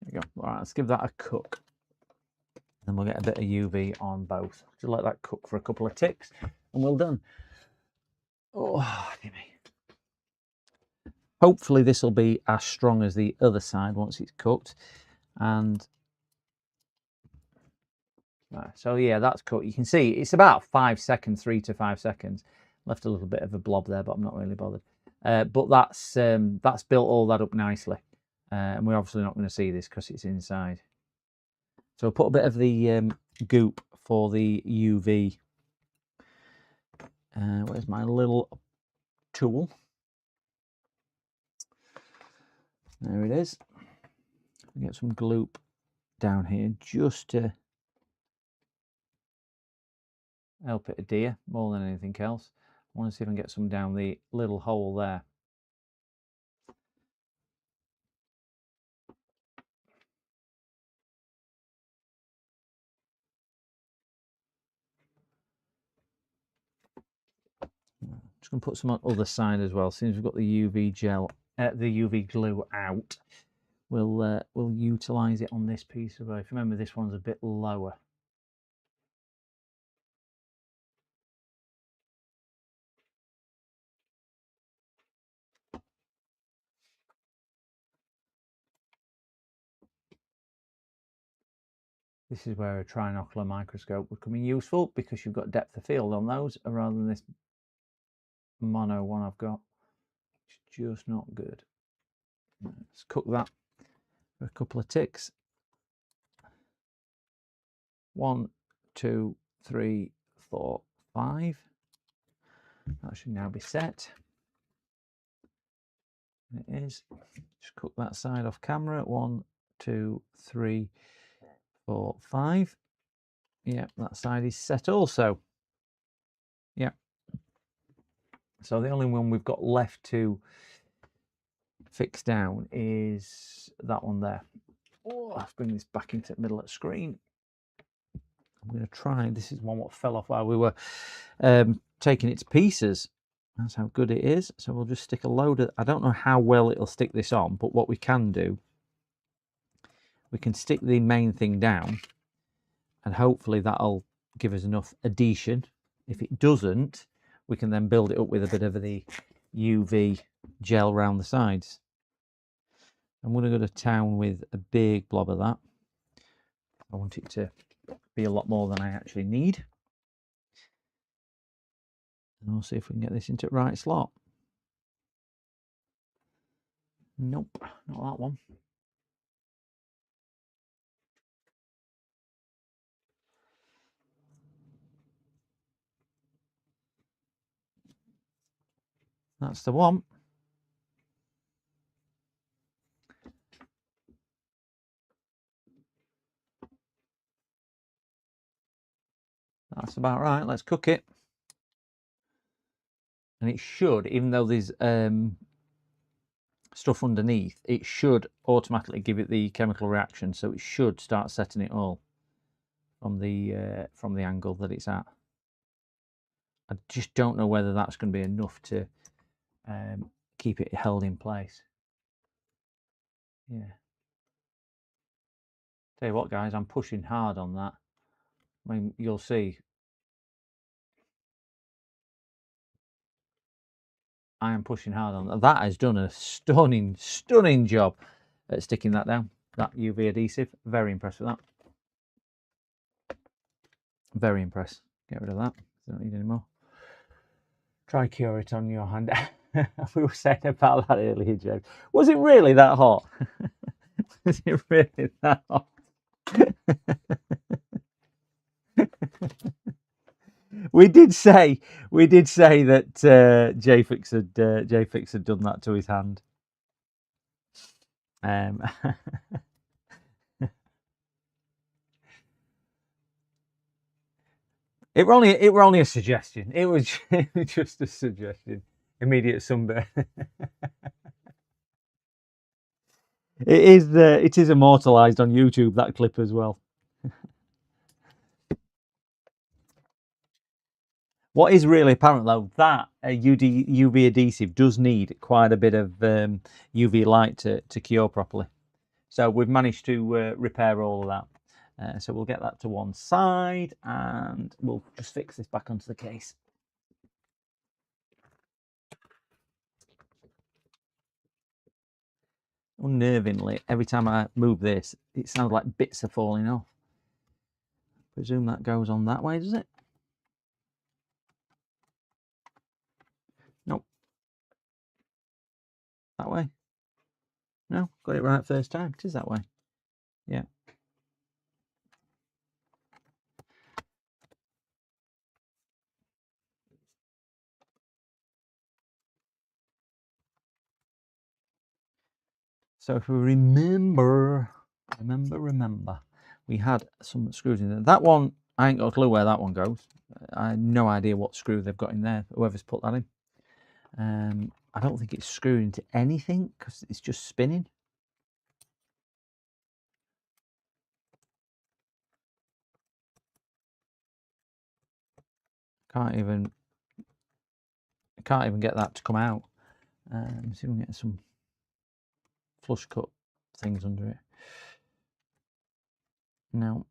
There we go. All right, let's give that a cook. Then we'll get a bit of UV on both. Just let that cook for a couple of ticks and we're done. Oh, dear me. Hopefully this will be as strong as the other side once it's cooked. And so yeah, that's cooked. You can see it's about 5 seconds, 3 to 5 seconds. Left a little bit of a blob there, but I'm not really bothered. But that's built all that up nicely. And we're obviously not going to see this because it's inside. So I'll put a bit of the goop for the UV. Where's my little tool? There it is. Get some gloop down here just to help it adhere more than anything else. I want to see if I can get some down the little hole there. Just going to put some on the other side as well. Since we've got the UV gel, the UV glue out, we'll utilise it on this piece of earth. Remember, this one's a bit lower. This is where a trinocular microscope would come in useful, because you've got depth of field on those rather than this mono one I've got. It's just not good. Let's cook that for a couple of ticks. 1, 2, 3, 4, 5. That should now be set. It is. Just cook that side off camera. 1, 2, 3, 4, 5. Yeah, that side is set also. Yeah. So the only one we've got left to fix down is that one there. Oh, let's bring this back into the middle of the screen. I'm going to try. This is one what fell off while we were taking it to pieces. That's how good it is. So we'll just stick a load of... I don't know how well it'll stick this on, but what we can do, we can stick the main thing down, and hopefully that'll give us enough adhesion. If it doesn't, we can then build it up with a bit of the UV gel around the sides. I'm going to go to town with a big blob of that. I want it to be a lot more than I actually need. And we'll see if we can get this into the right slot. Nope, not that one. That's the one. That's about right. Let's cook it. And it should, even though there's stuff underneath, it should automatically give it the chemical reaction. So it should start setting it all from the angle that it's at. I just don't know whether that's going to be enough to keep it held in place. Yeah. Tell you what, guys, I'm pushing hard on that. I mean, you'll see. I am pushing hard on that. That has done a stunning job at sticking that down. That UV adhesive. Very impressed with that. Very impressed. Get rid of that. Don't need any more. Try cure it on your hand. We were saying about that earlier, Joe. Was it really that hot? Was it really that hot? We did say that J-Fix had done that to his hand. It were only a suggestion. It was just a suggestion. Immediate sunburn. It is immortalized on YouTube, that clip as well. What is really apparent though, that UV adhesive does need quite a bit of UV light to cure properly. So we've managed to repair all of that. So we'll get that to one side and we'll just fix this back onto the case. unnervingly, every time I move this, it sounds like bits are falling off. Presume that goes on that way, does it? Nope. That way? No, got it right first time. It is that way. Yeah. So if we remember, we had some screws in there. That one, I ain't got a clue where that one goes. I have no idea what screw they've got in there, whoever's put that in. I don't think it's screwed into anything because it's just spinning. Can't even get that to come out. Let's see if we can get some flush cut things under it. No.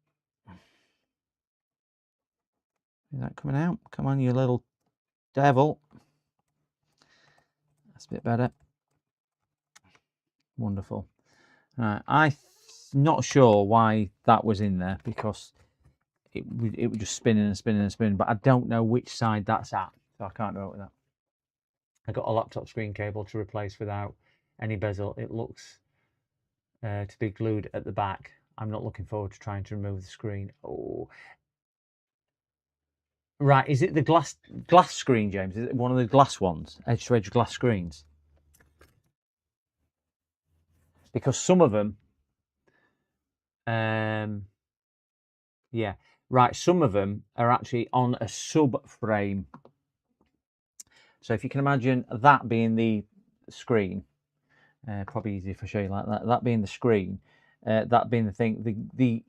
Is that coming out? Come on, you little devil. That's a bit better. Wonderful. Right, I'm not sure why that was in there because it was just spinning and spinning and spinning, but I don't know which side that's at, so I can't do it with that. I got a laptop screen cable to replace without any bezel. It looks to be glued at the back. I'm not looking forward to trying to remove the screen. Oh, right. Is it the glass screen, James? Is it one of the glass ones, edge-to-edge glass screens? Because some of them, yeah, right. Some of them are actually on a subframe. So if you can imagine that being the screen, probably easier if I show you like that. That being the screen, that being the thing. The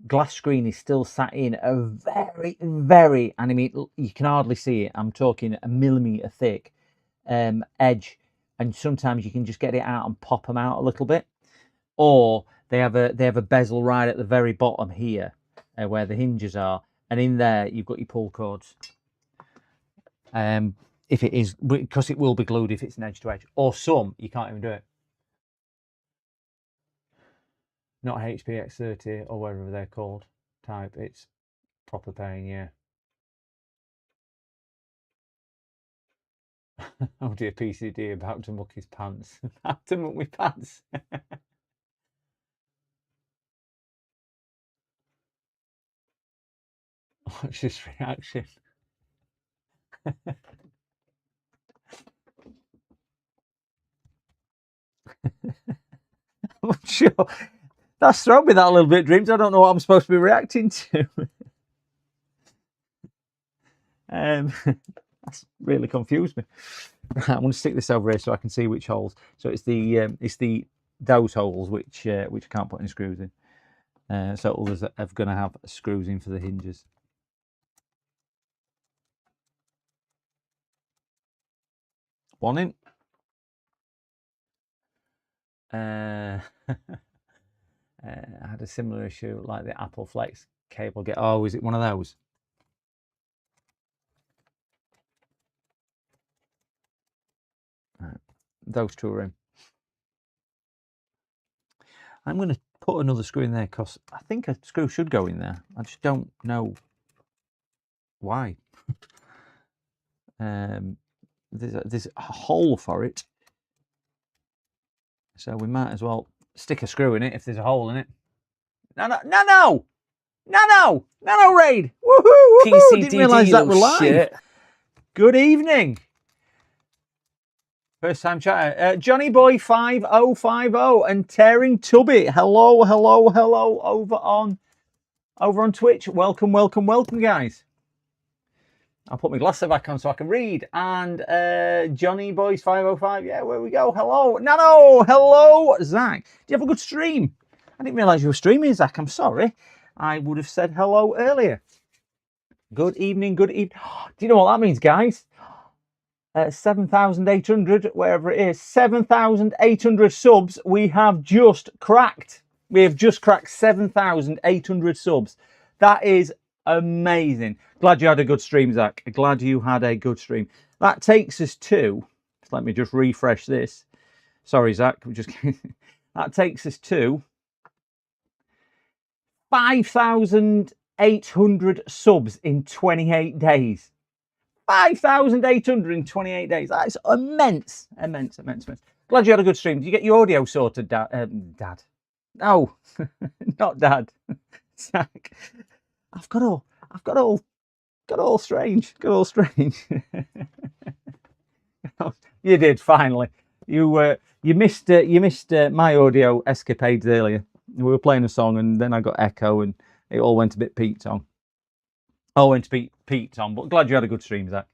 glass screen is still sat in a very, very, and I mean you can hardly see it. I'm talking a millimeter thick edge, and sometimes you can just get it out and pop them out a little bit, or they have a bezel right at the very bottom here, where the hinges are, and in there you've got your pull cords. If it is, because it will be glued if it's an edge to edge, or some you can't even do it. Not HP X30 or whatever they're called type. It's proper pain, yeah. Oh dear, PCD about to muck his pants. About to muck my pants. Watch this reaction. I'm sure that's thrown me that a little bit, Dreams. I don't know what I'm supposed to be reacting to. That's really confused me. Right, I'm going to stick this over here so I can see which holes. So it's those holes which I can't put any screws in. So others are going to have screws in for the hinges. One in. I had a similar issue like the Apple Flex cable. Oh, is it one of those? Right. Those two are in. I'm going to put another screw in there because I think a screw should go in there. I just don't know why. There's a hole for it, so we might as well stick a screw in it if there's a hole in it. No, Raid! Woohoo! PCD, didn't realise that were live. Shit. Good evening. First time chatter. Johnny Boy 5050 and Tearing Tubby. Hello over on Twitch. Welcome, guys. I'll put my glasses back on so I can read. And Johnny Boys 505. Yeah, where we go. Hello. Nano. Hello, Zach. Do you have a good stream? I didn't realise you were streaming, Zach. I'm sorry. I would have said hello earlier. Good evening. Do you know what that means, guys? 7,800, wherever it is. 7,800 subs we have just cracked. We have just cracked 7,800 subs. That is amazing. Glad you had a good stream, Zach. Glad you had a good stream. That takes us to, let me just refresh this, Sorry, Zach. We just that takes us to 5,800 subs in 28 days. 5,800 in 28 days. That's immense, immense, immense, immense. Glad you had a good stream. Did you get your audio sorted, Dad? No, not Dad. Zach, I've got all strange. Got all strange. You did finally. You missed my audio escapades earlier. We were playing a song and then I got echo and it all went a bit Pete on. All went to Pete on. But glad you had a good stream, Zach.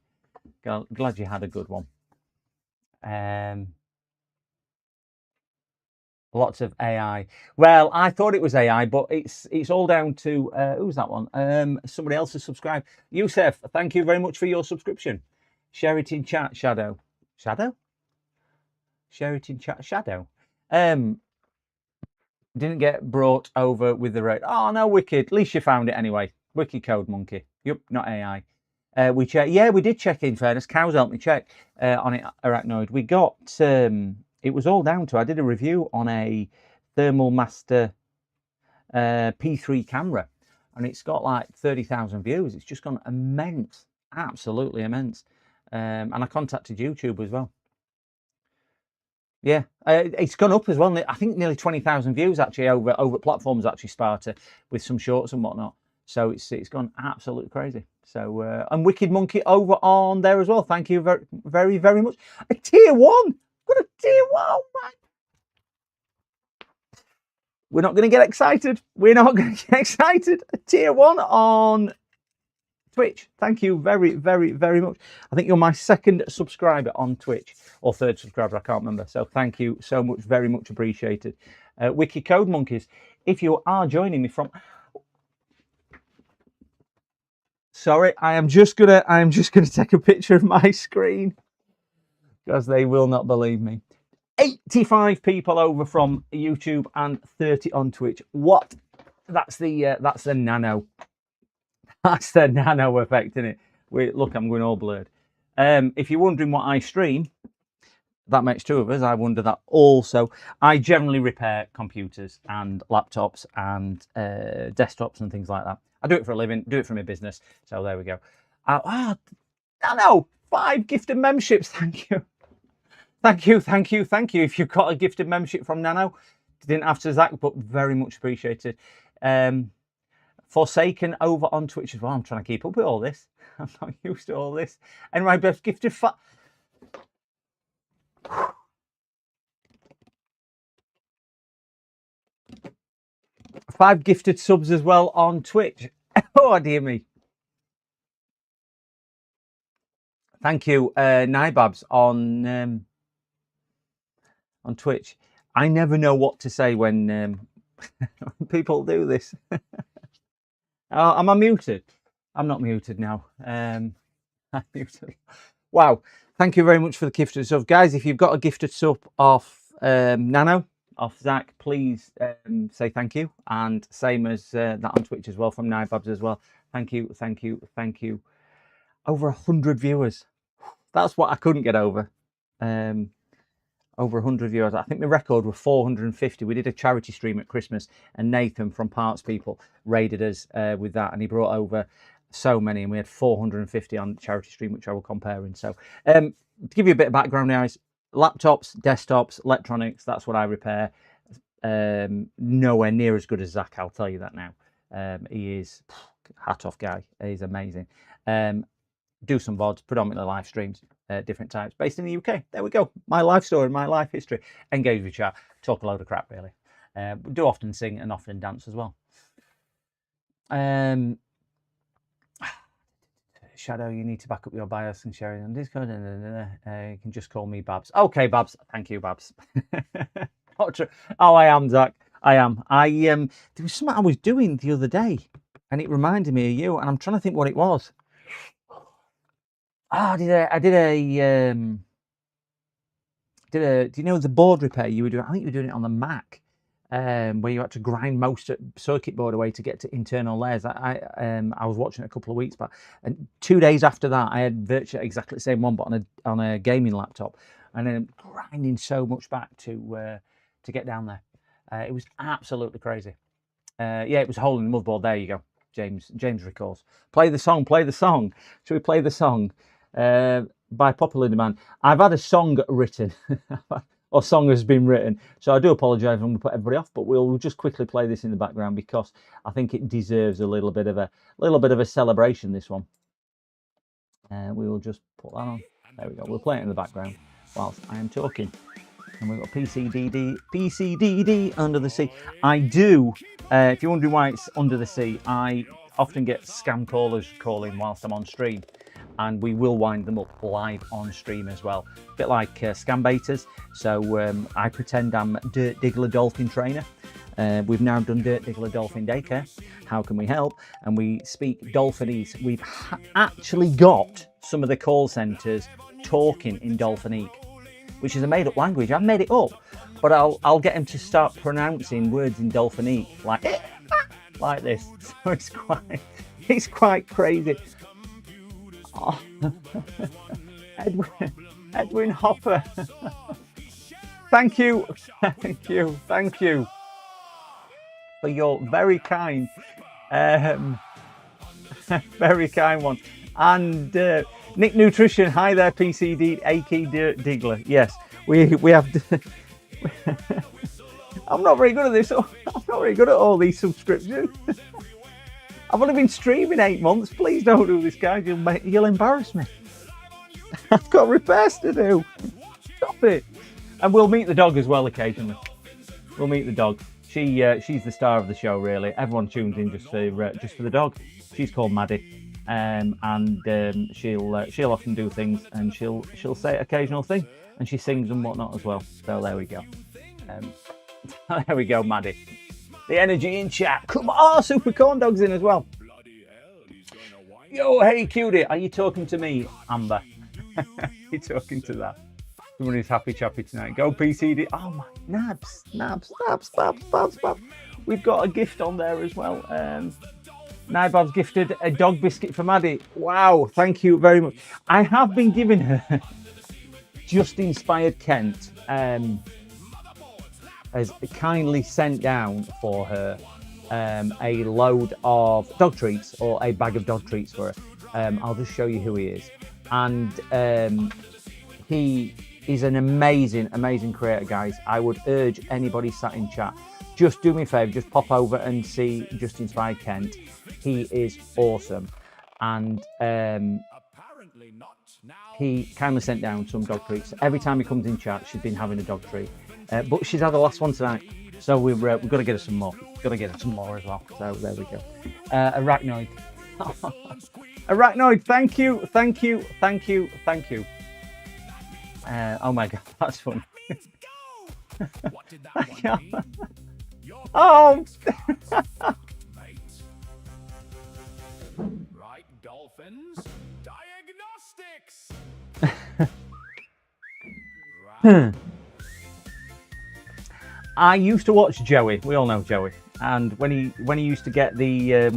Glad you had a good one. Lots of AI. Well, I thought it was AI, but it's all down to who's that one? Somebody else has subscribed. Youssef, thank you very much for your subscription. Sheraton Chat Shadow. Sheraton Chat Shadow. Didn't get brought over with the rate. Oh no, wicked. At least you found it anyway. Wiki Code Monkey. Yep, not AI. We checked. Yeah, we did check. In fairness, Cows helped me check on it. Arachnoid. We got. It was all down to. I did a review on a Thermal Master P3 camera, and it's got like 30,000 views. It's just gone immense, absolutely immense. And I contacted YouTube as well. Yeah, it's gone up as well. I think nearly 20,000 views actually over platforms actually Sparta with some shorts and whatnot. So it's gone absolutely crazy. So and Wicked Monkey over on there as well. Thank you very very very much. A tier 1. Got a tier 1. Oh my. We're not going to get excited. We're not going to get excited. A tier 1 on Twitch. Thank you very, very, very much. I think you're my second subscriber on Twitch, or third subscriber, I can't remember. So thank you so much, very much appreciated. Wiki Code Monkeys, if you are joining me from... Sorry, I am just gonna take a picture of my screen because they will not believe me. 85 people over from YouTube and 30 on Twitch. What? That's the nano. That's the nano effect, isn't it? Look, I'm going all blurred. If you're wondering what I stream, that makes two of us. I wonder that also. I generally repair computers and laptops and desktops and things like that. I do it for a living, do it for my business. So there we go. Nano, 5 gifted memberships. Thank you. Thank you, thank you, thank you. If you've got a gifted membership from Nano, didn't have to, Zach, but very much appreciated. Forsaken over on Twitch as well. I'm trying to keep up with all this. I'm not used to all this. Anyway, best gifted 5 gifted subs as well on Twitch. Oh dear me. Thank you, Nibabs on Twitch. I never know what to say when people do this. Am I muted? I'm not muted now. I'm muted. Wow. Thank you very much for the gifted sub. Guys, if you've got a gifted sub off Nano, off Zach, please say thank you. And same as that on Twitch as well from Nibabs as well. Thank you, thank you, thank you. Over 100 viewers. That's what I couldn't get over. Over 100 viewers. I think the record was 450. We did a charity stream at Christmas and Nathan from Parts People raided us with that, and he brought over so many, and we had 450 on charity stream, which I will compare in. So to give you a bit of background, guys, laptops, desktops, electronics, that's what I repair. Nowhere near as good as Zach, I'll tell you that now. He is hat off guy. He's amazing. Do some VODs, predominantly live streams, different types, based in the UK. There we go. My life story, my life history. Engage with chat, talk a load of crap, really. Do often sing and often dance as well. Shadow, you need to back up your BIOS and share it on Discord. You can just call me Babs. Okay, Babs. Thank you, Babs. Not true. Oh, I am, Zach. I am. There was something I was doing the other day, and it reminded me of you, and I'm trying to think what it was. Ah, do you know the board repair you were doing? I think you were doing it on the Mac, where you had to grind most circuit board away to get to internal layers. I was watching it a couple of weeks back, and 2 days after that, I had virtually exactly the same one, but on a gaming laptop. and then grinding so much back to get down there. It was absolutely crazy. Yeah, it was a hole in the motherboard. There you go. James recalls. Play the song. Should we play the song? By popular demand. I've had a song written, or song has been written, so I do apologise when we put everybody off, but we'll just quickly play this in the background because I think it deserves a little bit of a celebration, this one. We will just put that on. There we go. We'll play it in the background whilst I am talking. And we've got PCDD, Under the Sea. I do, if you're wondering why it's Under the Sea, I often get scam callers calling whilst I'm on stream. And we will wind them up live on stream as well. A bit like scam baiters. So I pretend I'm Dirt Diggler Dolphin Trainer. We've now done Dirt Diggler Dolphin Daycare. How can we help? And we speak Dolphinese. We've actually got some of the call centres talking in Dolphinique, which is a made-up language. I've made it up, but I'll get them to start pronouncing words in Dolphinique like this. So it's quite crazy. Oh. Edwin Hopper. Thank you for your very kind one. And Nick Nutrition, hi there, PCD, AK Dirt Diggler. Yes, we have. I'm not very good at this. I'm not very good at all these subscriptions. I've only been streaming 8 months. Please don't do this, guys. You'll embarrass me. I've got repairs to do. Stop it. And we'll meet the dog as well occasionally. We'll meet the dog. She's the star of the show, really. Everyone tunes in just for the dog. She's called Maddie, and she'll often do things, and she'll say an occasional thing, and she sings and whatnot as well. So there we go. There we go, Maddie. The energy in chat. Come on, oh, Super Corn Dog's in as well. Yo, hey cutie, are you talking to me, Amber? You talking to that? Someone who's happy chappy tonight. Go PCD. Oh my, Nabs. We've got a gift on there as well. Nibob's gifted a dog biscuit for Maddie. Wow, thank you very much. I have been giving her Just Inspired Kent. Has kindly sent down for her a load of dog treats, or a bag of dog treats for her. I'll just show you who he is. And he is an amazing creator, guys. I would urge anybody sat in chat, just do me a favour, just pop over and see Just Inspired Kent. He is awesome. And he kindly sent down some dog treats. Every time he comes in chat, she's been having a dog treat. But she's had the last one tonight, so we've got to get her some more. Got to get her some more as well. So there we go. Arachnoid. Arachnoid, thank you. Oh my god, that's fun. Oh. Right, dolphins. Diagnostics. Right. I used to watch Joey. We all know Joey. And when he used to get the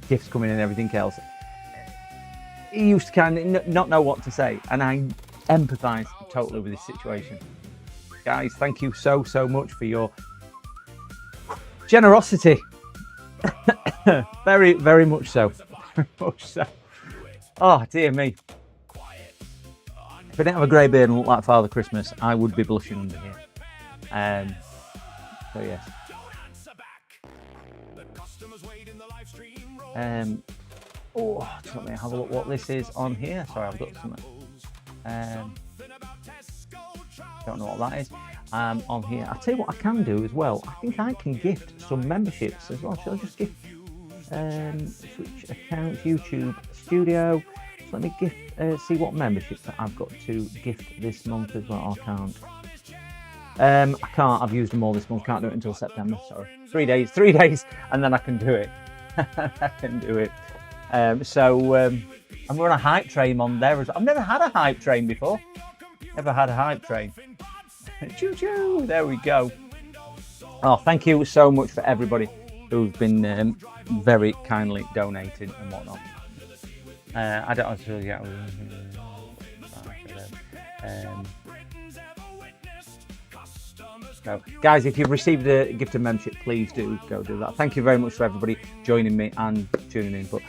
gifts coming and everything else, he used to kind of not know what to say. And I empathise totally with this situation. Guys, thank you so much for your generosity. Very much so. Very much so. Oh, dear me. If I didn't have a grey beard and look like Father Christmas, I would be blushing under here. So yes. Oh, just let me have a look what this is on here. Sorry, I've got something. Don't know what that is. On here, I'll tell you what I can do as well. I think I can gift some memberships as well. Shall I just gift Twitch accounts, YouTube Studio? So let me gift. See what memberships that I've got to gift this month as well. I can't. I can't. I've used them all this month. Can't do it until September. Sorry. 3 days, and then I can do it. I can do it. And we're on a hype train on there as well. I've never had a hype train before. Never had a hype train. Choo choo. There we go. Oh, thank you so much for everybody who's been very kindly donated and whatnot. I don't know. So, guys, if you've received a gift of membership, please do go do that. Thank you very much for everybody joining me and tuning in. But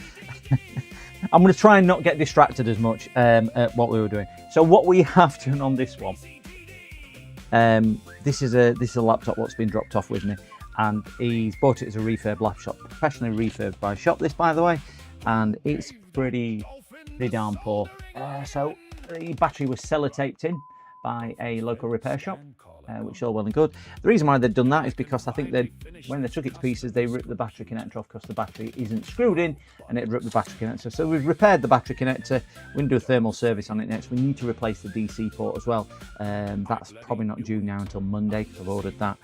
I'm going to try and not get distracted as much at what we were doing. So what we have done on this one, this is a laptop what's been dropped off with me, and he's bought it as a refurb laptop, professionally refurbed by Shop This, by the way, and it's pretty darn poor. So the battery was sellotaped in by a local repair shop, which is all well and good. The reason why they've done that is because I think when they took it to pieces, they ripped the battery connector off because the battery isn't screwed in, and it ripped the battery connector. So we've repaired the battery connector. We're going to do a thermal service on it next. We need to replace the DC port as well. That's probably not due now until Monday because I've ordered that.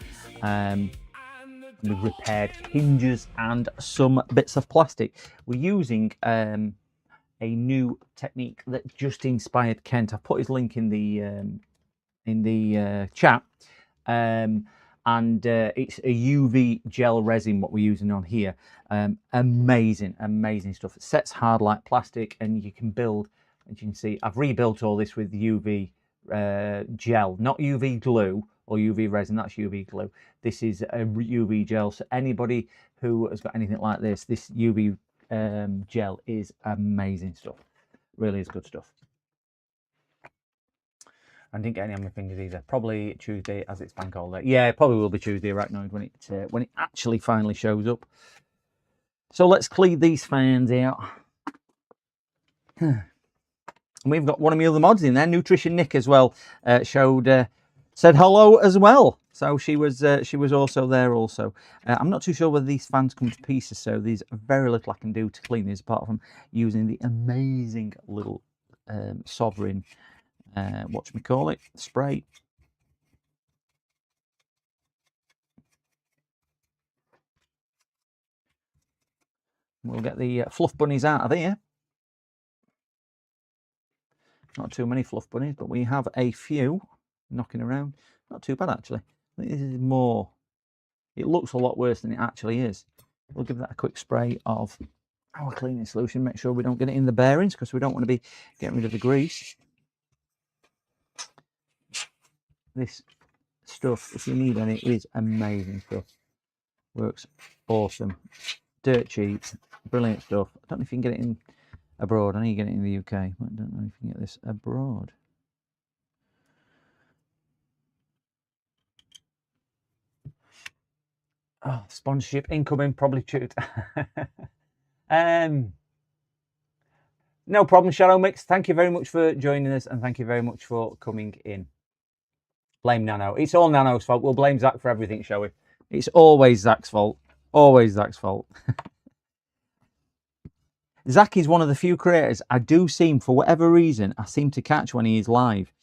We've repaired hinges and some bits of plastic. We're using a new technique that just inspired Kent. I've put his link in the chat, and it's a UV gel resin what we're using on here. Amazing stuff. It sets hard like plastic, and you can build, as you can see, I've rebuilt all this with UV gel, not UV glue or UV resin. That's UV glue. This is a UV gel, so anybody who has got anything like this UV gel is amazing stuff. Really is good stuff. I didn't get any on my fingers either. Probably Tuesday, as it's bank holiday. Yeah, it probably will be Tuesday, right now, when it actually finally shows up. So let's clean these fans out. And we've got one of my other mods in there, Nutrition Nick, as well. Said hello as well. So she was also there also. I'm not too sure whether these fans come to pieces, so there's very little I can do to clean these apart from using the amazing little Sovereign whatchamacallit spray. We'll get the fluff bunnies out of here. Not too many fluff bunnies, but we have a few knocking around. Not too bad, actually. I think this is more, it looks a lot worse than it actually is. We'll give that a quick spray of our cleaning solution. Make sure we don't get it in the bearings because we don't want to be getting rid of the grease. This stuff, if you need any, is amazing stuff. Works awesome. Dirt cheap. Brilliant stuff. I don't know if you can get it in abroad. I know you get it in the UK. I don't know if you can get this abroad. Oh, sponsorship incoming, probably shoot. No problem, Shadow Mix. Thank you very much for joining us, and thank you very much for coming in. Blame Nano. It's all Nano's fault. We'll blame Zach for everything, shall we? It's always Zach's fault. Always Zach's fault. Zach is one of the few creators I do seem, for whatever reason, I seem to catch when he is live.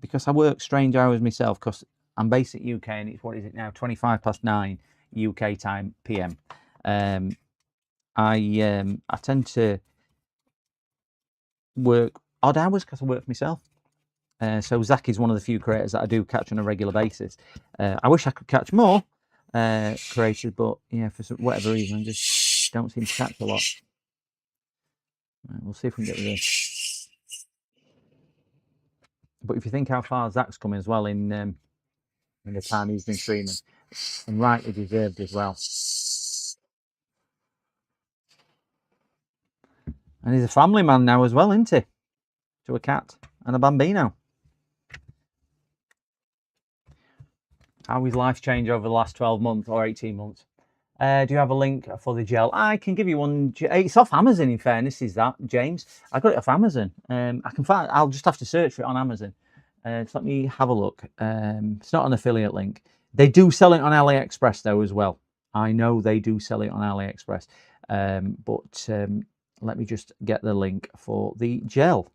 Because I work strange hours myself, because I'm based at UK and it's, what is it now, 9:25 UK time, PM. I tend to work odd hours because I work for myself. So Zach is one of the few creators that I do catch on a regular basis. I wish I could catch more creators, but yeah, for whatever reason, I just don't seem to catch a lot. Right, we'll see if we can get rid of this. But if you think how far Zach's coming as well in the time he's been streaming, and rightly deserved as well. And he's a family man now as well, isn't he? To a cat and a bambino. How his life's changed over the last 12 months or 18 months. Do you have a link for the gel? I can give you one. It's off Amazon, in fairness, is that, James? I got it off Amazon. I can find. I'll just have to search for it on Amazon. So let me have a look. It's not an affiliate link. They do sell it on AliExpress though as well. I know they do sell it on AliExpress. But let me just get the link for the gel.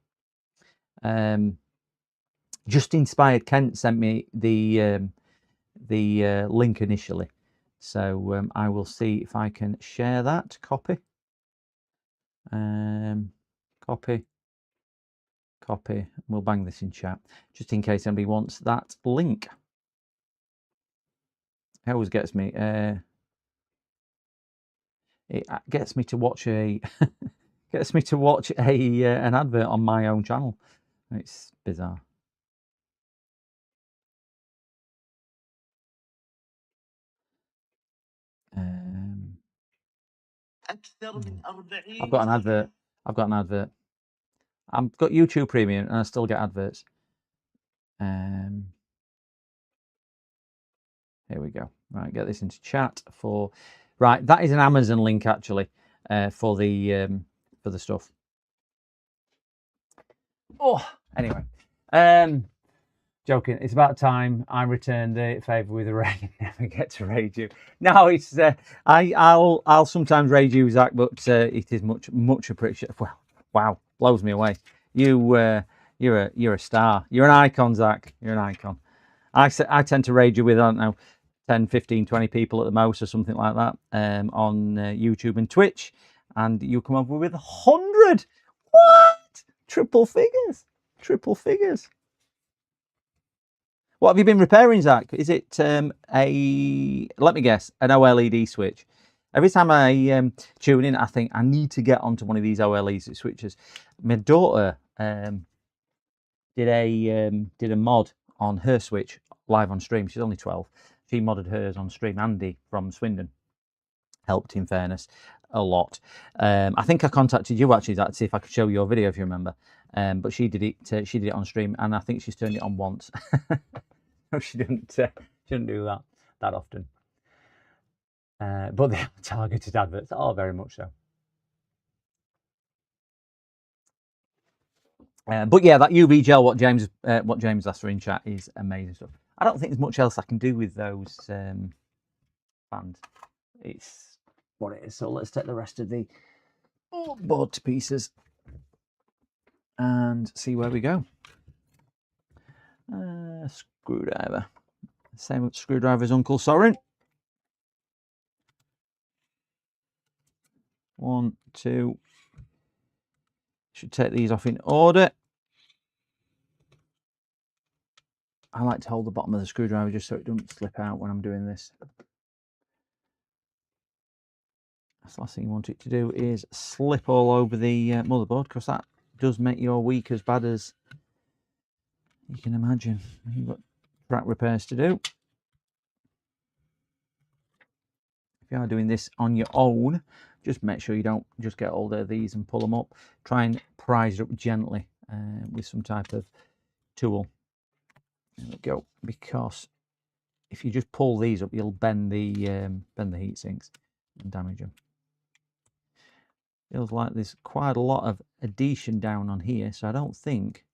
Just Inspired Kent sent me the link initially. So I will see if I can share that. Copy. Copy. We'll bang this in chat, just in case anybody wants that link. It always gets me. It gets me to watch an advert on my own channel. It's bizarre. I've got an advert. I've got YouTube Premium and I still get adverts. Here we go. Right, get this into chat for. Right, that is an Amazon link actually for the stuff. Oh, anyway, joking. It's about time I return the favour with a raid. Never get to raid you. No, it's I'll sometimes raid you, Zach, but it is much appreciated. Well, wow, blows me away. You're a star. You're an icon, Zach. You're an icon. I tend to raid you with, I don't know, 10, 15, 20 people at the most or something like that on YouTube and Twitch, and you come up with 100. What? Triple figures. What have you been repairing, Zach? Is it let me guess, an OLED switch? Every time I tune in, I think I need to get onto one of these OLED switches. My daughter did a mod on her switch live on stream. She's only 12. She modded hers on stream. Andy from Swindon helped, in fairness, a lot. I think I contacted you actually to see if I could show your video, if you remember. But she did it. She did it on stream, and I think she's turned it on once. No, she didn't. Shouldn't do that often. But they are targeted adverts. Oh, very much so. But yeah, that UV gel, what James asked for in chat, is amazing stuff. I don't think there's much else I can do with those fans. It's what it is. So let's take the rest of the board to pieces and see where we go. Screwdriver. Same screwdriver as Uncle Soren. 1, 2. Should take these off in order. I like to hold the bottom of the screwdriver just so it doesn't slip out when I'm doing this. That's the last thing you want it to do is slip all over the motherboard, because that does make your week as bad as you can imagine. You've got track repairs to do. If you are doing this on your own, just make sure you don't just get hold of these and pull them up. Try and prise it up gently with some type of tool. There we go. Because if you just pull these up, you'll bend the heat sinks and damage them. Feels like there's quite a lot of adhesion down on here, so I don't think,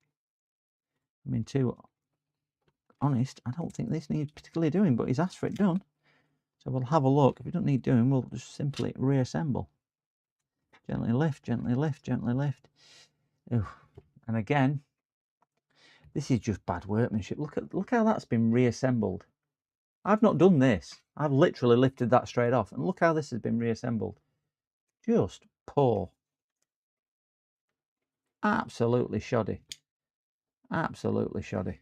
I mean, too honest, I don't think this needs particularly doing, but he's asked for it done. So we'll have a look. If it doesn't need doing, we'll just simply reassemble. Gently lift, gently lift, gently lift. Ooh. And again, this is just bad workmanship. Look how that's been reassembled. I've not done this. I've literally lifted that straight off, and look how this has been reassembled. Just poor. Absolutely shoddy. Absolutely shoddy.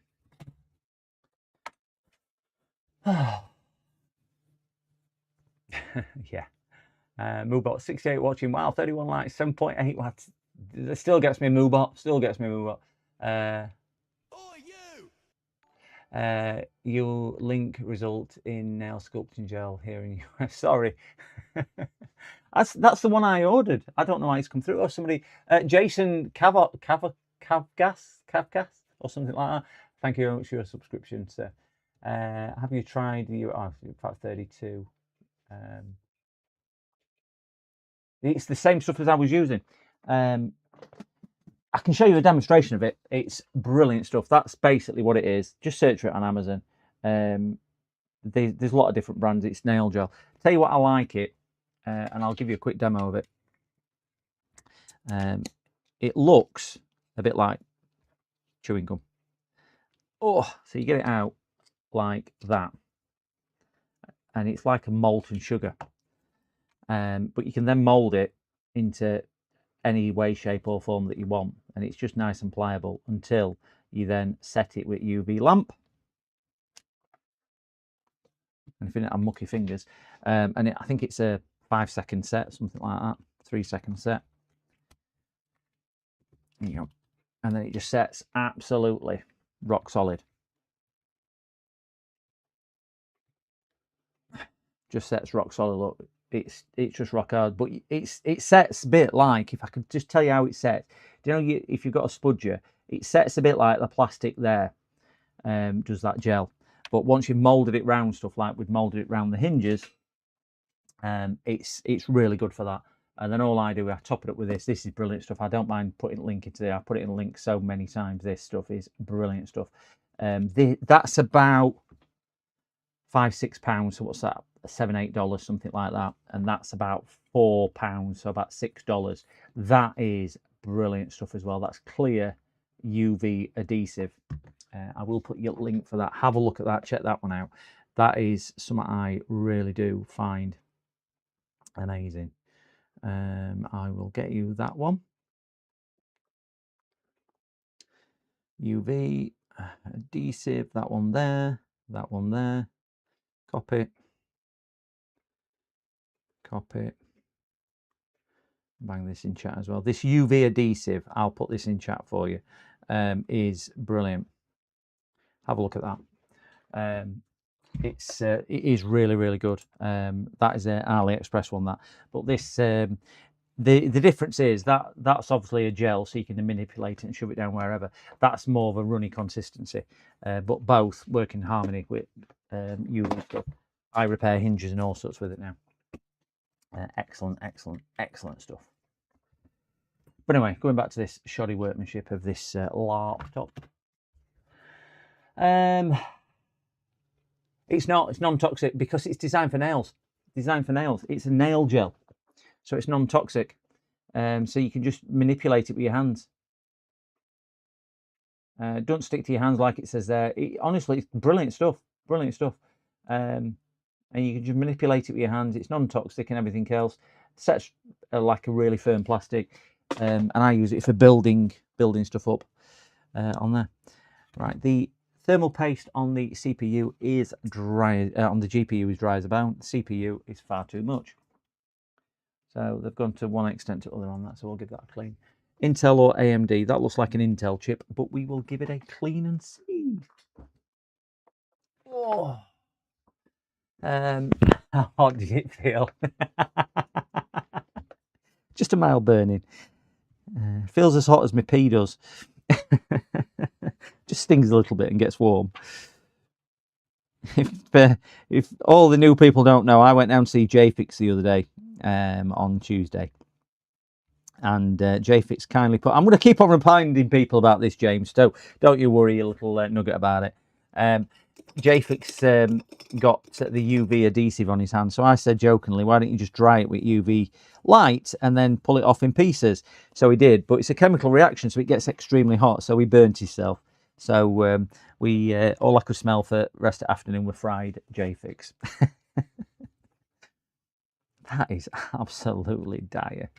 Yeah. Moobot 68 watching. Wow, 31 likes, 7.8 watts. It still gets me Moobot. Still gets me Moobot. Your link result in nail sculpting gel here in the US. Sorry. That's the one I ordered. I don't know why it's come through. Or somebody, Jason Cavgas or something like that. Thank you very much for your subscription, sir. Have you tried the Part 32? It's the same stuff as I was using. I can show you a demonstration of it. It's brilliant stuff. That's basically what it is. Just search for it on Amazon. There's a lot of different brands. It's nail gel. Tell you what, I like it, and I'll give you a quick demo of it. It looks a bit like chewing gum. Oh, so you get it out like that, and it's like a molten sugar. But you can then mold it into any way, shape or form that you want, and it's just nice and pliable until you then set it with UV lamp. And if you don't have mucky fingers, I think it's a 5-second set, something like that, 3-second set. There you go. And then it just sets absolutely rock solid. Just sets rock solid. Look, it's just rock hard. But it sets a bit like, if I could just tell you how it sets. Do you know, if you've got a spudger, it sets a bit like the plastic there does that gel. But once you've moulded it round stuff like we've moulded it round the hinges, it's really good for that. And then all I do, I top it up with this. This is brilliant stuff. I don't mind putting a link into there. I put it in a link so many times. This stuff is brilliant stuff. That's about £5-6. So what's that? $7-8, something like that. And that's about £4, so about $6. That is brilliant stuff as well. That's clear UV adhesive. I will put your link for that. Have a look at that. Check that one out. That is something I really do find amazing. I will get you that one. UV adhesive, that one there, that one there. Copy. Copy. Bang this in chat as well. This UV adhesive, I'll put this in chat for you, is brilliant. Have a look at that. It is really, really good. That is an AliExpress one, that. But this, the difference is that's obviously a gel, so you can manipulate it and shove it down wherever. That's more of a runny consistency. But both work in harmony with UV stuff. I repair hinges and all sorts with it now. Excellent, excellent, excellent stuff. But anyway, going back to this shoddy workmanship of this laptop. It's non-toxic because it's designed for nails. Designed for nails. It's a nail gel, so it's non-toxic. So you can just manipulate it with your hands. Don't stick to your hands like it says there. Honestly, it's brilliant stuff. Brilliant stuff. And you can just manipulate it with your hands. It's non-toxic and everything else. Sets like a really firm plastic. And I use it for building stuff up on there. Right, the thermal paste on the CPU is dry. On the GPU is dry as a bone. The CPU is far too much. So they've gone to one extent to other on that. So we'll give that a clean. Intel or AMD? That looks like an Intel chip, but we will give it a clean and see. Oh. How hot did it feel? Just a mild burning. Feels as hot as my pee does. Just stings a little bit and gets warm. If all the new people don't know, I went down to see JFix the other day on Tuesday. And JFix kindly put... I'm going to keep on reminding people about this, James. So don't you worry, a little nugget about it. JFix got the UV adhesive on his hand. So I said jokingly, why don't you just dry it with UV light and then pull it off in pieces? So he did, but it's a chemical reaction, so it gets extremely hot. So he burnt himself. So we all I could smell for the rest of the afternoon were fried JFix. That is absolutely dire.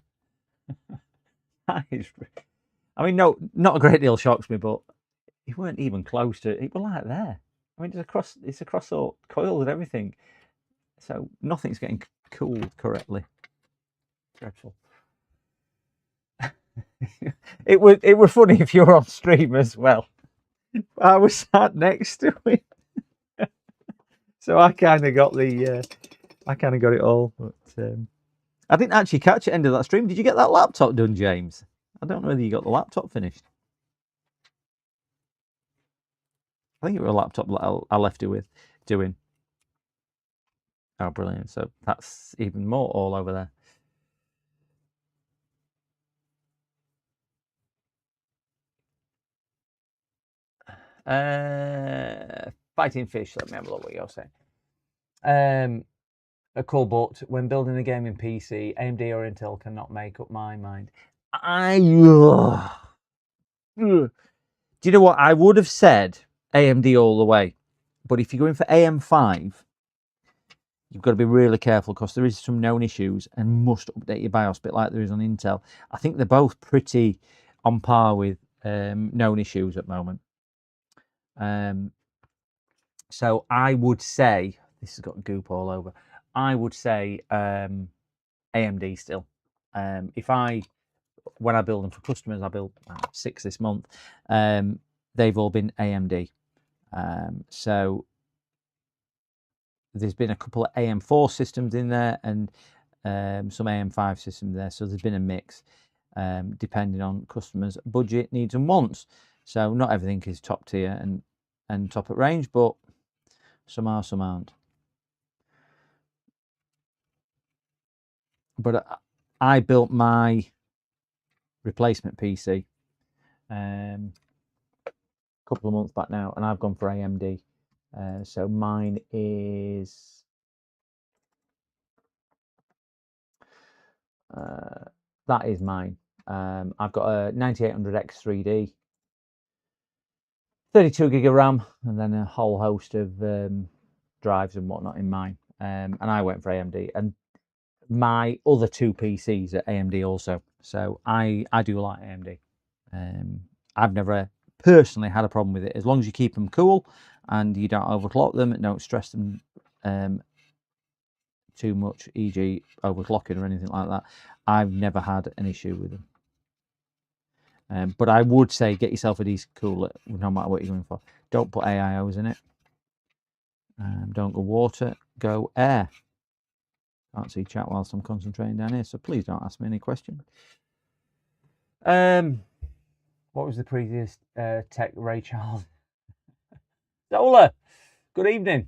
That is, I mean, no, not a great deal shocks me, but it weren't even close to it. Were like there. I mean, it's across all coils and everything, so nothing's getting cooled correctly. Dreadful. It were funny if you were on stream as well. I was sat next to it, so I kind of got it all. But I didn't actually catch the end of that stream. Did you get that laptop done, James? I don't know whether you got the laptop finished. I think it was a laptop that I left it with doing. Oh, brilliant. So that's even more all over there. Fighting Fish, let me have a look what you're saying. A cool, but when building a gaming PC, AMD or Intel cannot make up my mind. Do you know what? I would have said AMD all the way, but if you're going for AM5, you've got to be really careful because there is some known issues and must update your BIOS, a bit like there is on Intel. I think they're both pretty on par with known issues at the moment. So I would say, this has got goop all over, I would say AMD still. When I build them for customers, I built 6 this month, they've all been AMD. So there's been a couple of AM4 systems in there, and some AM5 systems there. So there's been a mix depending on customers' budget, needs and wants. So not everything is top tier and top at range, but some are, some aren't. But I built my replacement PC a couple of months back now, and I've gone for AMD. So mine is that is mine. I've got a 9800X3D, 32 gig of RAM, and then a whole host of drives and whatnot in mine. And I went for AMD, and my other two PCs are AMD also. So I do like AMD. I've never personally had a problem with it, as long as you keep them cool and you don't overclock them and don't stress them too much, e.g. overclocking or anything like that. I've never had an issue with them. But I would say get yourself a decent cooler, no matter what you're going for. Don't put AIOs in it. Don't go water, go air. Can't see chat whilst I'm concentrating down here, so please don't ask me any questions. What was the previous tech, Ray Charles? Zola, good evening.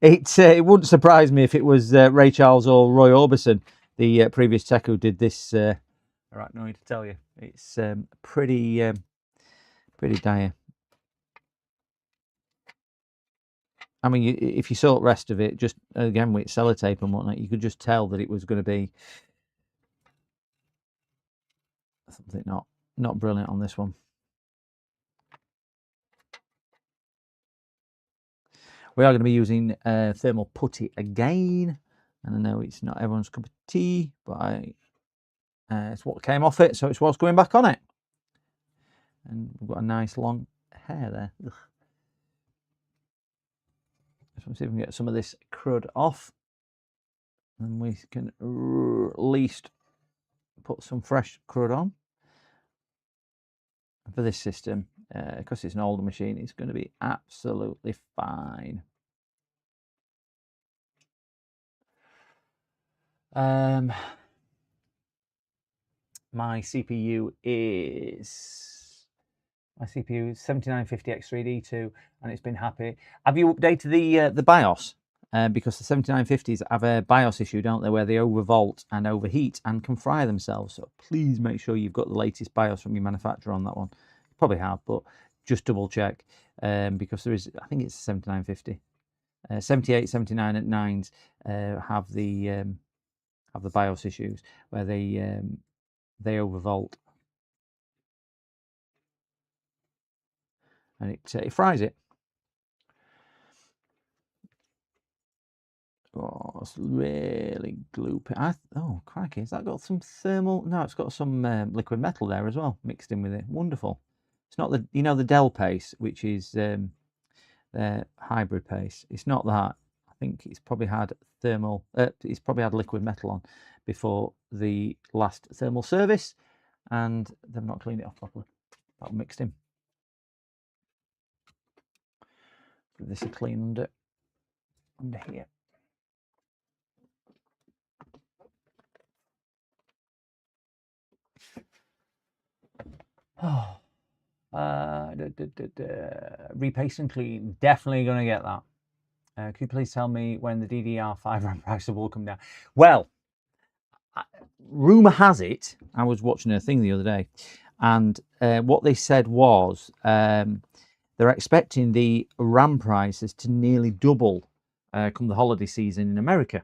It wouldn't surprise me if it was Ray Charles or Roy Orbison, the previous tech who did this. All right, no need to tell you. It's pretty dire. I mean, if you saw the rest of it, just again with sellotape and whatnot, you could just tell that it was going to be something not brilliant on this one. We are going to be using thermal putty again, and I know it's not everyone's cup of tea, but it's what came off it, so it's what's going back on it. And we've got a nice long hair there. Ugh. Let's see if we can get some of this crud off, and we can at least put some fresh crud on. For this system, because it's an older machine, it's going to be absolutely fine. My CPU is 7950X3D2, and it's been happy. Have you updated the BIOS? Because the 7950s have a BIOS issue, don't they, where they overvolt and overheat and can fry themselves. So please make sure you've got the latest BIOS from your manufacturer on that one. You probably have, but just double check, because there is, I think it's 7950. 78, 79 at 9s have the BIOS issues where they overvolt and it fries it. Oh, it's really gloopy. Oh, crikey, has that got some thermal? No, it's got some liquid metal there as well, mixed in with it. Wonderful. It's not the, the Dell paste, which is their hybrid paste. It's not that. I think it's probably had thermal, it's probably had liquid metal on before the last thermal service, and they've not cleaned it off properly. That mixed in. Give this a clean under here. Oh, repaste and clean. Definitely going to get that. Could you please tell me when the DDR5 RAM price will come down? Well, rumor has it, I was watching a thing the other day, and what they said was they're expecting the RAM prices to nearly double come the holiday season in America,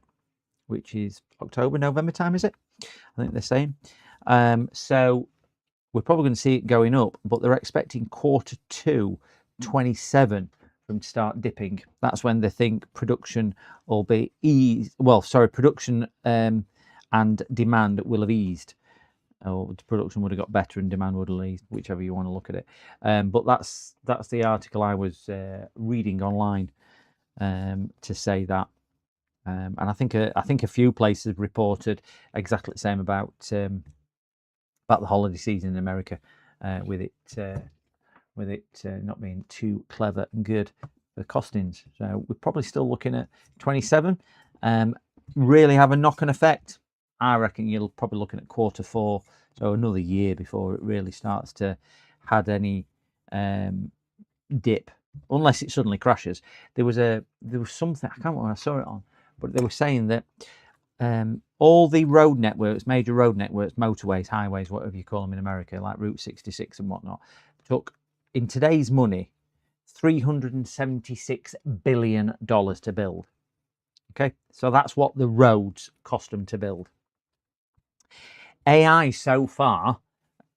which is October, November time, is it? I think they're saying. So we're probably going to see it going up, but they're expecting Q2 27 from start dipping. That's when they think production will be eased. Well, sorry, production and demand will have eased. Or production would have got better and demand would have eased, whichever you want to look at it. But that's the article I was reading online to say that. And I think a few places reported exactly the same about the holiday season in America, with it not being too clever and good for costings. So we're probably still looking at 27. really have a knock-on effect? I reckon you're probably looking at Q4, so another year before it really starts to have any dip, unless it suddenly crashes. There was something, I can't remember where I saw it on, but they were saying that all the road networks, major road networks, motorways, highways, whatever you call them in America, like Route 66 and whatnot, took, in today's money, $376 billion to build. Okay, so that's what the roads cost them to build. AI so far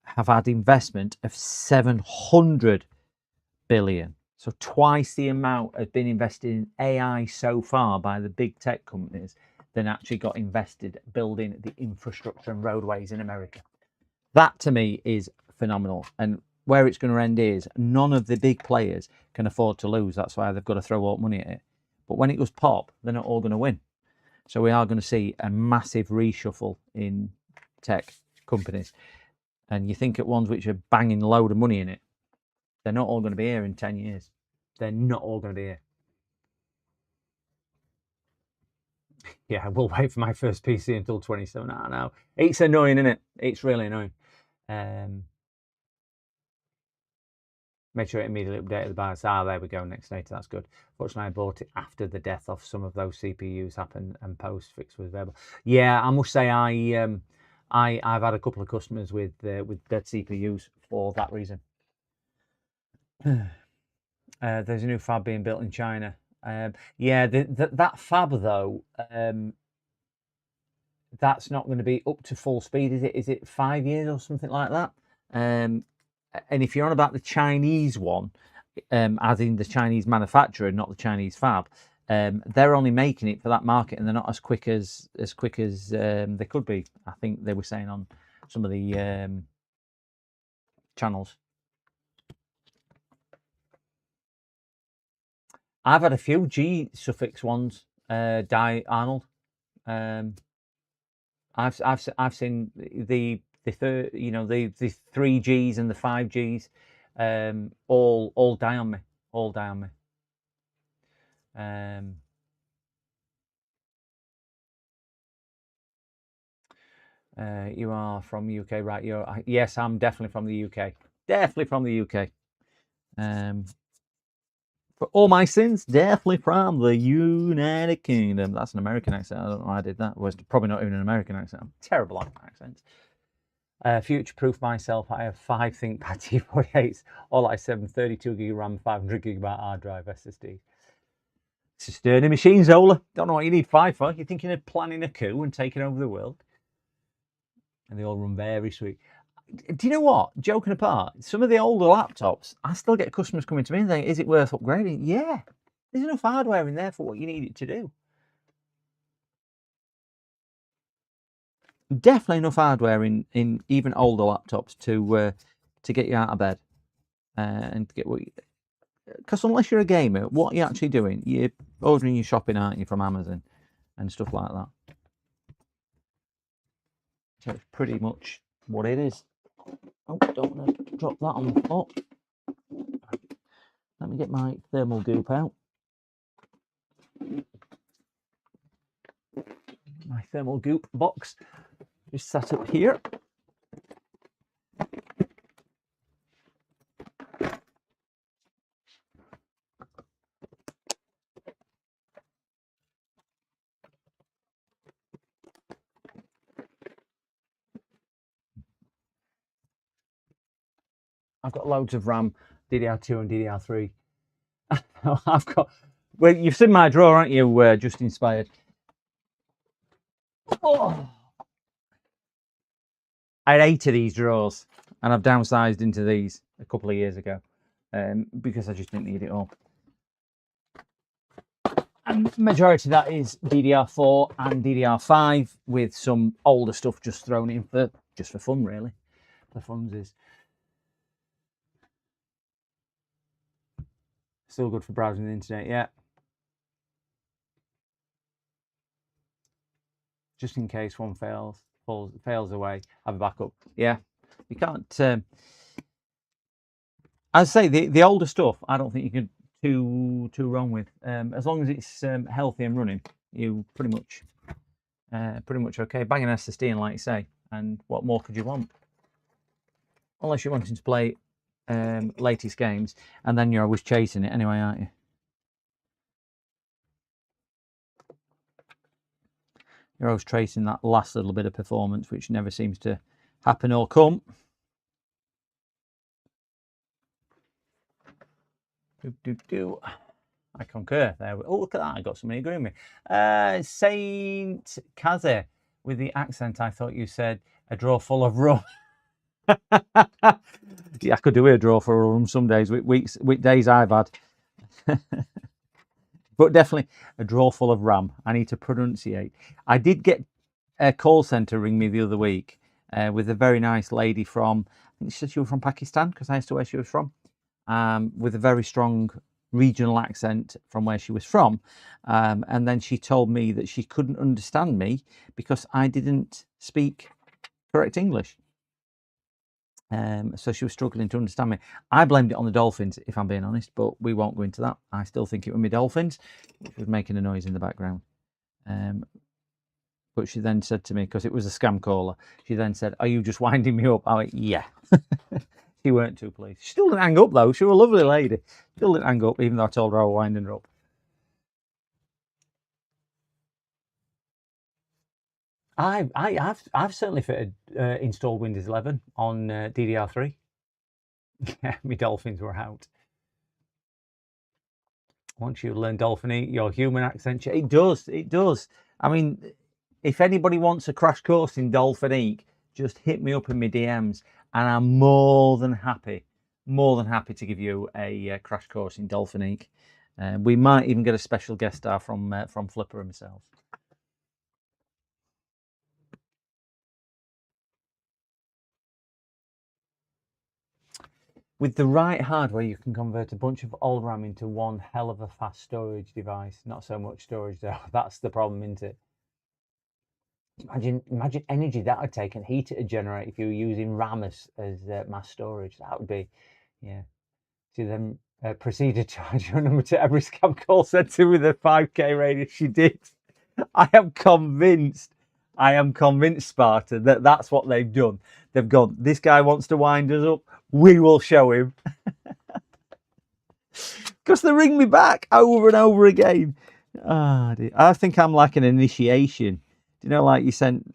have had investment of 700 billion. So twice the amount has been invested in AI so far by the big tech companies than actually got invested building the infrastructure and roadways in America. That to me is phenomenal. And where it's going to end is none of the big players can afford to lose. That's why they've got to throw all money at it. But when it goes pop, they're not all going to win. So we are going to see a massive reshuffle in tech companies. And you think at ones which are banging a load of money in it, they're not all going to be here in 10 years. They're not all going to be here. Yeah, we'll wait for my first PC until 27. I know. It's annoying, isn't it? It's really annoying. Make sure it immediately updated the BIOS. There we go, next data, that's good. Fortunately, I bought it after the death of some of those CPUs happened and post-fix was available. Yeah, I must say I've had a couple of customers with dead CPUs for that reason. There's a new fab being built in China. Yeah, that fab though, that's not going to be up to full speed, is it? Is it 5 years or something like that? And if you're on about the Chinese one, as in the Chinese manufacturer, not the Chinese fab, they're only making it for that market, and they're not as quick as they could be. I think they were saying on some of the channels. I've had a few G suffix ones die, Arnold. I've seen the 3Gs and the 5Gs all die on me. All die on me. You are from UK, right? Yes, I'm definitely from the UK. Definitely from the UK. For all my sins, definitely from the United Kingdom. That's an American accent. I don't know why I did that. Well, it's probably not even an American accent. I'm terrible on accents. Future-proof myself. I have 5 ThinkPad T48s, all i7, 32 gig RAM, 500 gigabyte hard drive SSD. It's a sturdy machine, Zola. Don't know what you need 5 for. You're thinking of planning a coup and taking over the world. And they all run very sweet. Do you know what? Joking apart, some of the older laptops, I still get customers coming to me and saying, is it worth upgrading? Yeah, there's enough hardware in there for what you need it to do. Definitely enough hardware in even older laptops to get you out of bed and to get what. Because unless you're a gamer, what are you actually doing? You're ordering your shopping, aren't you, from Amazon and stuff like that. So it's pretty much what it is. Oh, don't want to drop that on the floor. Let me get my thermal goop out. My thermal goop box just sat up here. I've got loads of RAM, DDR2 and DDR3. I've got, well, you've seen my drawer, aren't you, Just Inspired? Oh. I had 8 of these drawers, and I've downsized into these a couple of years ago because I just didn't need it all. And the majority of that is DDR4 and DDR5 with some older stuff just thrown in for fun, really. The funsies. Still good for browsing the internet, yeah. Just in case one fails away, have a backup. Yeah, you can't. I'd say the older stuff, I don't think you can too wrong with. As long as it's healthy and running, you pretty much okay. Banging SSD in, like you say, and what more could you want? Unless you're wanting to play latest games, and then you're always chasing it anyway, aren't you? You're always chasing that last little bit of performance, which never seems to happen or come. I concur there. Oh, look at that. I got somebody agreeing with me. Saint Kaze, with the accent, I thought you said a drawer full of rum. Yeah, I could do a drawer full of rum some days, weekdays I've had. But definitely a drawer full of ram. I need to pronunciate. I did get a call centre ring me the other week with a very nice lady from, I think she said she was from Pakistan, because I asked her where she was from, with a very strong regional accent from where she was from. And then she told me that she couldn't understand me because I didn't speak correct English. So she was struggling to understand me. I blamed it on the dolphins, if I'm being honest, but we won't go into that. I still think it was my dolphins, which was making a noise in the background. But she then said to me, because it was a scam caller, she then said, "Are you just winding me up?" I went, "Yeah." She weren't too pleased. She still didn't hang up, though. She was a lovely lady. Still didn't hang up, even though I told her I was winding her up. I've certainly fitted installed Windows 11 on DDR3. Yeah, my dolphins were out. Once you learn Dolphiny, your human accent, it does. I mean, if anybody wants a crash course in Dolphinique, just hit me up in my DMs, and I'm more than happy to give you a crash course in Dolphinique. We might even get a special guest star from Flipper himself. With the right hardware, you can convert a bunch of old RAM into one hell of a fast storage device. Not so much storage though. That's the problem, isn't it? Imagine energy that would take and heat it would generate if you were using RAM as mass storage. That would be, yeah. She then proceeded to charge your number to every scam call centre with a 5K radius. She did. I am convinced, Sparta, that that's what they've done. They've gone, this guy wants to wind us up. We will show him. Because they ring me back over and over again. I think I'm like an initiation. Do you know, like you sent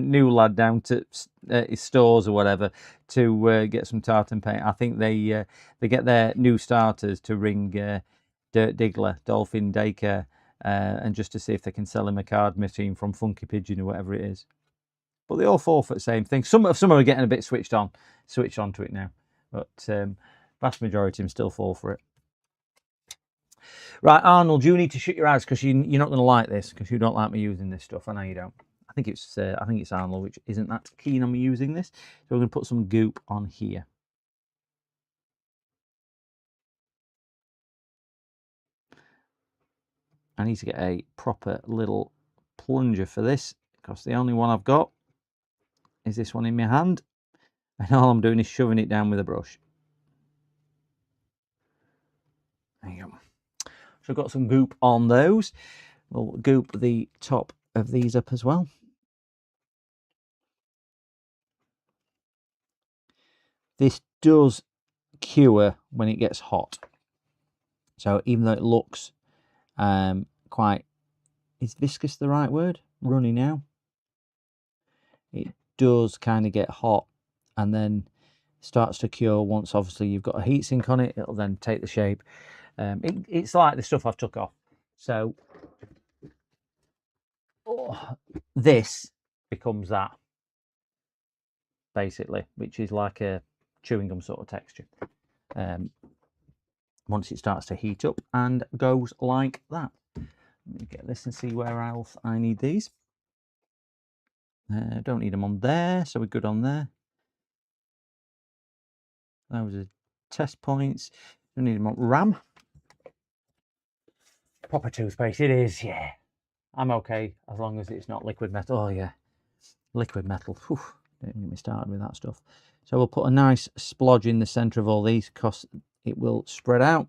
new lad down to his stores or whatever to get some tartan paint. I think they get their new starters to ring Dirt Diggler, Dolphin Daycare, and just to see if they can sell him a card machine from Funky Pigeon or whatever it is. But they all fall for the same thing. Some are getting a bit switched on to it now, but vast majority of them still fall for it. Right, Arnold, you need to shut your eyes because you're not going to like this, because you don't like me using this stuff. I know you don't. I think it's Arnold, which isn't that keen on me using this. So we're going to put some goop on here. I need to get a proper little plunger for this, because the only one I've got is this one in my hand, and all I'm doing is shoving it down with a brush. There you go. So I've got some goop on those. We'll goop the top of these up as well. This does cure when it gets hot. So even though it looks quite, is viscous the right word? Runny now. It does kind of get hot and then starts to cure once obviously you've got a heatsink on it. It'll then take the shape. It's like the stuff I've took off. So this becomes that, basically, which is like a chewing gum sort of texture. Once it starts to heat up and goes like that. Let me get this and see where else I need these. Don't need them on there, so we're good on there. Those are test points. Don't need them on RAM. Proper toothpaste, it is, yeah. I'm okay as long as it's not liquid metal. Oh yeah, liquid metal. Whew. Don't get me started with that stuff. So we'll put a nice splodge in the centre of all these because it will spread out.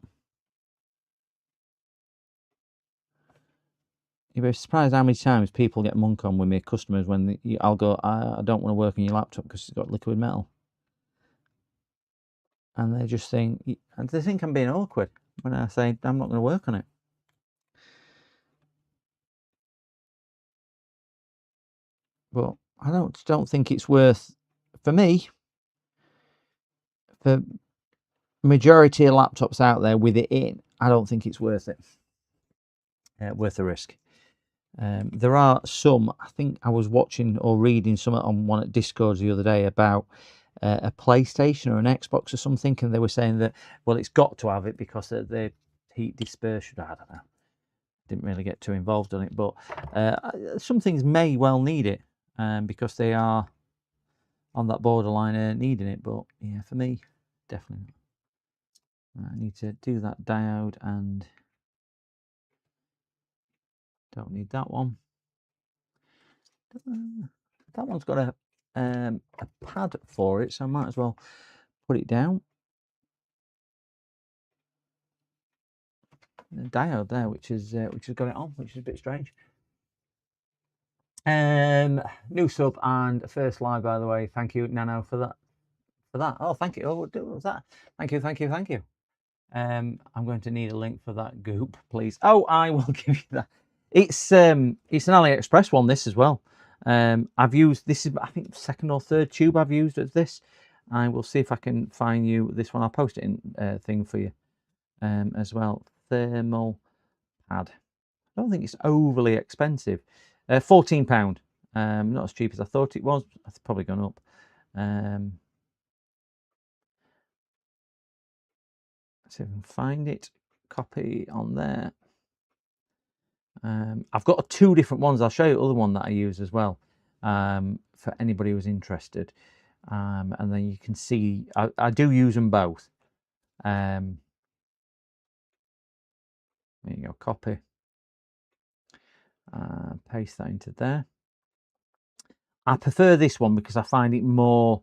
You'd be surprised how many times people get monk on with me, customers, when I'll go, I don't want to work on your laptop because it's got liquid metal. And they just think, I'm being awkward when I say I'm not going to work on it. But I don't think it's worth, for me, for majority of laptops out there with it in, I don't think it's worth it. Worth the risk. There are some, I think I was watching or reading something on one at Discord the other day about a PlayStation or an Xbox or something, and they were saying that, well, it's got to have it because of the heat dispersion. I don't know. Didn't really get too involved on it, but some things may well need it because they are on that borderline needing it. But yeah, for me, definitely not. I need to do that diode, and don't need that one. That one's got a pad for it, so I might as well put it down. The diode there, which has got it on, which is a bit strange. New sub and first live, by the way. Thank you, Nano, for that. Oh, thank you. Oh, what was that? Thank you. I'm going to need a link for that goop, please. Oh, I will give you that. It's an AliExpress one, this as well. I've used, this is, I think, second or third tube I've used of this. I will see if I can find you this one. I'll post it in thing for you as well. Thermal pad. I don't think it's overly expensive. £14. Not as cheap as I thought it was. It's probably gone up. Let's see if I can find it. Copy on there. I've got two different ones. I'll show you the other one that I use as well for anybody who's interested. And then you can see I do use them both. There you go. Copy. Paste that into there. I prefer this one because I find it more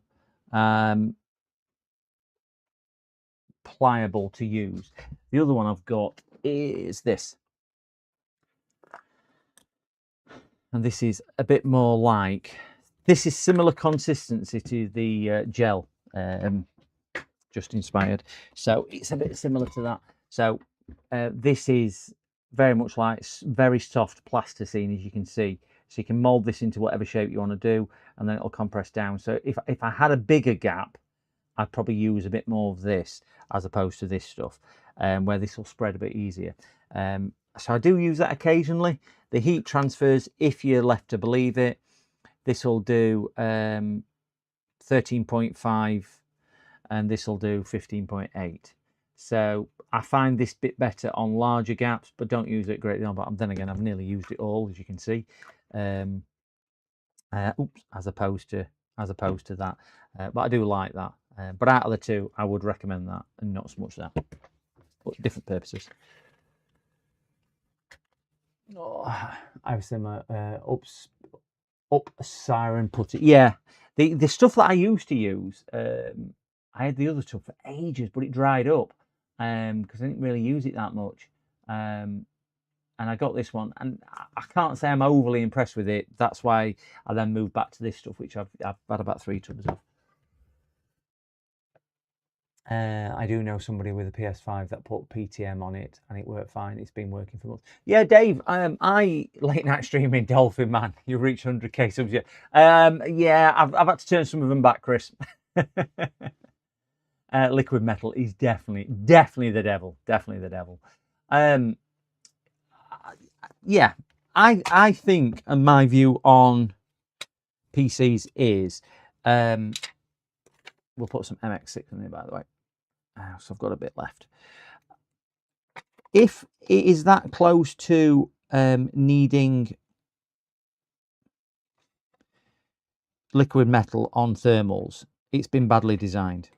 pliable to use. The other one I've got is this. And this is a bit more like, this is similar consistency to the gel, just inspired. So it's a bit similar to that. So this is very much like very soft plasticine, as you can see. So you can mold this into whatever shape you want to do, and then it'll compress down. So if I had a bigger gap, I'd probably use a bit more of this as opposed to this stuff, where this will spread a bit easier. So I do use that occasionally. The heat transfers, if you're left to believe it, this will do 13.5 and this will do 15.8. So I find this bit better on larger gaps, but don't use it a great deal. But then again, I've nearly used it all, as you can see. As opposed to that. But I do like that. But out of the two, I would recommend that and not so much that. But different purposes. Oh, I've seen my up siren putty. Yeah, the stuff that I used to use, I had the other stuff for ages, but it dried up because I didn't really use it that much. And I got this one, and I can't say I'm overly impressed with it. That's why I then moved back to this stuff, which I've had about 3 tubs of. I do know somebody with a PS5 that put PTM on it and it worked fine. It's been working for months. Yeah, Dave, I late night streaming Dolphin Man. You reach 100k subs yet? Yeah, I've had to turn some of them back, Chris. Liquid metal is definitely the devil. Definitely the devil. Yeah, I think, and my view on PCs is, we'll put some MX6 in there, by the way. So I've got a bit left. If it is that close to needing liquid metal on thermals, it's been badly designed.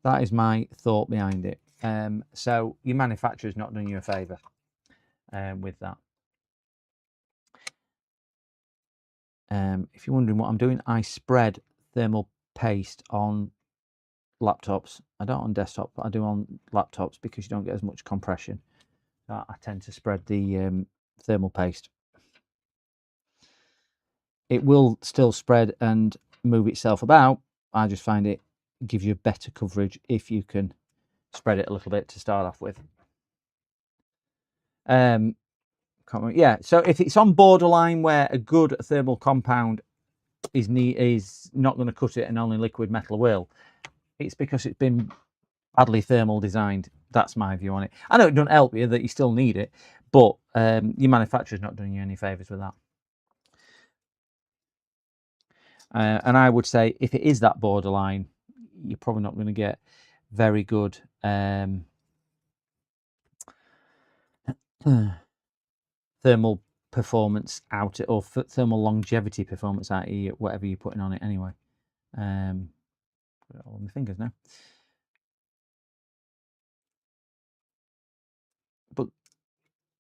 That is my thought behind it. So your manufacturer's not done you a favour with that. If you're wondering what I'm doing, I spread thermal paste on laptops. I don't on desktop, but I do on laptops because you don't get as much compression. So I tend to spread the thermal paste. It will still spread and move itself about. I just find it gives you better coverage if you can spread it a little bit to start off with. Yeah, so if it's on borderline where a good thermal compound is not going to cut it and only liquid metal will, it's because it's been badly thermal designed. That's my view on it. I know it doesn't help you that you still need it, but your manufacturer's not doing you any favours with that. And I would say if it is that borderline, you're probably not going to get very good thermal performance out it, or thermal longevity performance out of whatever you're putting on it anyway. Put it all on my fingers now. But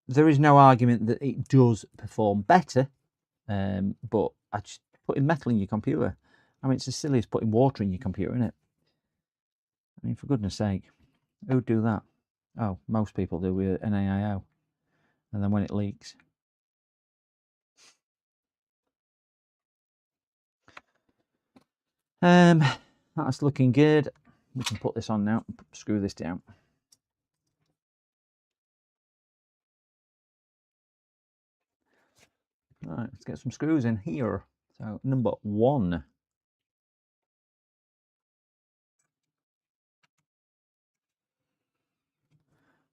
there is no argument that it does perform better. But I just putting metal in your computer. I mean, it's as silly as putting water in your computer, isn't it? I mean, for goodness sake, who'd do that? Oh, most people do with an AIO. And then when it leaks. That's looking good. We can put this on now, screw this down. All right, let's get some screws in here. So number 1.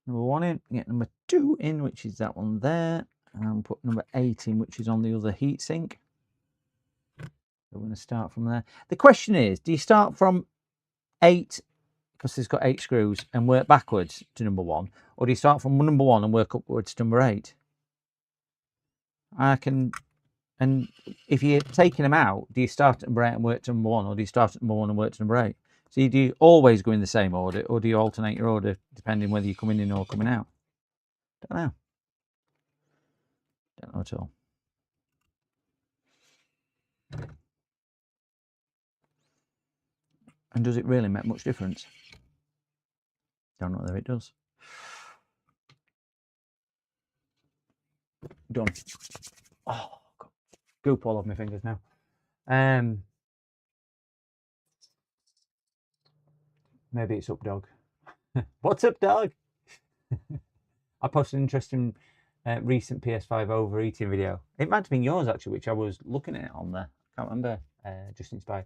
Number 1 in, get number 2 in, which is that one there, and put number 8 in, which is on the other heatsink. We're going to start from there. The question is, do you start from 8, because it's got 8 screws, and work backwards to number 1, or do you start from number 1 and work upwards to number 8? And if you're taking them out, do you start at number 8 and work to number 1, or do you start at number 1 and work to number 8? So do you always go in the same order, or do you alternate your order depending whether you're coming in or coming out? Don't know. Don't know at all. And does it really make much difference? Don't know whether it does. Done. Oh, God. Goop all over my fingers now. Maybe it's up, dog. What's up, dog? I posted an interesting recent PS5 overeating video. It might have been yours actually, which I was looking at on there. Can't remember. Just inspired.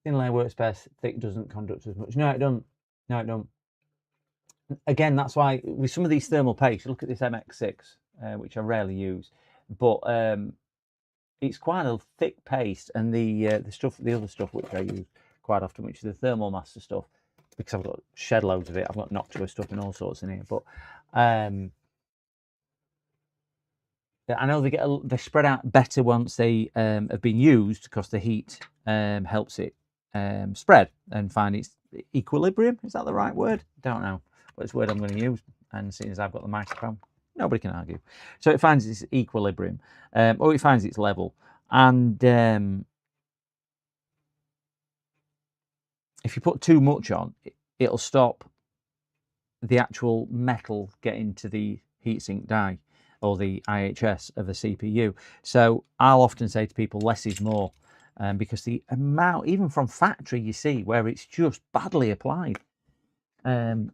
Thin layer works best. Thick doesn't conduct as much. No, it don't. No, it don't. Again, that's why with some of these thermal pastes, look at this MX6, which I rarely use, but it's quite a thick paste, and the other stuff which I use quite often, which is the Thermal Master stuff, because I've got shed loads of it. I've got Noctua stuff and all sorts in here, but I know they spread out better once they have been used, because the heat helps it spread and find its equilibrium. Is that the right word? Don't know, but it's a word I'm going to use. And seeing as I've got the microphone, nobody can argue. So it finds its equilibrium, or it finds its level. And if you put too much on, it'll stop the actual metal getting to the heatsink die or the IHS of the CPU. So I'll often say to people, less is more, because the amount, even from factory, you see where it's just badly applied. And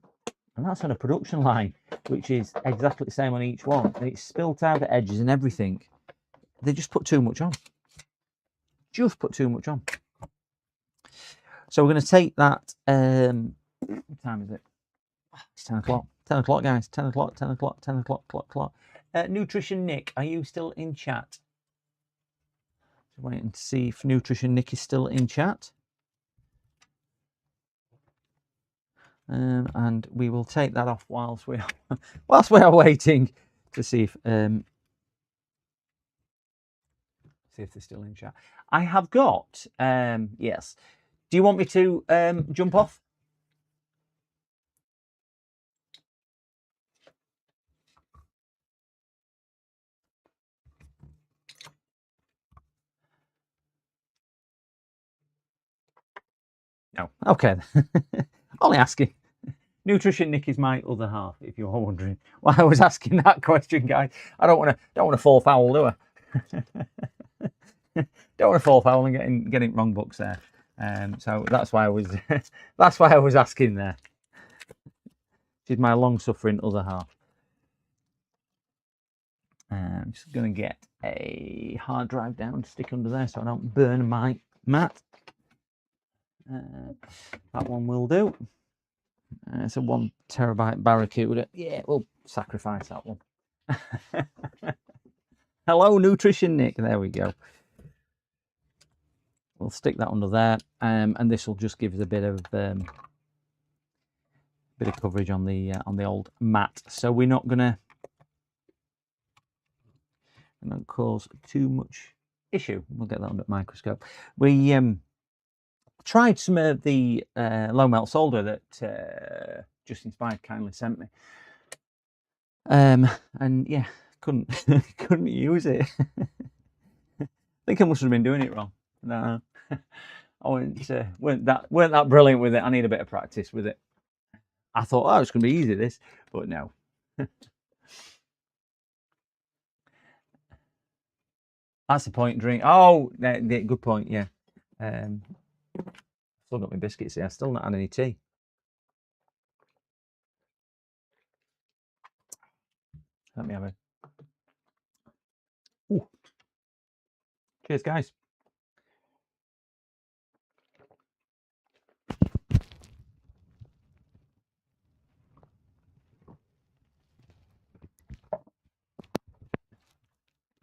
that's on a production line, which is exactly the same on each one. And it's spilt out the edges and everything. They just put too much on. Just put too much on. So we're going to take that. What time is it? It's 10 o'clock. 10 o'clock, guys. 10 o'clock, 10 o'clock, 10 o'clock, clock. Nutrition Nick, are you still in chat? Just waiting to see if Nutrition Nick is still in chat. And we will take that off whilst we are waiting to see if they're still in chat. I have got yes. Do you want me to jump off? No. Okay. Only asking. Nutrition Nick is my other half, if you're wondering why I was asking that question, guys. I don't want to fall foul, do I? Don't want to fall foul and getting wrong books there. So that's why I was asking there. She's my long-suffering other half. I'm just going to get a hard drive down to stick under there so I don't burn my mat. That one will do. It's a 1 terabyte Barracuda. Yeah, we'll sacrifice that one. Hello, Nutrition Nick. There we go. We'll stick that under there, and this will just give us a bit of coverage on the old mat. So we're not gonna cause too much issue. We'll get that under the microscope. We tried some of the low melt solder that Justin Spike kindly sent me, and yeah, couldn't use it. I think I must have been doing it wrong. No, I weren't that brilliant with it. I need a bit of practice with it. I thought, oh, it's going to be easy this, but no. That's the point. Drink. Oh, good point. Yeah. Still got my biscuits here. I've still not had any tea. Let me have a. Ooh. Cheers, guys.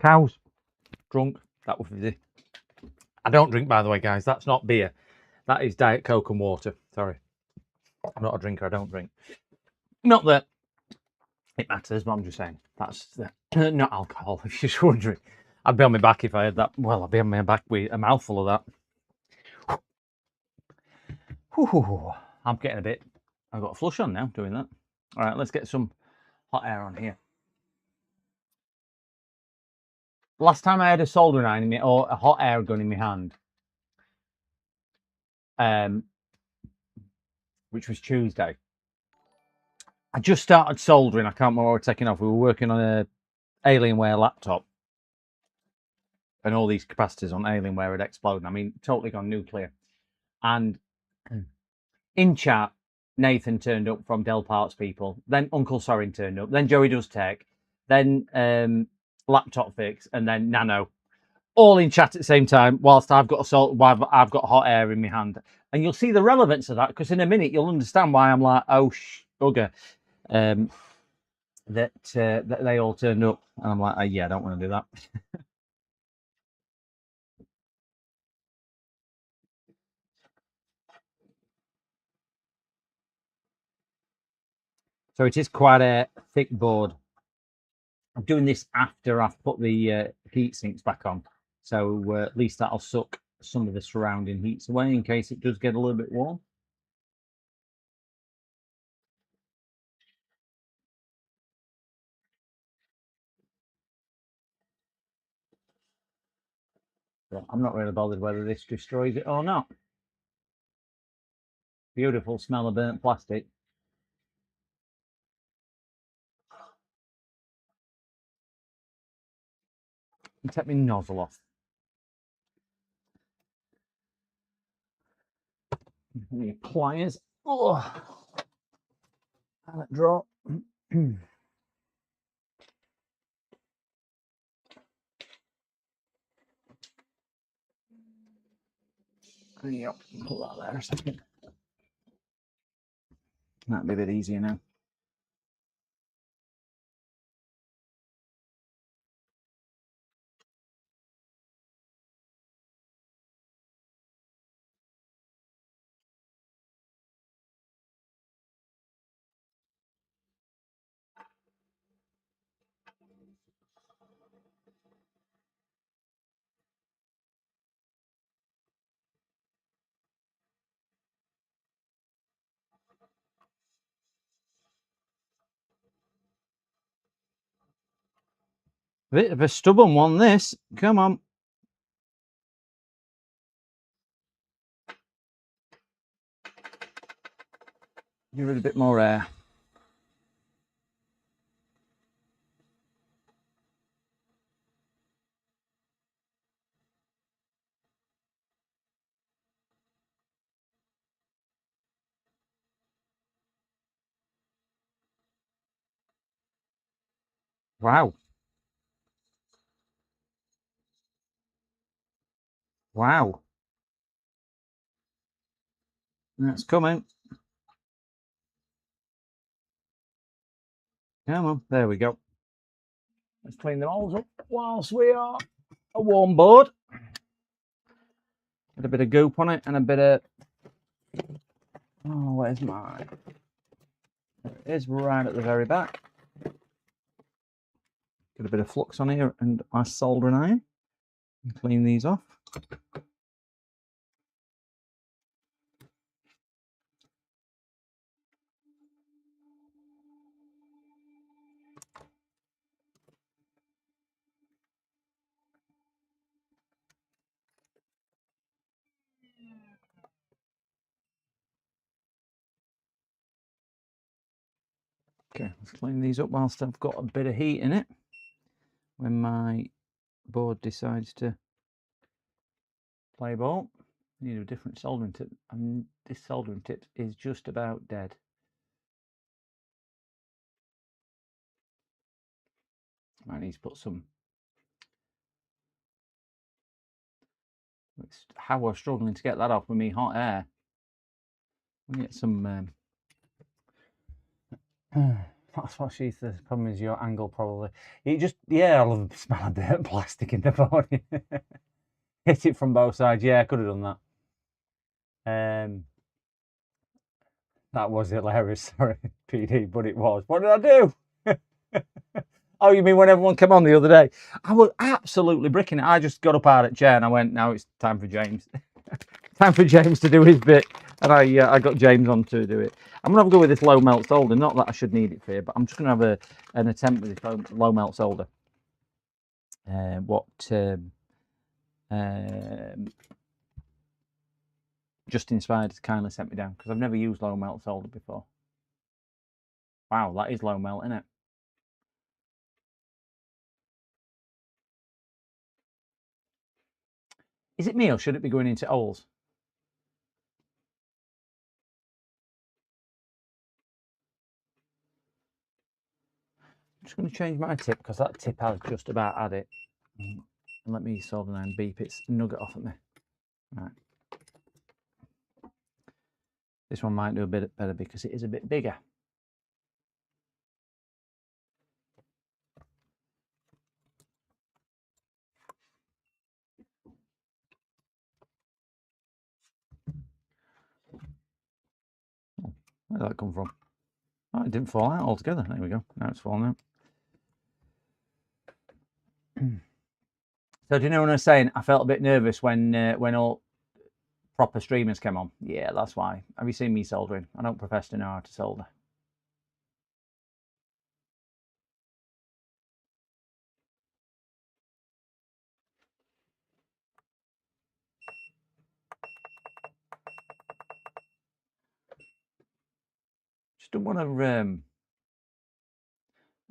Cows. Drunk. That was fizzy. I don't drink, by the way, guys. That's not beer. That is Diet Coke and water. Sorry. I'm not a drinker. I don't drink. Not that it matters, but I'm just saying. That's not alcohol, if you're just wondering. I'd be on my back if I had that. Well, I'd be on my back with a mouthful of that. Whew. I'm getting a bit... I've got a flush on now doing that. All right, let's get some hot air on here. Last time I had a soldering iron in me, or a hot air gun in my hand, which was Tuesday. I just started soldering. I can't remember what we were taking off. We were working on a Alienware laptop, and all these capacitors on Alienware had exploded. I mean, totally gone nuclear. And in chat, Nathan turned up from Dell Parts people. Then Uncle Sorin turned up. Then Joey Does Tech. Then Laptop Fix, and then Nano, all in chat at the same time. Whilst I've got I've got hot air in my hand, and you'll see the relevance of that because in a minute you'll understand why I'm like, oh bugger, that they all turned up, and I'm like, yeah, I don't want to do that. So it is quite a thick board. I'm doing this after I've put the heat sinks back on, so at least that'll suck some of the surrounding heats away in case it does get a little bit warm. But I'm not really bothered whether this destroys it or not. Beautiful smell of burnt plastic. Take my nozzle off. The pliers. Oh, let drop. Yep, pull that there a second. That'll be a bit easier now. Bit of a stubborn one, this. Come on. Give it a bit more air. Wow. Wow. That's coming. Come on. There we go. Let's clean them all up whilst we are a warm board. With a bit of goop on it and a bit of... Oh, where's mine? There it is, right at the very back. Get a bit of flux on here and my soldering iron. And clean these off. Okay, let's clean these up whilst I've got a bit of heat in it. When my board decides to play ball, I need a different soldering tip. And this soldering tip is just about dead. I need to put some... It's how we're struggling to get that off with me hot air. We get some... That's what she says. The problem is your angle, probably. It just, yeah, I love the smell of dirt and plastic in the board. Hit it from both sides. Yeah, I could have done that. That was hilarious. Sorry, PD, but it was. What did I do? Oh, you mean when everyone came on the other day? I was absolutely bricking it. I just got up out of the chair and I went, now it's time for James. Time for James to do his bit. And I got James on to do it. I'm going to have a go with this low melt solder. Not that I should need it for you, but I'm just going to have an attempt with this low melt solder. Just Inspired has kindly sent me down because I've never used low melt solder before. Wow, that is low melt, isn't it? Is it me or should it be going into holes? I'm just going to change my tip because that tip has just about had it. And let me solder and beep its nugget off at me. Right. This one might do a bit better because it is a bit bigger. Oh, where did that come from? Oh, it didn't fall out altogether. There we go. Now it's fallen out. So do you know what I was saying? I felt a bit nervous when all proper streamers came on. Yeah, that's why. Have you seen me soldering? I don't profess to know how to solder. Just don't want to.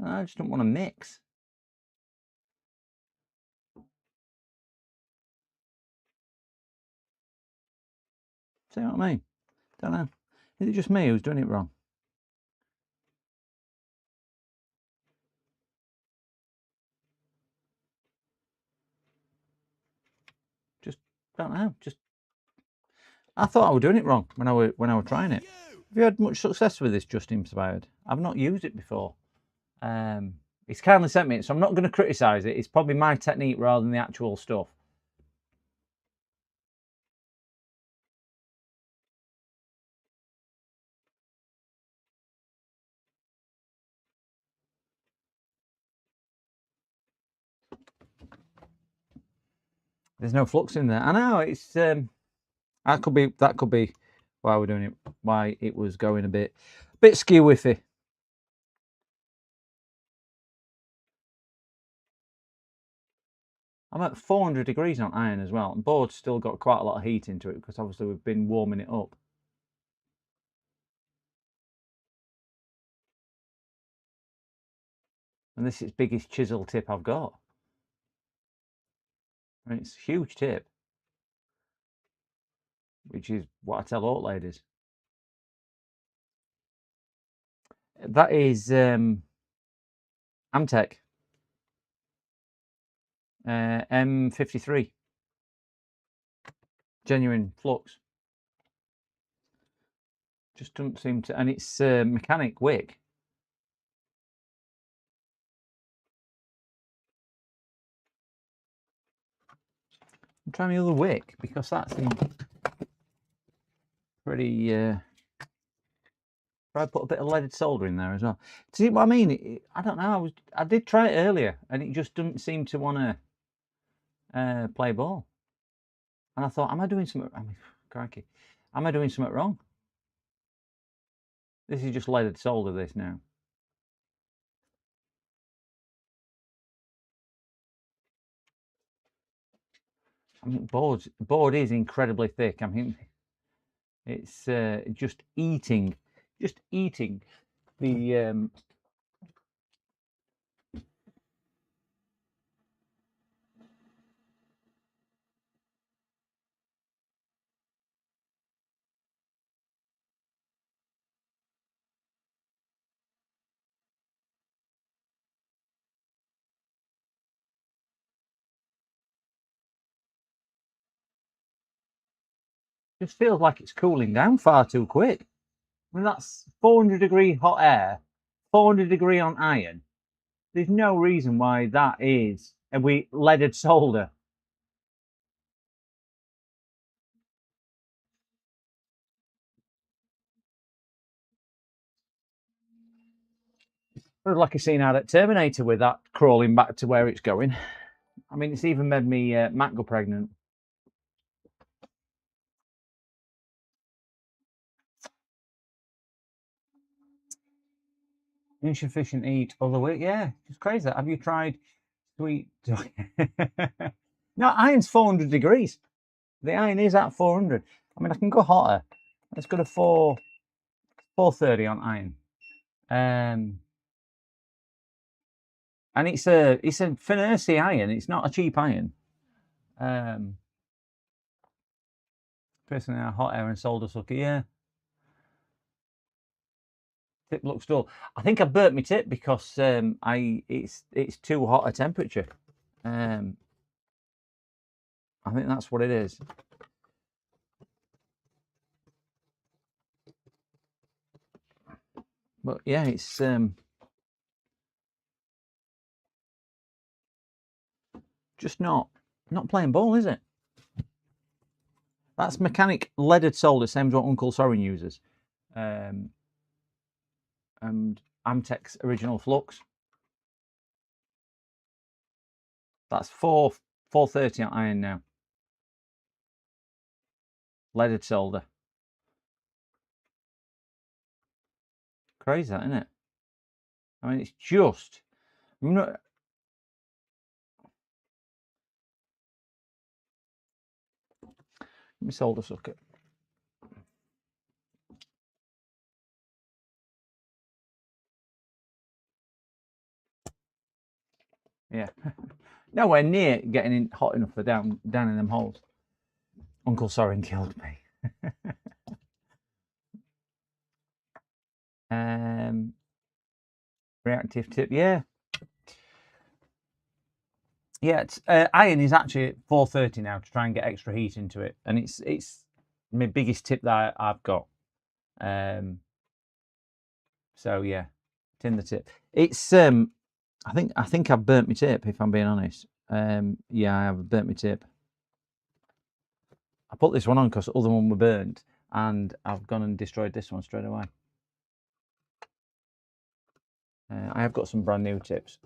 I just don't want to mix. See what I mean? Don't know. Is it just me who's doing it wrong? Just don't know. Just I thought I was doing it wrong when I was trying it. Have you had much success with this Just Inspired? I've not used it before. It's kindly sent me it, so I'm not going to criticise it. It's probably my technique rather than the actual stuff. There's no flux in there. I know it's that could be why we're doing it. Why it was going a bit skew whiffy. I'm at 400 degrees on iron as well, and board's still got quite a lot of heat into it because obviously we've been warming it up. And this is the biggest chisel tip I've got. And it's a huge tip, which is what I tell all ladies. That is Amtech M53 genuine flux. Just doesn't seem to, and it's mechanic wick. I'm trying the other wick because that's pretty. I put a bit of leaded solder in there as well. See what I mean? I don't know. I did try it earlier, and it just doesn't seem to want to play ball. And I thought, am I doing something? I mean, crikey, am I doing something wrong? This is just leaded solder. This now. I mean, board is incredibly thick. I mean, it's just eating the just feels like it's cooling down far too quick. I mean, that's 400-degree hot air, 400-degree on iron. There's no reason why that is leaded solder. It's like a scene out at Terminator with that crawling back to where it's going. I mean, it's even made me Mac go pregnant. Insufficient heat all the way. Yeah, it's crazy. Have you tried sweet? No, iron's 400 degrees. The iron is at 400. I mean, I can go hotter. Let's go to 430 on iron. And it's a Finersi iron. It's not a cheap iron. Personally, hot air and solder sucker. Yeah. Tip looks dull. I think I burnt my tip because it's too hot a temperature. I think that's what it is. But yeah, it's just not playing ball, is it? That's mechanic leaded solder, same as what Uncle Sorin uses. And Amtech's original flux. That's 430 on iron now. Leaded solder. Crazy, isn't it? I mean, it's just. Let me solder socket. Yeah, nowhere near getting in hot enough for down in them holes. Uncle Sorin killed me. Reactive tip, yeah. It's, iron is actually at 430 now to try and get extra heat into it, and it's my biggest tip that I've got. So yeah, tin the tip. It's I think I've burnt my tip, if I'm being honest. Yeah, I have burnt my tip. I put this one on because the other one were burnt, and I've gone and destroyed this one straight away. I have got some brand new tips.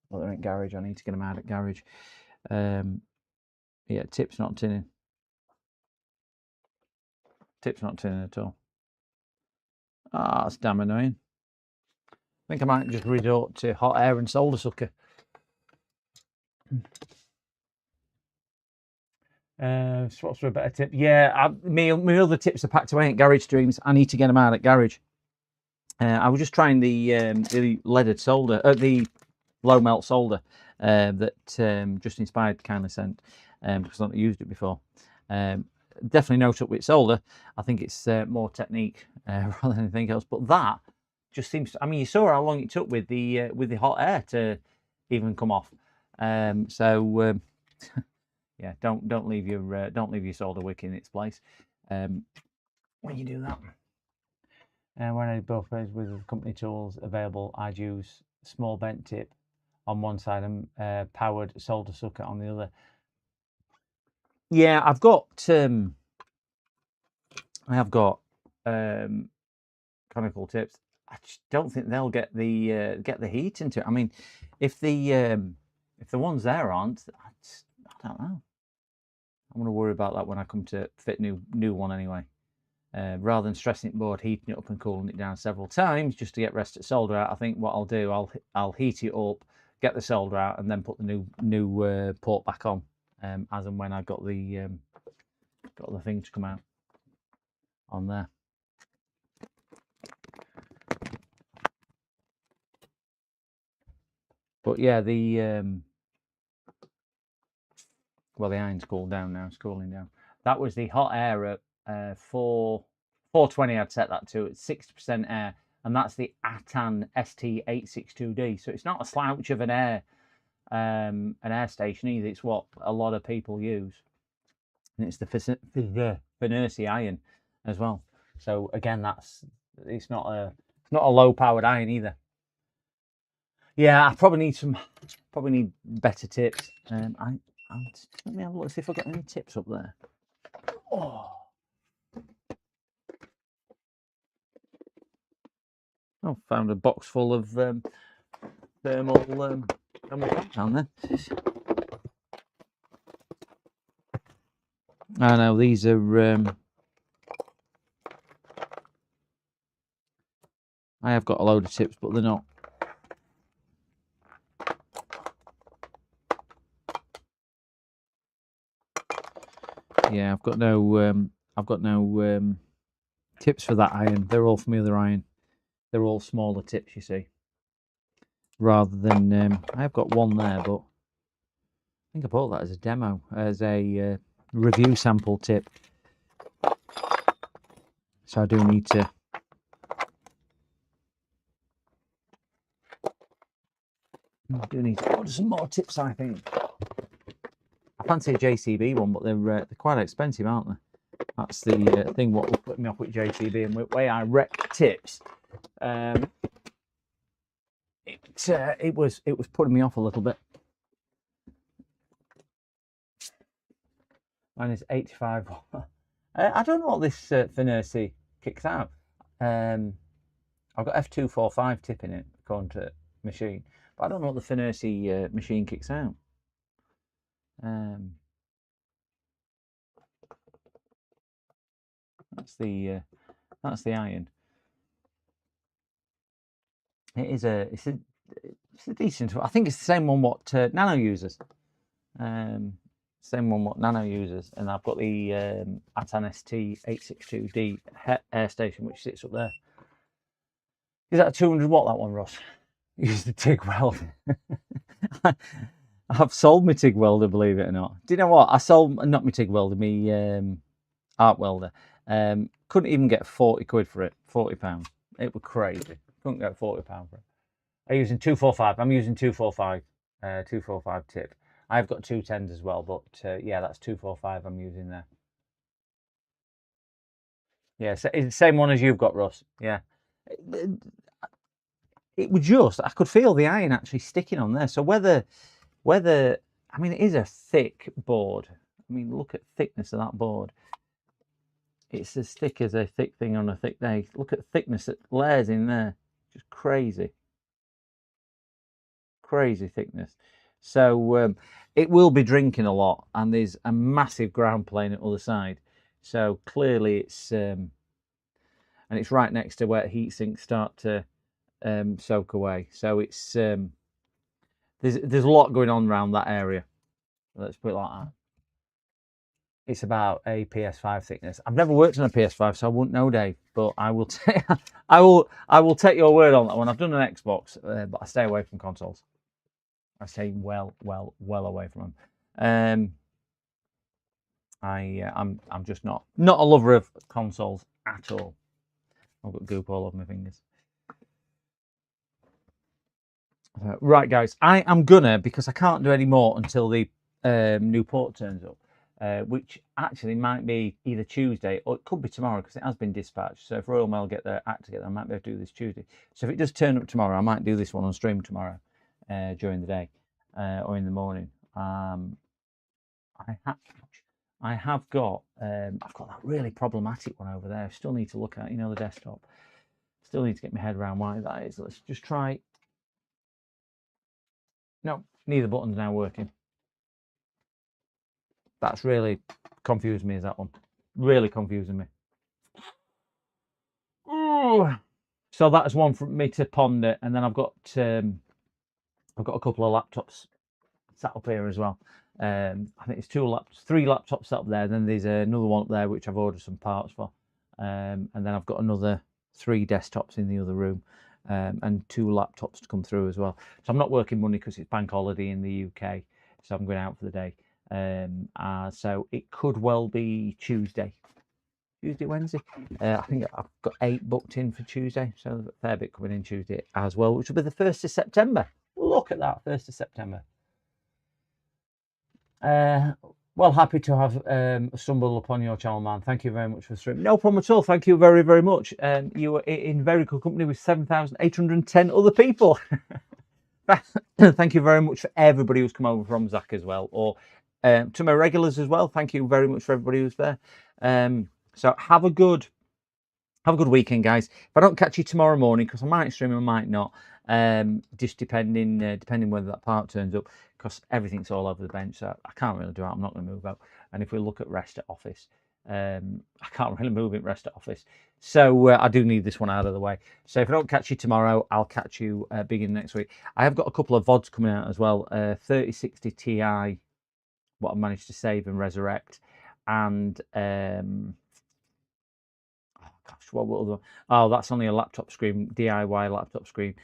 Well, they're in garage. I need to get them out at garage. Yeah, tip's not tinning. Tip's not tinning at all. Ah, that's damn annoying. I think I might just resort to hot air and solder sucker. What's for a better tip? Yeah, my other tips are packed away at garage streams. I need to get them out at garage. I was just trying the leaded solder, the low melt solder that Just Inspired kindly sent because I've not used it before. Definitely note up with solder. I think it's more technique rather than anything else. But that just seems to, I mean, you saw how long it took with the hot air to even come off. So yeah, don't leave your solder wick in its place when you do that. When I both ways with the company tools available, I'd use small bent tip on one side and powered solder socket on the other. Yeah, I've got I have got conical tips. I just don't think they'll get the heat into it. I mean, if the ones there aren't, I don't know. I'm going to worry about that when I come to fit new one anyway. Rather than stressing it board, heating it up and cooling it down several times just to get rest at solder out, I think what I'll do, I'll heat it up, get the solder out, and then put the new port back on as and when I got the thing to come out on there. But yeah, well, the iron's cooled down now. It's cooling down. That was the hot air at 420. I'd set that to. It's 60% air, and that's the Atan ST862D. So it's not a slouch of an air station either. It's what a lot of people use, and it's the Finersi iron as well. So again, it's not a low powered iron either. Yeah, I probably need better tips. Let me have a look, see if I've got any tips up there. Oh, found a box full of thermal down there. I know these are. I have got a load of tips, but they're not. Yeah, I've got no tips for that iron. They're all from the other iron. They're all smaller tips, you see. Rather than I've got one there, but I think I bought that as a demo, as a review sample tip. So I do need to. Order some more tips, I think. I fancy a JCB one, but they're quite expensive, aren't they? That's the thing what will put me off with JCB and the way I wreck tips. It was putting me off a little bit. Mine is 85. I don't know what this Finersi kicks out. I've got F245 tip in it, according to machine, but I don't know what the Finersi machine kicks out. That's the iron. It's a decent. I think it's the same one what Nano uses. Same one what Nano uses, and I've got the Atan ST862D air station which sits up there. Is that a 200 watt, that one, Ross? Use the TIG weld. I've sold my TIG welder, believe it or not. Do you know what? I sold, not my TIG welder, my arc welder. Couldn't even get 40 quid for it, £40. It was crazy. Couldn't get £40 for it. I'm using 245. I'm using 245 tip. I've got 210s as well, but yeah, that's 245 I'm using there. Yeah, so it's the same one as you've got, Russ. Yeah. It was just, I could feel the iron actually sticking on there. So whether, I mean, it is a thick board. I mean, look at thickness of that board. It's as thick as a thick thing on a thick day. Look at the thickness that layers in there. Just crazy. Crazy thickness. So it will be drinking a lot, and there's a massive ground plane at the other side. So clearly it's, and it's right next to where heat sinks start to soak away. So it's, there's a lot going on around that area. Let's put it like that. It's about a PS5 thickness. I've never worked on a PS5, so I wouldn't know, Dave. But I will I will take your word on that one. I've done an Xbox, but I stay away from consoles. I say well away from them. I'm just not a lover of consoles at all. I've got goop all over my fingers. Right, guys, I am gonna, because I can't do any more until the new port turns up, which actually might be either Tuesday or it could be tomorrow because it has been dispatched. So if Royal Mail get their act together, I might be able to do this Tuesday. So if it does turn up tomorrow, I might do this one on stream tomorrow during the day or in the morning. I've got that really problematic one over there. I still need to look at, the desktop. Still need to get my head around why that is. Let's just try. No, neither button's now working. That's really confused me, is that one. Really confusing me. Ooh. So that's one for me to ponder. And then I've got a couple of laptops sat up here as well. I think it's 3 laptops set up there. Then there's another one up there which I've ordered some parts for. And then I've got another 3 desktops in the other room. And 2 laptops to come through as well. So I'm not working Monday because it's bank holiday in the UK, so I'm going out for the day. So it could well be Tuesday, Wednesday. I think I've got 8 booked in for Tuesday, so a fair bit coming in Tuesday as well, which will be the 1st of September. Look at that, 1st of September. Well, happy to have stumbled upon your channel, man. Thank you very much for the stream. No problem at all. Thank you very, very much. You were in very good company with 7,810 other people. Thank you very much for everybody who's come over from Zach as well, or to my regulars as well. Thank you very much for everybody who's there. So have a good weekend, guys. If I don't catch you tomorrow morning, because I might stream, I might not. Just depending whether that part turns up, because everything's all over the bench, so I can't really do it. I'm not going to move out. And if we look at rest at office, I can't really move in rest at office, so I do need this one out of the way. So if I don't catch you tomorrow, I'll catch you beginning next week. I have got a couple of VODs coming out as well. 3060 Ti, what I managed to save and resurrect, and what other? Oh, that's only a laptop screen, DIY laptop screen.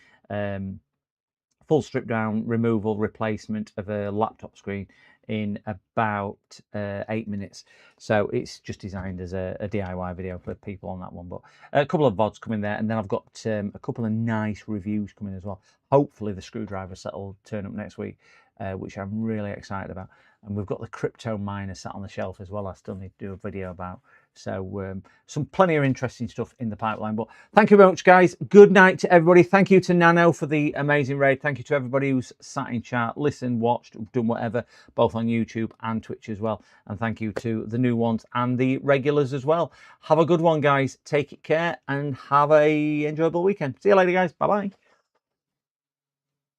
Full strip down, removal, replacement of a laptop screen in about 8 minutes. So it's just designed as a DIY video for people on that one. But a couple of VODs coming there, and then I've got a couple of nice reviews coming as well. Hopefully the screwdriver set will turn up next week, which I'm really excited about. And we've got the crypto miner sat on the shelf as well. I still need to do a video about. So some plenty of interesting stuff in the pipeline. But thank you very much, guys. Good night to everybody. Thank you to Nano for the amazing raid. Thank you to everybody who's sat in chat, listened, watched, done whatever, both on YouTube and Twitch as well. And thank you to the new ones and the regulars as well. Have a good one, guys. Take care and have a enjoyable weekend. See you later, guys. Bye-bye.